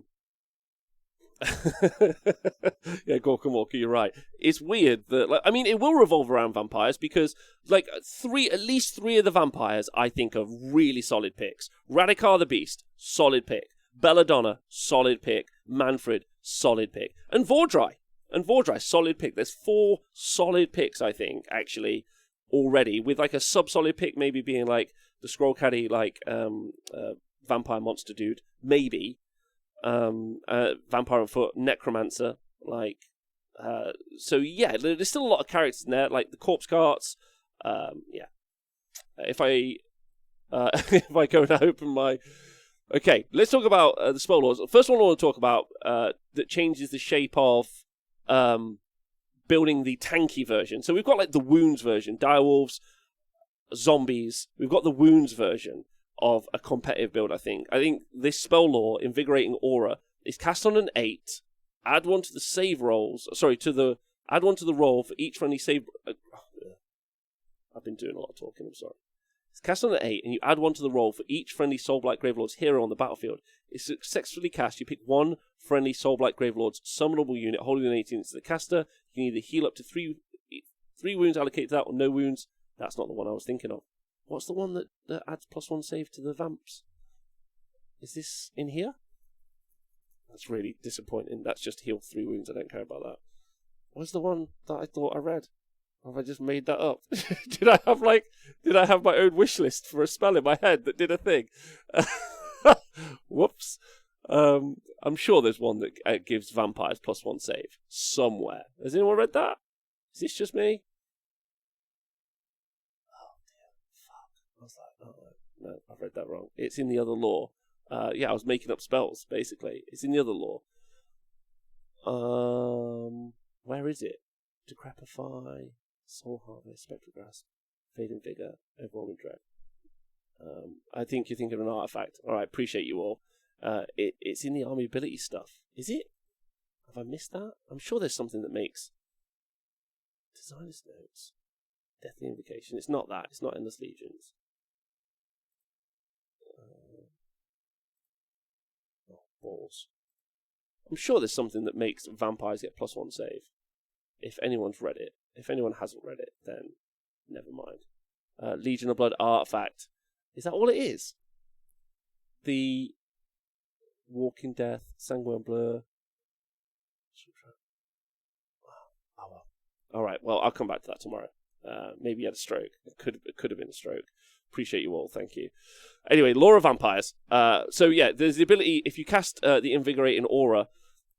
Gorka Walker, you're right. It's weird that it will revolve around vampires because at least three of the vampires I think are really solid picks. Radikar the Beast, solid pick. Belladonna, solid pick. Manfred, solid pick. And Wardrai, solid pick. There's 4 solid picks I think actually already, with a sub-solid pick maybe being the scroll caddy vampire monster dude, maybe. Vampire on Foot, Necromancer, so yeah, there's still a lot of characters in there, like the Corpse Carts. If I go and open my... Okay, let's talk about the spell laws. The first one I want to talk about that changes the shape of building the tanky version. So we've got like the wounds version, direwolves, zombies. We've got the wounds version of a competitive build, I think. I think this spell lore, Invigorating Aura, is cast on an 8. Add one to the save rolls. Sorry, add one to the roll for each friendly save. I've been doing a lot of talking, I'm sorry. It's cast on an 8, and you add one to the roll for each friendly Soulblight Gravelords hero on the battlefield. If successfully cast, you pick one friendly Soulblight Gravelords summonable unit holding an 18 to the caster. You can either heal up to 3 wounds allocated to that, or no wounds. That's not the one I was thinking of. What's the one that adds +1 save to the vamps? Is this in here? That's really disappointing. That's just heal 3 wounds. I don't care about that. What's the one that I thought I read? Or have I just made that up? Did I have my own wish list for a spell in my head that did a thing? Whoops. I'm sure there's one that gives vampires +1 save somewhere. Has anyone read that? Is this just me? Oh dear, fuck. I was like, oh no, I've read that wrong. It's in the other lore. Yeah, I was making up spells, basically. It's in the other lore. Where is it? Decrepify, Soul Harvest, Spectral Grasp, Fading Vigor, Overwhelming Dread. I think you're thinking of an artifact. Alright, appreciate you all. It's in the army ability stuff. Is it? Have I missed that? I'm sure there's something that makes Designer's Notes. Deathly Invocation. It's not that. It's not Endless Legions. Balls. I'm sure there's something that makes vampires get +1 save. If anyone's read it. If anyone hasn't read it, then never mind. Legion of Blood artifact. Is that all it is? The Walking Death, Sanguine Blur. Oh well. Alright, well, I'll come back to that tomorrow. Maybe you had a stroke. It could have been a stroke. Appreciate you all, thank you. Anyway, Lore of Vampires. So yeah, there's the ability, if you cast the Invigorating Aura,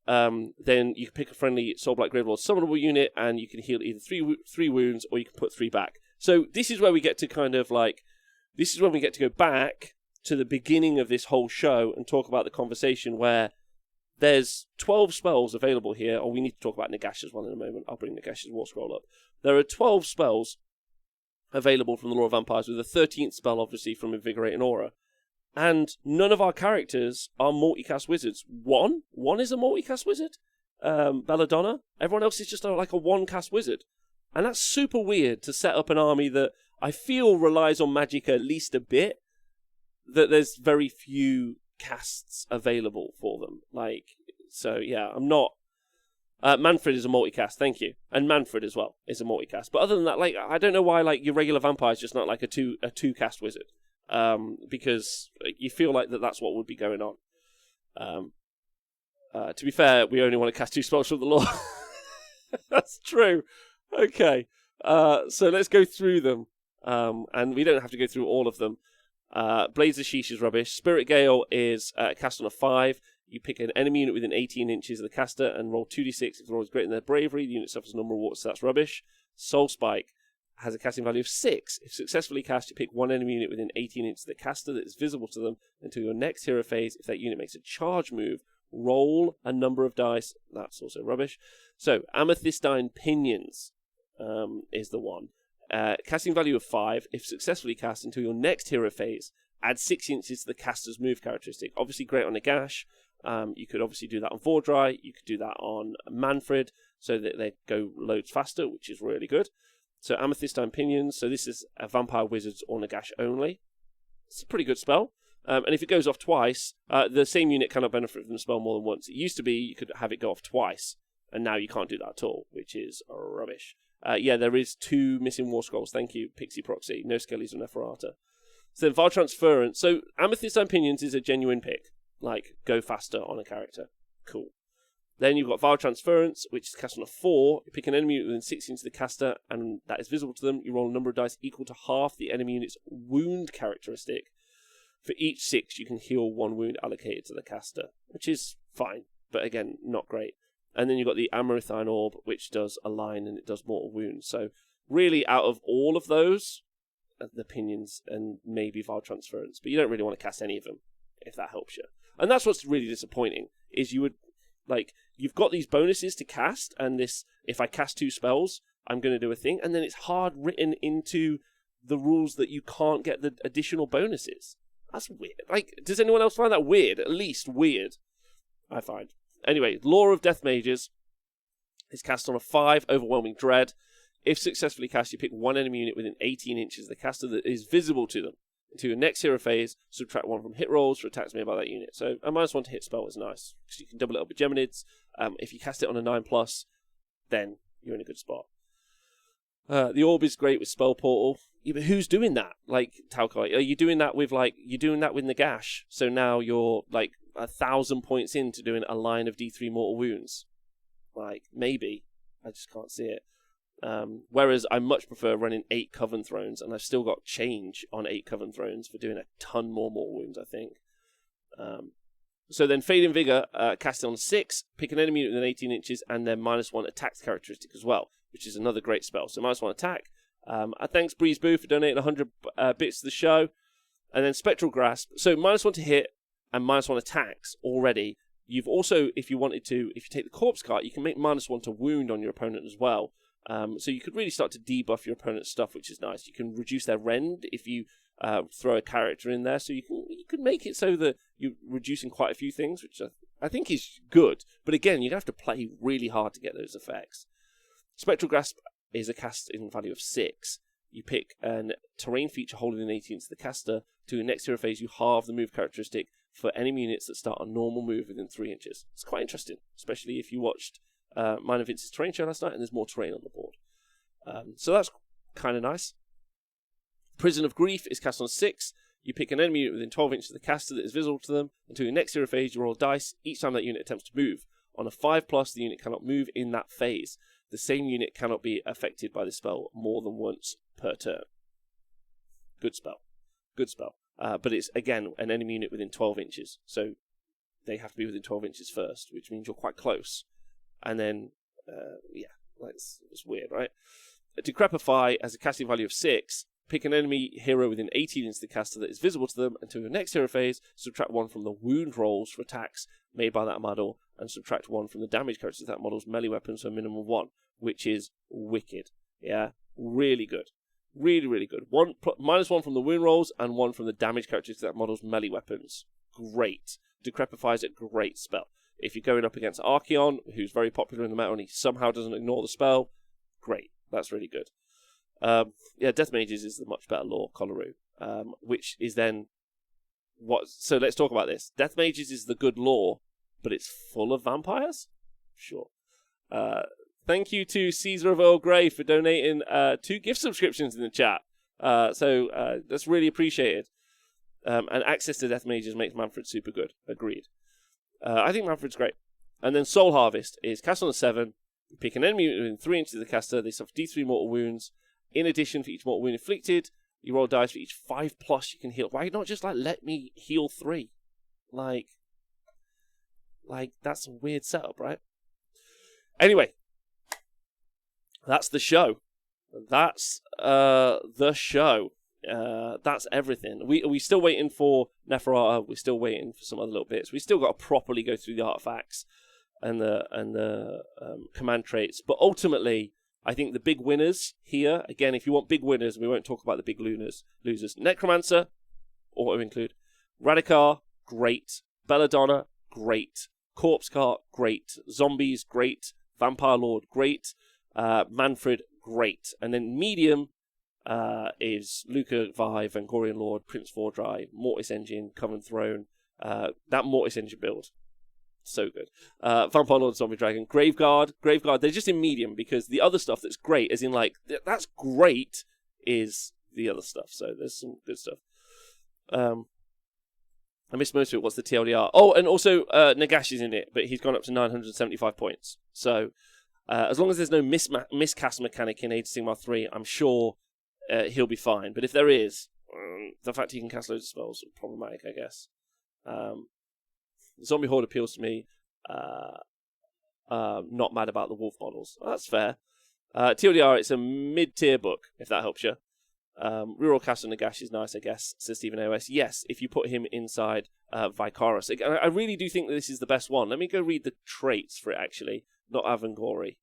then you can pick a friendly Soulblight Gravelord summonable unit, and you can heal either 3 wounds, or you can put 3 back. So this is where we get to kind of like, this is when we get to go back to the beginning of this whole show and talk about the conversation where there's 12 spells available here, or we need to talk about Nagash's one in a moment. I'll bring Nagash's War Scroll up. There are 12 spells available from the Lore of Vampires, with a 13th spell, obviously, from Invigorating Aura. And none of our characters are multicast wizards. One is a multicast wizard, Belladonna. Everyone else is just like a one-cast wizard. And that's super weird to set up an army that I feel relies on magic at least a bit, that there's very few casts available for them. Like, so yeah, I'm not... Manfred is a multicast, thank you. And Manfred as well is a multicast. But other than that, like, I don't know why like your regular vampire is just not like a two cast wizard. Because you feel like that's what would be going on. To be fair, we only want to cast 2 spells from the lore. That's true. Okay. So let's go through them. And we don't have to go through all of them. Blades of Sheesh is rubbish. Spirit Gale is cast on a 5. You pick an enemy unit within 18 inches of the caster and roll 2d6. If the roll is greater than their bravery, the unit suffers number of warts, so that's rubbish. Soul Spike has a casting value of 6. If successfully cast, you pick one enemy unit within 18 inches of the caster that is visible to them until your next hero phase. If that unit makes a charge move, roll a number of dice. That's also rubbish. So, Amethystine Pinions is the one. Casting value of 5. If successfully cast until your next hero phase, add 6 inches to the caster's move characteristic. Obviously great on Nagash. You could obviously do that on Wardrai. You could do that on Manfred, so that they go loads faster, which is really good. So Amethystine Pinions. So this is a Vampire Wizards or Nagash only. It's a pretty good spell. And if it goes off twice, the same unit cannot benefit from the spell more than once. It used to be you could have it go off twice, and now you can't do that at all, which is rubbish. Yeah, there is 2 missing War Scrolls. Thank you, Pixie Proxy. No Skellies or Neferata. So then Vile Transference. So Amethystine Pinions is a genuine pick. Like, go faster on a character. Cool. Then you've got Vile Transference, which is cast on a 4. You pick an enemy unit within 6 inches of the caster, and that is visible to them. You roll a number of dice equal to half the enemy unit's wound characteristic. For each 6, you can heal 1 wound allocated to the caster, which is fine, but again, not great. And then you've got the Amaranthine Orb, which does align and it does mortal wounds. So really, out of all of those, the Pinions and maybe Vile Transference, but you don't really want to cast any of them, if that helps you. And that's what's really disappointing, is you would... Like, you've got these bonuses to cast, and this, if I cast 2 spells, I'm going to do a thing, and then it's hard written into the rules that you can't get the additional bonuses. That's weird. Like, does anyone else find that weird? At least weird, I find. Anyway, Law of Death Mages is cast on a 5, Overwhelming Dread. If successfully cast, you pick 1 enemy unit within 18 inches of the caster that is visible to them. Into your next hero phase, subtract 1 from hit rolls for attacks made by that unit. So a -1 to hit spell is nice, because you can double it up with Geminids. If you cast it on a 9+, then you're in a good spot. The Orb is great with Spell Portal. Yeah, but who's doing that? Like, Talcott, are you doing that with, like, you're doing that with Nagash? So now you're, like, 1,000 points into doing a line of D3 Mortal Wounds. Like, maybe. I just can't see it. Whereas I much prefer running 8 Coven Thrones, and I've still got change on 8 Coven Thrones for doing a ton more Mortal Wounds, I think. So then Fading Vigor, cast it on 6, pick an enemy unit within 18 inches, and then -1 attack characteristic as well, which is another great spell. So -1 attack. Thanks Breeze Boo for donating 100 bits to the show. And then Spectral Grasp. So -1 to hit and -1 attacks already. You've also, if you wanted to, if you take the Corpse card, you can make -1 to wound on your opponent as well. So you could really start to debuff your opponent's stuff, which is nice. You can reduce their rend if you throw a character in there. So you can make it so that you're reducing quite a few things, which I think is good. But again, you'd have to play really hard to get those effects. Spectral Grasp is a cast in value of 6. You pick a terrain feature holding an 18 to the caster. To your next hero phase, you halve the move characteristic for enemy units that start a normal move within 3 inches. It's quite interesting, especially if you watched mine and Vince's terrain show last night and there's more terrain on the board. So that's kind of nice. Prison of Grief is cast on 6. You pick an enemy unit within 12 inches of the caster that is visible to them. Until your next hero phase, you roll dice. Each time that unit attempts to move. On a 5+, the unit cannot move in that phase. The same unit cannot be affected by the spell more than once per turn. Good spell. Good spell. But it's, again, an enemy unit within 12 inches. So they have to be within 12 inches first, which means you're quite close. And then, it's weird, right? Decrepify has a casting value of 6. Pick an enemy hero within 18 inches of the caster that is visible to them until your next hero phase. Subtract 1 from the wound rolls for attacks made by that model, and subtract 1 from the damage characters of that model's melee weapons, so a minimum of 1, which is wicked. Yeah, really good. Really, really good. -1 from the wound rolls, and 1 from the damage characters of that model's melee weapons. Great. Decrepify is a great spell. If you're going up against Archeon, who's very popular in the meta, and he somehow doesn't ignore the spell, great. That's really good. Death Mages is the much better lore, Coloru, which is then what? So let's talk about this. Death Mages is the good lore, but it's full of vampires? Sure. Thank you to Caesar of Earl Grey for donating 2 gift subscriptions in the chat. So that's really appreciated. And access to Death Mages makes Manfred super good. Agreed. I think Manfred's great. And then Soul Harvest is cast on a 7. You pick an enemy within 3 inches of the caster. They suffer D3 mortal wounds. In addition, for each mortal wound inflicted, you roll dice for each 5+ you can heal. Why not just let me heal 3? Like that's a weird setup, right? Anyway, that's the show. That's the show. That's everything. We still waiting for Neferata. We're still waiting for some other little bits. We still got to properly go through the artifacts and the command traits. But ultimately, I think the big winners here, again, if you want big winners, we won't talk about the big losers. Necromancer, auto-include. Radikar, great. Belladonna, great. Corpse Cart, great. Zombies, great. Vampire Lord, great. Manfred, great. And then medium is Luca Vi, Vingorian Lord, Prince Wardrai, Mortis Engine, Coven Throne. That Mortis Engine build. So good. Vampire Lord, Zombie Dragon, Graveguard, they're just in medium because the other stuff that's great, as in that's great, is the other stuff. So there's some good stuff. I missed most of it. What's the TLDR? Oh, and also Nagash is in it, but he's gone up to 975 points. So as long as there's no miscast mechanic in Age of Sigmar 3, I'm sure he'll be fine. But if there is, the fact he can cast loads of spells is problematic, I guess. Zombie Horde appeals to me. Not mad about the wolf models. Oh, that's fair. TLDR, it's a mid-tier book, if that helps you. Reroll Cast on Nagash is nice, I guess, says Stephen AOS. Yes, if you put him inside Vicaris. I really do think that this is the best one. Let me go read the traits for it, actually. Not Avangori.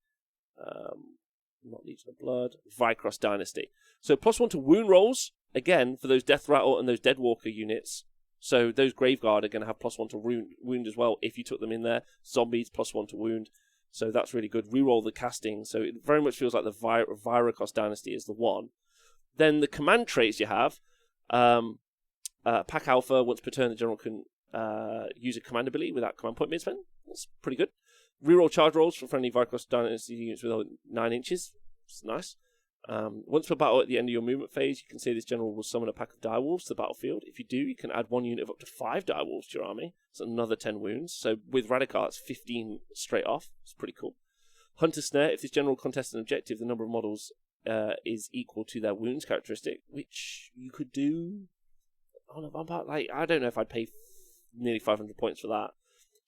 Not Legion of Blood. Vicross Dynasty. So +1 to wound rolls, again, for those Death Rattle and those Deadwalker units. So those Graveguard are going to have +1 to wound as well if you took them in there. Zombies +1 to wound. So that's really good. Reroll the casting. So it very much feels like the Viracross Dynasty is the one. Then the command traits you have. Pack Alpha, once per turn, the general can use a Commandability without command point mid-spend. That's pretty good. Reroll charge rolls for friendly Vicross Dynasty units with 9 inches. It's nice. Once per battle at the end of your movement phase, you can say this general will summon a pack of Direwolves to the battlefield. If you do, you can add 1 unit of up to 5 Direwolves to your army. It's another 10 wounds. So with Radicar, it's 15 straight off. It's pretty cool. Hunter Snare, if this general contests an objective, the number of models is equal to their wounds characteristic, which you could do. I don't know if I'd pay nearly 500 points for that.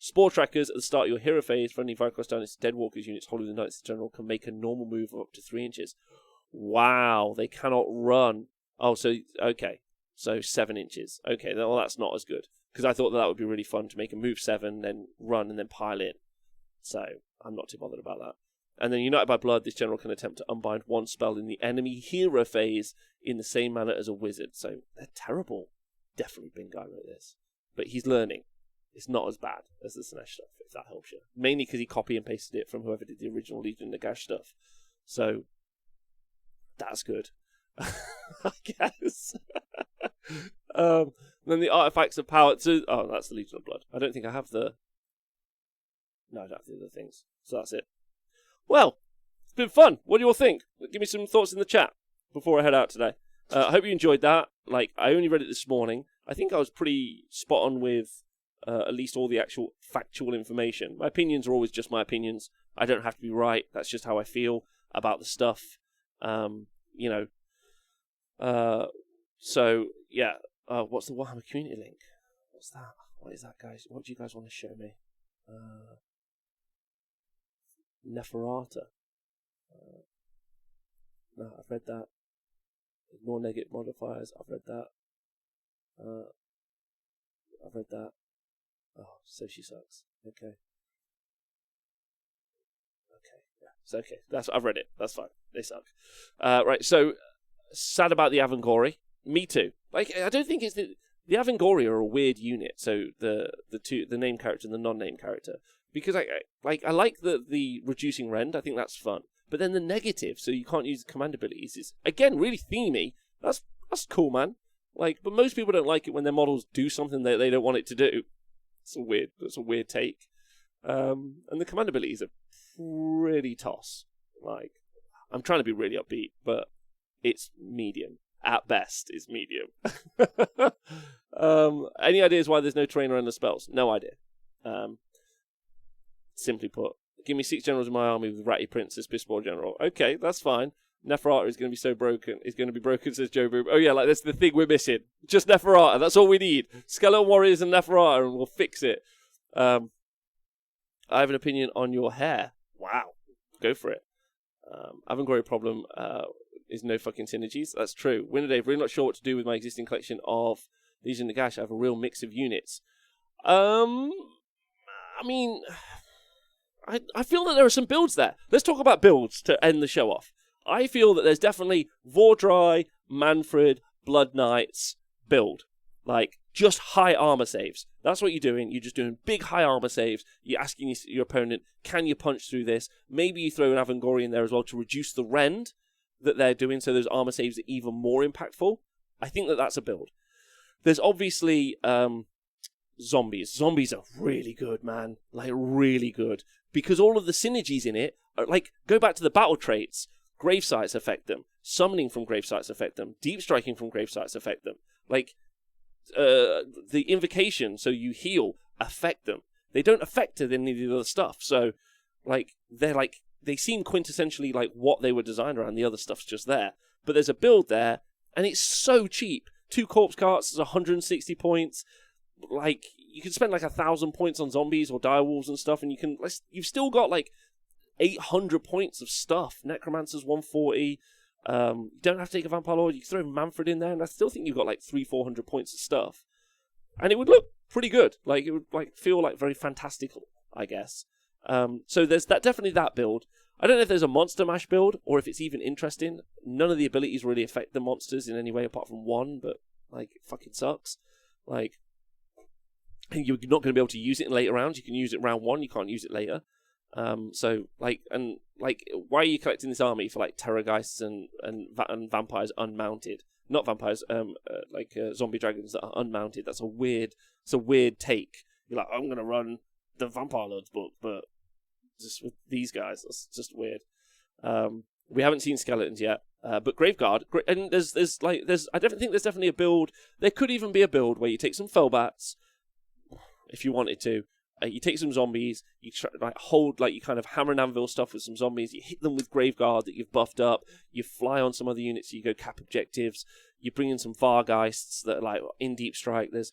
Spore Trackers, at the start of your hero phase, friendly Vicross Dynasty Deadwalkers units holding the Knights General can make a normal move of up to 3 inches. Wow, they cannot run. Oh, so, okay. So 7 inches. Okay, well, that's not as good. Because I thought that would be really fun to make a move 7, then run, and then pile in. So, I'm not too bothered about that. And then United by Blood, this general can attempt to unbind 1 spell in the enemy hero phase in the same manner as a wizard. So, they're terrible. Definitely been guy wrote this. But he's learning. It's not as bad as the Slanesh stuff, if that helps you. Mainly because he copy and pasted it from whoever did the original Legion Nagash stuff. So, that's good. I guess. Then the Artifacts of Power. Oh, that's the Legion of Blood. I don't think I have the... No, I don't have the other things. So that's it. Well, it's been fun. What do you all think? Give me some thoughts in the chat before I head out today. I hope you enjoyed that. Like, I only read it this morning. I think I was pretty spot on with at least all the actual factual information. My opinions are always just my opinions. I don't have to be right. That's just how I feel about the stuff. So, yeah. What's the Warhammer community link? What's that? What is that, guys? What do you guys want to show me? Neferata. No, I've read that. Ignore negative modifiers. I've read that. I've read that. Oh, so she sucks. Okay. Yeah, it's okay. I've read it. That's fine. They suck. Right. So sad about the Avangori. Me too. Like, I don't think it's the Avangori are a weird unit. So the name character and the non-name character, because I like the reducing rend. I think that's fun. But then the negative, so you can't use the command abilities, is again really themey. That's cool, man. Like, but most people don't like it when their models do something that they don't want it to do. That's a weird take. And the command abilities are pretty toss. Like, I'm trying to be really upbeat, but it's medium. At best, it's medium. Any ideas why there's no terrain or endless spells? No idea. Simply put, give me 6 generals in my army with Ratty Princess, Bispor General. Okay, that's fine. Neferata is going to be so broken. It's going to be broken, says Joe Boom. Oh yeah, like that's the thing we're missing. Just Neferata. That's all we need. Skeleton Warriors and Neferata, and we'll fix it. I have an opinion on your hair. Wow, go for it. Avangori problem is no fucking synergies. That's true. Winter Dave, really not sure what to do with my existing collection of Legion Nagash. I have a real mix of units. I mean, I feel that there are some builds there. Let's talk about builds to end the show off. I feel that there's definitely Wardrai, Manfred, Blood Knights build. Like, just high armor saves. That's what you're doing. You're just doing big high armor saves. You're asking your opponent, can you punch through this? Maybe you throw an Avangori in there as well to reduce the rend that they're doing, so those armor saves are even more impactful. I think that that's a build. There's obviously zombies. Zombies are really good, man. Like, really good. Because all of the synergies in it are, like, go back to the battle traits. Grave sites affect them. Summoning from grave sites affect them. Deep striking from grave sites affect them. Like, the invocation, so you heal, affect them. They don't affect any of the other stuff. So, like, they seem quintessentially like what they were designed around. The other stuff's just there. But there's a build there, and it's so cheap. 2 corpse carts is 160 points. Like, you can spend like 1,000 points on zombies or direwolves and stuff, and you've still got like 800 points of stuff. Necromancer's 140. You don't have to take a Vampire Lord. You can throw Manfred in there, and I still think you've got like 300-400 points of stuff, and it would look pretty good. Like it would like feel like very fantastical, I guess. So there's definitely that build. I don't know if there's a monster mash build or if it's even interesting. None of the abilities really affect the monsters in any way apart from one, but like it fucking sucks. Like you're not going to be able to use it in later rounds. You can use it round 1. You can't use it later. So why are you collecting this army for like Terrorgeists and vampires unmounted? Not vampires, zombie dragons that are unmounted. It's a weird take. You're like, I'm gonna run the Vampire Lords book, but just with these guys, that's just weird. We haven't seen skeletons yet, but Graveguard, and there's I don't think there's definitely a build. There could even be a build where you take some Fellbats, if you wanted to. You take some zombies, you you kind of hammer and anvil stuff with some zombies, you hit them with Graveguard that you've buffed up, you fly on some other units, so you go cap objectives, you bring in some Vargeists that are like in Deep Strike, there's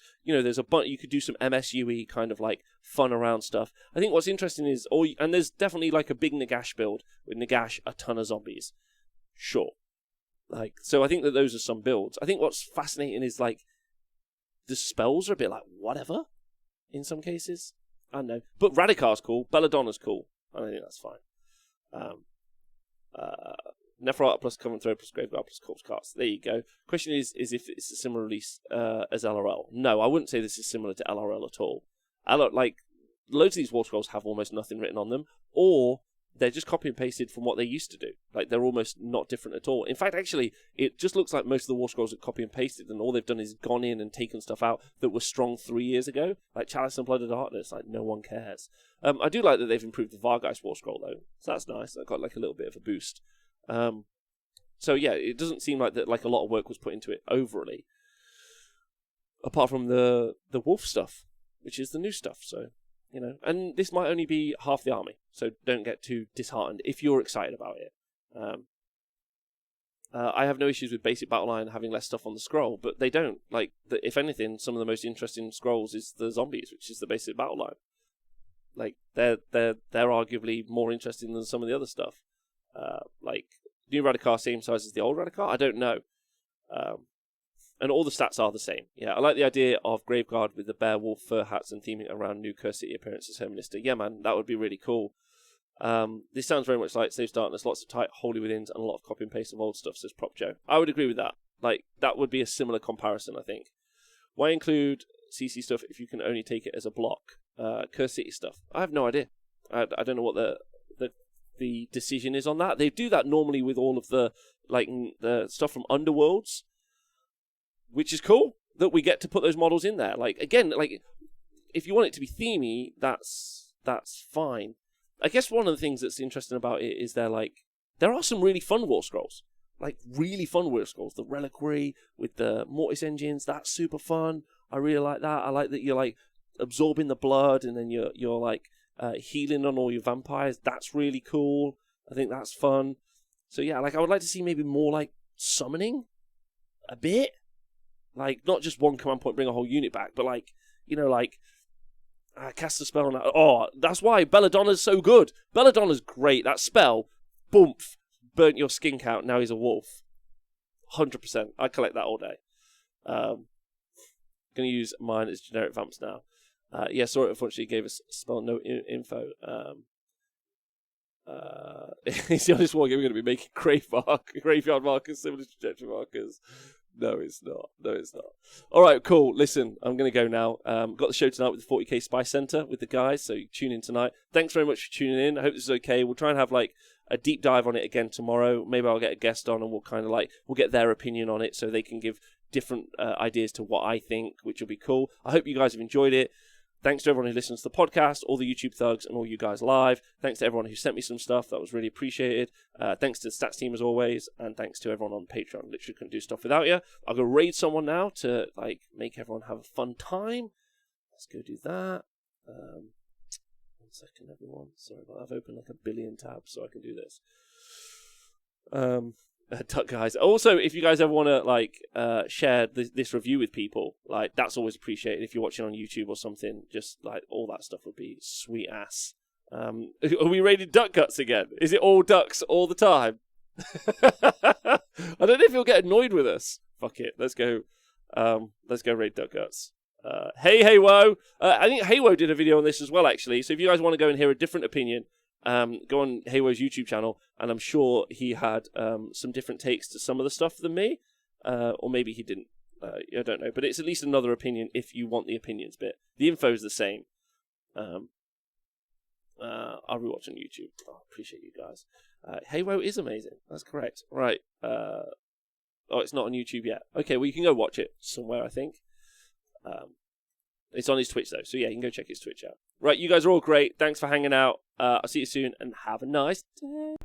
a bunch, you could do some MSUE kind of like fun around stuff. I think what's interesting is, and there's definitely like a big Nagash build, with Nagash, a ton of zombies. Sure. So I think that those are some builds. I think what's fascinating is like, the spells are a bit like whatever, in some cases. I don't know. But Radicar's cool. Belladonna's cool. I think that's fine. Neferata plus Covenant Throw plus Graveguard plus Corpse Cast. There you go. Question is if it's a similar release as LRL. No, I wouldn't say this is similar to LRL at all. Loads of these War Scrolls have almost nothing written on them, or they're just copy and pasted from what they used to do. Like, they're almost not different at all. In fact, actually, it just looks like most of the War Scrolls are copy and pasted, and all they've done is gone in and taken stuff out that was strong 3 years ago. Like Chalice and Blood of Darkness, like, no one cares. I do like that they've improved the Vargeist War Scroll, though. So that's nice. That got, like, a little bit of a boost. So, yeah, it doesn't seem like that, like, a lot of work was put into it overly. Apart from the wolf stuff, which is the new stuff, so... and this might only be half the army, so don't get too disheartened if you're excited about it. I have no issues with basic battle line having less stuff on the scroll, but they don't. Like, if anything, some of the most interesting scrolls is the zombies, which is the basic battle line. Like, they're arguably more interesting than some of the other stuff. Like, new Radicar same size as the old Radicar? I don't know. And all the stats are the same. Yeah, I like the idea of Graveguard with the bear wolf fur hats and theming around new Curse City appearances, Home Minister. Yeah, man, that would be really cool. This sounds very much like Saves Darkness, lots of tight Holy Withins and a lot of copy and paste of old stuff, says Prop Joe. I would agree with that. Like, that would be a similar comparison, I think. Why include CC stuff if you can only take it as a block? Curse City stuff. I have no idea. I don't know what the decision is on that. They do that normally with all of the stuff from Underworlds, which is cool that we get to put those models in there. Like, again, like, if you want it to be themey, that's fine. I guess one of the things that's interesting about it is there are some really fun War Scrolls. Like, really fun War Scrolls. The Reliquary with the Mortis engines, that's super fun. I really like that. I like that you're, like, absorbing the blood and then you're like, healing on all your vampires. That's really cool. I think that's fun. So, yeah, like, I would like to see maybe more, like, summoning a bit. Like, not just one command point, bring a whole unit back, but like, cast a spell on that. Oh, that's why Belladonna's so good. Belladonna's great. That spell, boomf, burnt your skink out. Now he's a wolf. 100%. I collect that all day. Going to use mine as generic vamps now. Yeah, Sora unfortunately gave us spell no info. He's the honest wargamer going to be making graveyard markers similar to trajectory markers. No, it's not. All right, cool. Listen, I'm going to go now. Got the show tonight with the 40k Spy Center with the guys, so tune in tonight. Thanks very much for tuning in. I hope this is okay. We'll try and have like a deep dive on it again tomorrow. Maybe I'll get a guest on and we'll get their opinion on it so they can give different ideas to what I think, which will be cool. I hope you guys have enjoyed it. Thanks to everyone who listens to the podcast, all the YouTube thugs, and all you guys live. Thanks to everyone who sent me some stuff. That was really appreciated. Thanks to the stats team as always, and thanks to everyone on Patreon. Literally couldn't do stuff without you. I'll go raid someone now to make everyone have a fun time. Let's go do that. 1 second, everyone. Sorry about that. I've opened like a billion tabs so I can do this. Duck guys. Also, if you guys ever want to share this review with people, that's always appreciated. If you're watching on YouTube or something, just all that stuff would be sweet ass. Are we raiding duck guts again? Is it all ducks all the time? I don't know if he'll get annoyed with us. Fuck it. Let's go. Let's go raid Duck Guts. Hey, Haywo. I think Haywo did a video on this as well, actually. So if you guys want to go and hear a different opinion, go on Haywo's YouTube channel, and I'm sure he had some different takes to some of the stuff than me, or maybe he didn't. I don't know, but it's at least another opinion if you want the opinions bit. The info is the same. I'll rewatch on YouTube. Oh, appreciate you guys. Haywo is amazing. That's correct. Right. Oh, it's not on YouTube yet. Okay, well, you can go watch it somewhere, I think. It's on his Twitch, though. So, yeah, you can go check his Twitch out. Right, you guys are all great. Thanks for hanging out. I'll see you soon, and have a nice day.